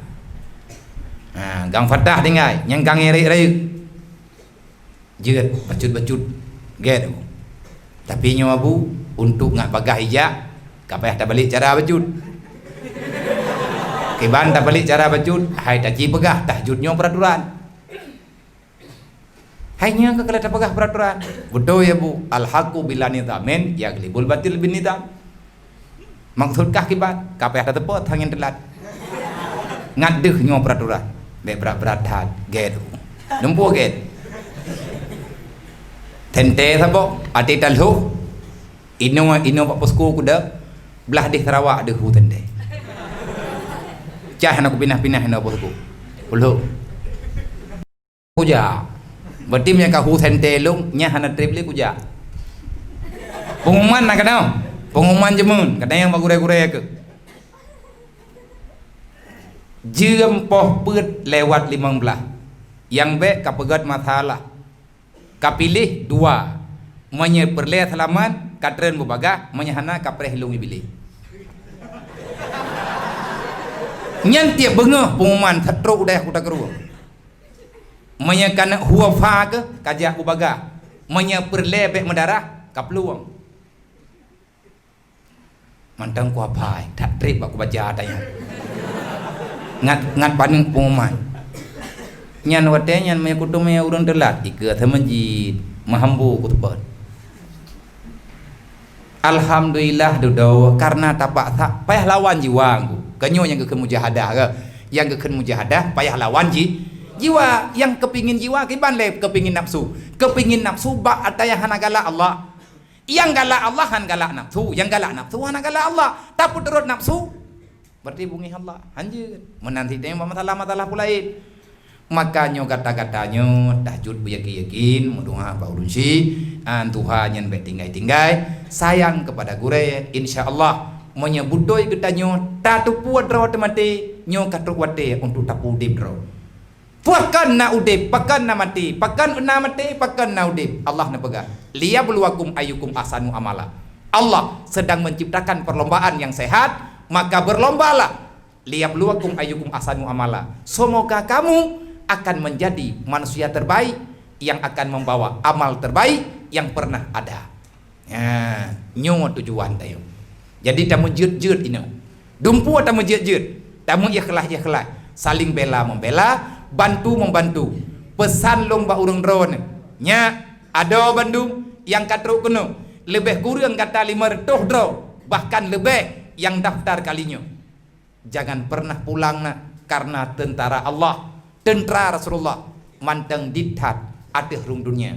Gang Fatah tinggal, yang gang eri jeut bacut get. Tapi nyo abu untuk ngak bagah ijak kapeh tak balik cara bacut. Kiban tak balik cara bacut, hai tak ji begah tahjudnya peraturan. Hanya kekelata pegah peraturan. Betul ya bu. Al-haqu bila nidhamin yaglibul batil bin nidham. Maksudkah kibat kapeh ada tepot hangin telat. Ngaduh nyo peraturan. Be berat hat get. Numpu get. Tente sabo ati talhu. Ino pak posku kuda belah di Sarawak ada hu tente. Cah nak pindah-pindah ino posku. Ulhu. Puja. Berarti mereka hu tente lung nya hana trip li kuja. Pengumuman nak kenal? Pengumuman jemun, kadang yang bagure-gure ke. Jempoh put lewat 15. Yang be kapegat masalah. Kapilih 2. Menye perle halaman katren bubaga, menye hana kapreh lung ibili. Nyan tiap bengah pengumuman teruk dah aku tak keruh. Manya kana huafa ke kajak ubaga manya perlebek mendarah kapluang mantang ku apa tak trip aku baca tanya ngat paning pengumuman nyan wate nyan maya kutum maya urang telat ike temenjid mahambu ku tepat alhamdulillah dodo karena tapak tak payah lawan jiwa kanyo yang ke mujahadah ke yang ke mujahadah payah lawan jiwa yang kepingin jiwa kiban le kepingin nafsu bak ataya hana galak Allah yang galak Allah han galak nafsu yang galak nafsu hana galak Allah tapi turut nafsu berarti bungi Allah anjir menanti tengok masalah pulain makanya kata-katanya tahajud yakin mudoa baulun si Tuhan yang tinggai sayang kepada gure insyaallah menyebutoi ketanyo tatu puat ro temate nyo katuk wate untuk tapu dibro pakan na udip, pakan na mati, pakan na udip. Allah na pegang. Liyabluwakum ayyukum ahsanu amala. Allah sedang menciptakan perlombaan yang sehat, maka berlombalah. Liyabluwakum ayyukum ahsanu amala. Semoga kamu akan menjadi manusia terbaik yang akan membawa amal terbaik yang pernah ada. Ya, nyo tujuan tayo. Jadi tamu jut ini. Dumpu tamu jut, tamu ikhlas, saling bela membela. Bantu membantu pesan lomba urang drone nya ada Bandung yang katruk kuno lebih kurang kata 500 dro, bahkan lebih yang daftar kalinya. Jangan pernah pulang nak, karena tentara Allah, tentara Rasulullah manteng dithat ada rung dunia.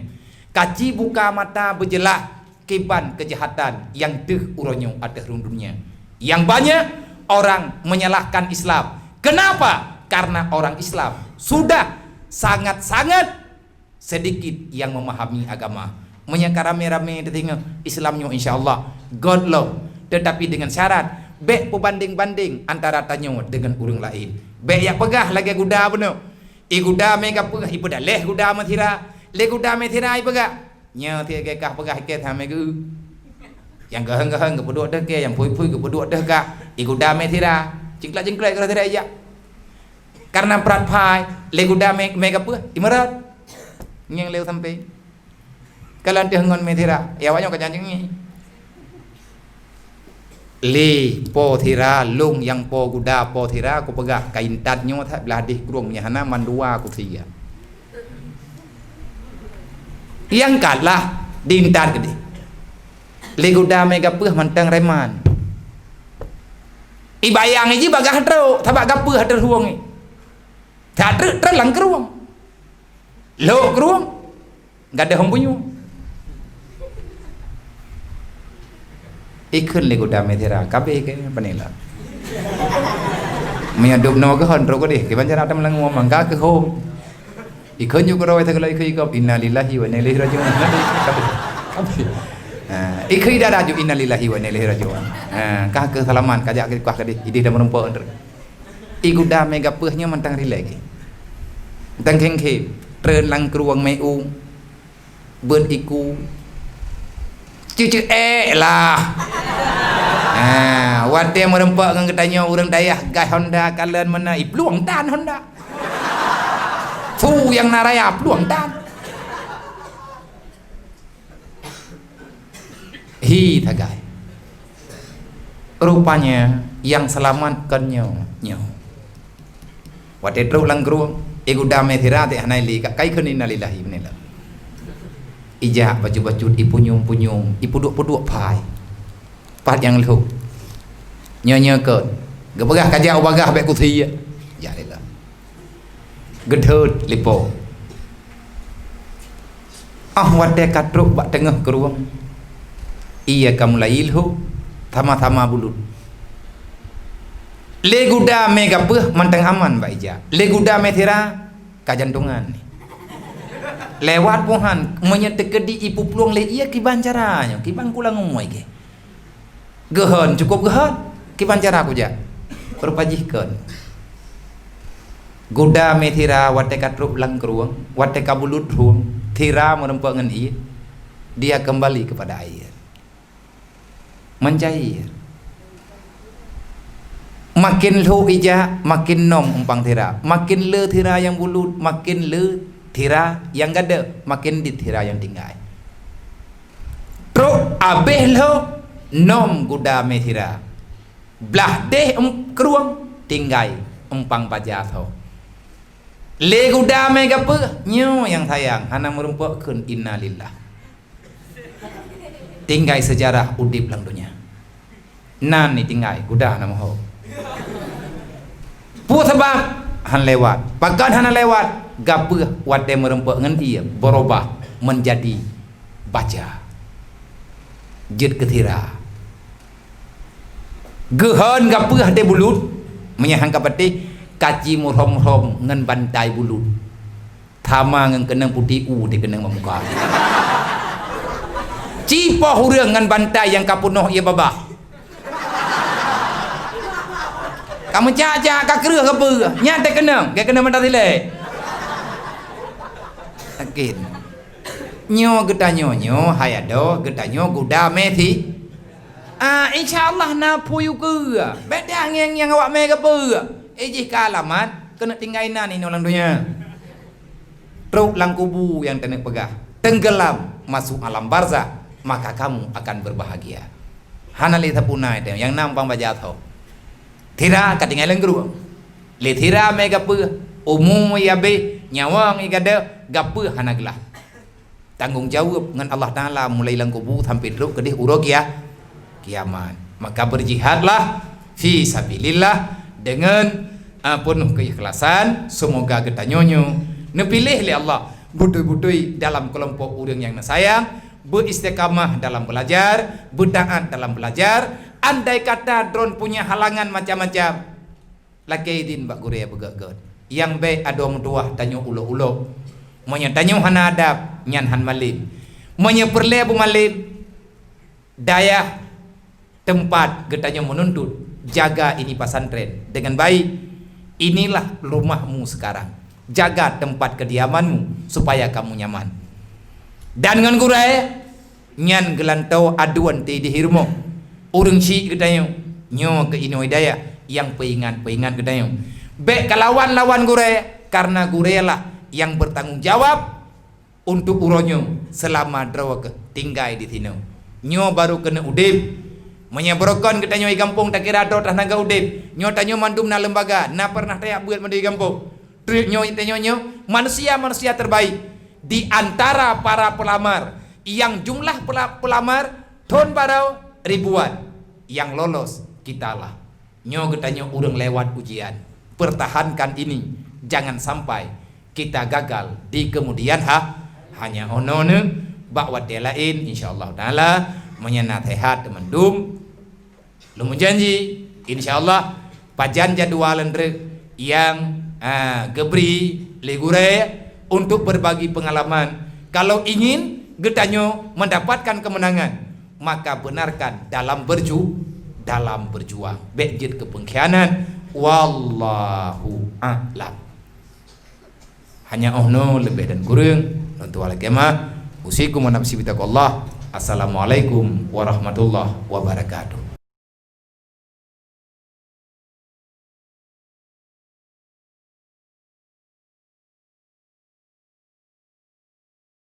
Kaji buka mata berjelas kiban kejahatan yang deh uronyo ada rung dunia. Yang banyak orang menyalahkan Islam. Kenapa? Karena orang Islam sudah sangat-sangat sedikit yang memahami agama. Menyangka rame-rame tengok Islamnya insya-Allah God love, tetapi dengan syarat bek pembanding-banding antara tanyo dengan orang lain. Bek yang pegah lagi guda beno. Guda mega pegah ibu dah leh guda mathira. Le guda mathira i pegah. Nya ti ke kah pegah ke tham megu. Yang gahang-gahang ke peduk dah ke, yang pui-pui ke peduk dah kah. Guda mathira. Cingklak-cingklak kalau tidak ya. Karena perat pai le guda mega pegah imarat. Yang leu sampai. Kalau dia ngon mathira, ya wanyo ka janjing ni. Le po thira lung yang po guda po thira ku pegah kain tatnyo tha beladih kurung nya hana mandua ku sia. Yang kalah dintat gede. Le guda mega peuh mantang reman. I bayang ji bagah tro thabak ga peuh ter huang ni. Tha ter lang keruang. Lo keruang. Ga ada hompunyo. Ikun le guda methera kabe ke panela. Mia dub no ke hon ro ko di ke banjara tam lang ngom mangga ke hom. Ikun yu ko roi tha lai khi ko inna lillahi wa inna ilaihi rajiun. Ikui dah raju inna lillahi wa inna ilaihi rajiun. Kah ke salaman kajak ke kuah ke di idih dah merempo under. I guda mega peuhnya mantang rilek. Tang kheng khe treun lang kruang mai u. Beun iku cucu lah. Wate merempak dengan ketanya orang dayah gai Honda kalian mana i peluang dan Honda. Fu yang naraya peluang dan. Hi tagai. Rupanya yang selamatkannya nyo. Wate truk lang kruang guda methira te hanai li kai khunin lillahi benela. Ijak baju-baju ipunyung-punyung, ipuduk-puduk pai. Pat yang lu. Nyo-nyo ke. Gepegah kajak ubagah bek kuthi ya. Ya lela. Gedhut lipo. Wate katruk bak tengah keruang. Iya kamu lailhu thama-thama bulut. Le guda mega peuh manteng aman ba ija. Le guda methira kajantungan ni. Lewat pohan menyetekedi ipu peluang le iya kiban caranya kiban kulang ngomoy ke gehon cukup gehon kiban cara aku ja perpajihkeun guda methira wate katruk lang keruang wate kabulut ruang thira merempek ngan iya dia kembali kepada air mencair makin lu ija makin nom umpang thira makin le thira yang bulut makin le thira yang gada makin di thira yang tinggal. Truk abeh lo nom guda methira. Belah deh keruang tinggal umpang pajatho. Le guda mega pe nyo yang sayang hana merumpak kun innalillah. Tinggal sejarah udip lang dunia. Nan ni tinggal guda nama ho. Pu sebab han lewat. Pakan hana lewat. Gapeuh wate merempak ngan dia berubah menjadi baja jid kethira gehon gapeuh de bulut menyahang kapati kaci murom-rom ngan bantai bulut thama ngan kenang putih de kenang muka cipoh urang ngan bantai yang kapunoh ia babah kamu caca ka kereuh ka peu nya te kenang ge kenang mata tile Akin nyo gedanyo nyo hayado gedanyo guda methi insyaallah na puyu ke bedang yang awak me ke pe ijih ka alamat kena tinggaina ni orang dunia truk lang kubu yang tenek pegah tenggelam masuk alam barzah maka kamu akan berbahagia hanali tapuna itu yang nampang bajatho thira katinggalan guru le thira me ke pe umum ya be nyawang igada gapeuh hanaglah tanggung jawab dengan Allah Ta'ala mulai lang kubur sampai teruk kedih uruk ya kiamat. Maka berjihadlah fi sabilillah dengan penuh keikhlasan. Semoga kita nyonyo nepilih oleh Allah butuh-butuh dalam kelompok orang yang sayang, beristiqamah dalam belajar, bertaat dalam belajar. Andai kata drone punya halangan macam-macam, laki din bak guraya begak-gak yang baik ada orang tua tanya ulo-ulo monya tanya hana adab nyan han malim monya perle bu malim daya tempat getanya menuntut jaga ini pesantren dengan baik. Inilah rumahmu sekarang, jaga tempat kediamanmu supaya kamu nyaman. Dan dengan guraya nyan gelantau aduan ti dihirmo urang si getanya nyo ke ino hidayah yang peingan getanya be kalawan-lawan guraya, karena guraya lah yang bertanggung jawab untuk uronyo selama drawa ke tinggal di sini. Nyo baru kena udip menyebrokon kita nyoi kampung tak kira do naga udip nyo tanyo mandum na lembaga na pernah tayak buat mandi kampung trik nyo manusia terbaik di antara para pelamar yang jumlah pelamar ton barau ribuan yang lolos kita lah. Nyo kita nyo urang lewat ujian, pertahankan ini jangan sampai kita gagal di kemudian hanya onone bakwa lain insyaallah taala menyenatehat mendum lumun janji insyaallah pajan jadwalan yang gebri legure untuk berbagi pengalaman. Kalau ingin getanyo mendapatkan kemenangan, maka benarkan dalam berjuang bejit kepengkhianat. Wallahu a'lam. Hanya ohno lebih dan kurang untuk wal kemah usikum wa nafsi bitaqallah. Assalamualaikum warahmatullahi wabarakatuh.